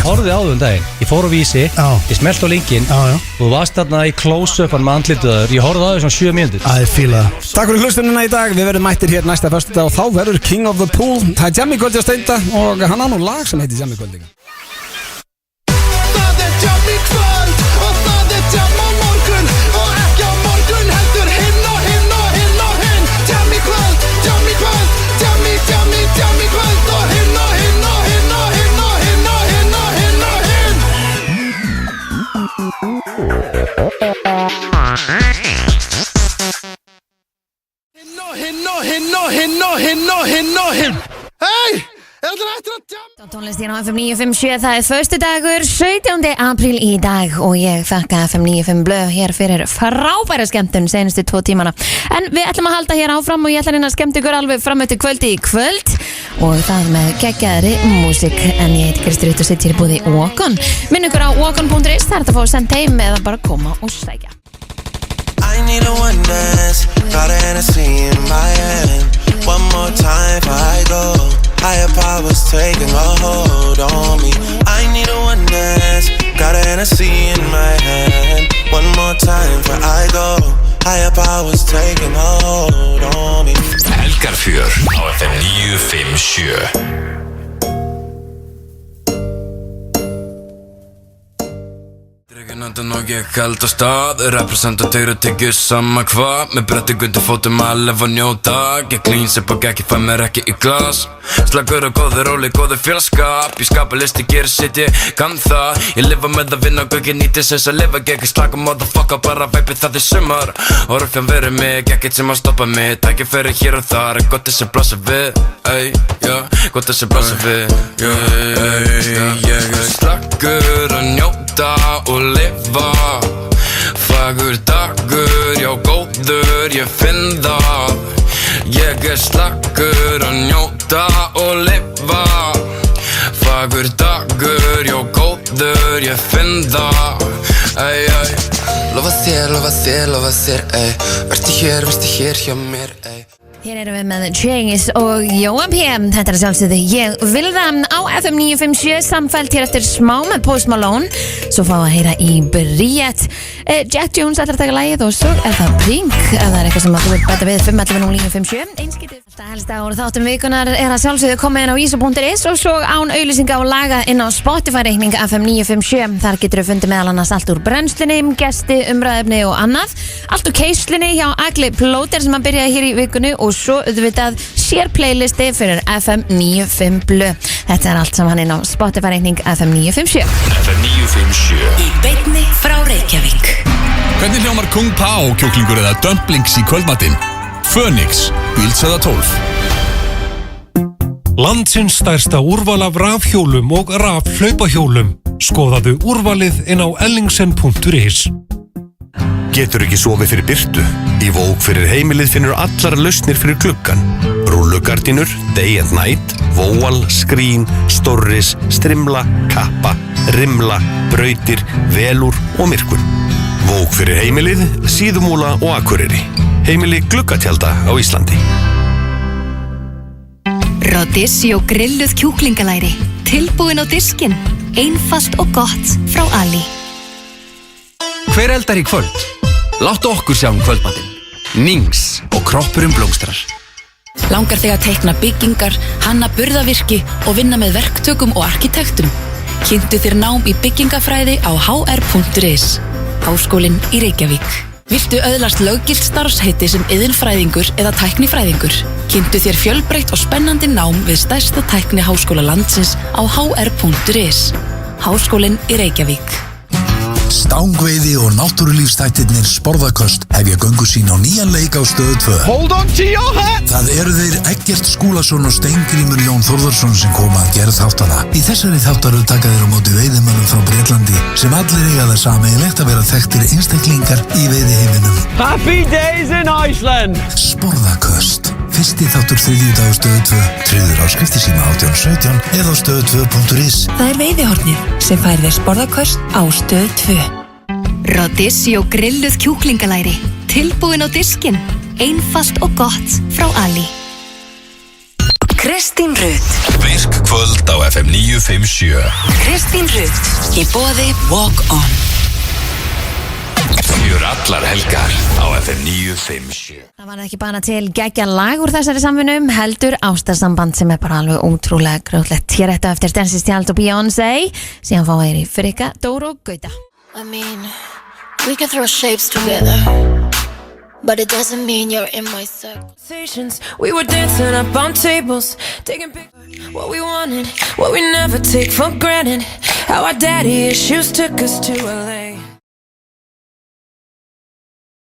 horfði á þau daginn. Ég fór á vísi, ég smelt á linkin og þú varst þarna í close-upan með andlituður. Ég horfði á þau svona 7 mínútur. Það er fíla. Takk fyrir hlustunina í dag. Við verðum mættir hér næsta föstudag og þá verður King of the Pool. Það er jammi kvöldi á Steinda og hann á nú lag sem heitir jammi kvöldi. Það er jammi kvöld og það er jammi á morgun og ekki á morgun heldur hinn og hinn og hinn og hinn. Jammi kvöld, jammi kvöld, jammi, jammi, jammi kvöld og hinn og hinn og hinn og hinn og hinn og hinn og hinn og hinn. Hinn og hinn og hinn og hinn og hinn og hinn. Hei! Tónlistin á FM 957, það er föstudagur 17. apríl í dag og ég þakka FM 95 blöð hér fyrir frábæra skemmtun senustu 2 tímana. En við ætlum að halda hér áfram og ég ætla að reyna að skemmta ykkur alveg fram eftir kvöldi í kvöld og það með geggjaðri músík. En ég heiti Kristi Rutt og sitt hér í búði Walk-On. Minn ykkur á walkon.is, það er að fá að senda heim eða bara koma og sækja. I need a one dance, got a Hennessy in my hand. One more time before I go. Higher powers taking a hold on me. I need a one dance, got a Hennessy in my hand. One more time before I go. Higher powers taking a hold on me. Helgarfjör á FM 957. Dreginandan og ég held á stað Representateur og tekju sama hvað Með bretti gundur fótum að lefa njóta Ég klíns upp og ekki fæ mér ekki í glas Slagur og góður róli, góður félagskap Ég skapa listi, gerir sitt, ég kann það Ég lifa með að vinna og ekki nýtis þess að lifa Gekki slaka motherfucker, bara væpi það í sumar Og röfjan verið mig, ekkert sem að stoppa mig Tækja fyrir hér og þar, gott þessi blasa við Gott þessi blasa við Ég er slagur að njóta og lifa Fagur dagur, já góður, ég finn það Ég er slagur að njóta og lifa Fagur einstakur dagur, já góður, ég finn það. Ey, ey. Lofa þér, ey. Vertu hér hjá mér, ey. Hér erum við með Chase og Jóa P. Þetta sjálfsögðu Ég vil það á FM 957 samfælt hér eftir smá með Post Malone. Svo fá að heyra í Bríett. Jack Jones ætlar að taka lagið og svo er það Pink. Ef það er eitthvað sem að þú vilt bæta við 511-0957. Einskiptið. Það helst að þáttum vikunar er að sjálfsögðu koma inn á iso.is og svo án auglýsinga og laga inn á Spotify-reikning FM 957. Þar getur við fundið meðal annars allt úr brennslunni, gesti, umræðefni og annað. Allt úr keislunni hjá Agli Plóter sem að byrjaði hér í vikunni og svo auðvitað sér playlisti fyrir FM 95 Blö. Þetta er allt saman inn á Spotify-reikning FM 957. FM 957 Í beinni frá Reykjavík. Hvernig hljómar Kung Pao kjúklingur eða dumplings í kvöldmatinn? Phoenix, Bíldsöða 12. Landsins stærsta úrval af rafhjólum og rafhlaupahjólum. Skoðaðu úrvalið inn á ellingsen.is. Getur ekki sofið fyrir birtu? Í Vóg fyrir heimilið finnur allar lausnir fyrir gluggan. Rúllugardínur, day and night, vóal, skrín, stórris, strimla, kappa, rimla, brautir, velúr og myrkun. Vóg fyrir heimilið, Síðumúla og Akureyri. Heimili gluggatjalda á Íslandi. Rodizio grilluð kjúklingalæri. Tilbúin á diskinn. Einfalt og gott frá Ali. Hver eldar í kvöld? Láttu okkur sjá kvöldmatinn. Nings og kroppurinn blómstrar. Langar þig að teikna byggingar, hanna burðavirki og vinna með verktökum og arkitektum? Kynntu þér nám í byggingafræði á hr.is. Háskólinn í Reykjavík. Viltu öðlast löggilt starfsheiti sem iðnfræðingur eða tæknifræðingur? Kynntu þér fjölbreytt og spennandi nám við stærsta tækniháskóla landsins á hr.is. Háskólinn í Reykjavík. Stangveiði og náttúrulífstættirnir Sporðaköst hefja göngu sín á nýjan leik á Stöð 2. Hold on to your hat! Það eru þeir Eggert Skúlason og Steingrímur Jón Þórðarsson sem koma að gera þáttana. Í þessari þáttaröð taka þeir á móti veiðimönnum frá Bretlandi sem allir eiga það sameiginlegt að vera þekktir einstaklingar í veiðiheiminum. Happy days in Iceland! Sporðaköst. Fyrsti þáttur þriðjudag á Stöð 2. Tryggður á skriftisíma 1817 eða á stöð2.is. Það er veiðihornið sem fær þér Sporðaköst á Stöð 2. Rodizio grilluð kjúklingalæri. Tilbúin á diskinn. Einfalt og gott frá Ali. Kristín Rutt. Virk kvöld á FM 957. Kristín Rutt í boði Walk On. Fjör allar helgar á FM 957. Það var ekki bara til geggja lag úr þessari samvinnum, heldur ástarsamband sem er bara alveg ótrúlega grjótlegt. Hér þetta eftir Destiny's Child og Beyoncé, síðan fá þeir í Frikka, Dóru og Gauta. I mean, we can throw shapes together, but it doesn't mean you're in my circle. We were dancing up on tables, taking pictures, what we wanted, what we never take for granted. How our daddy issues took us to LA.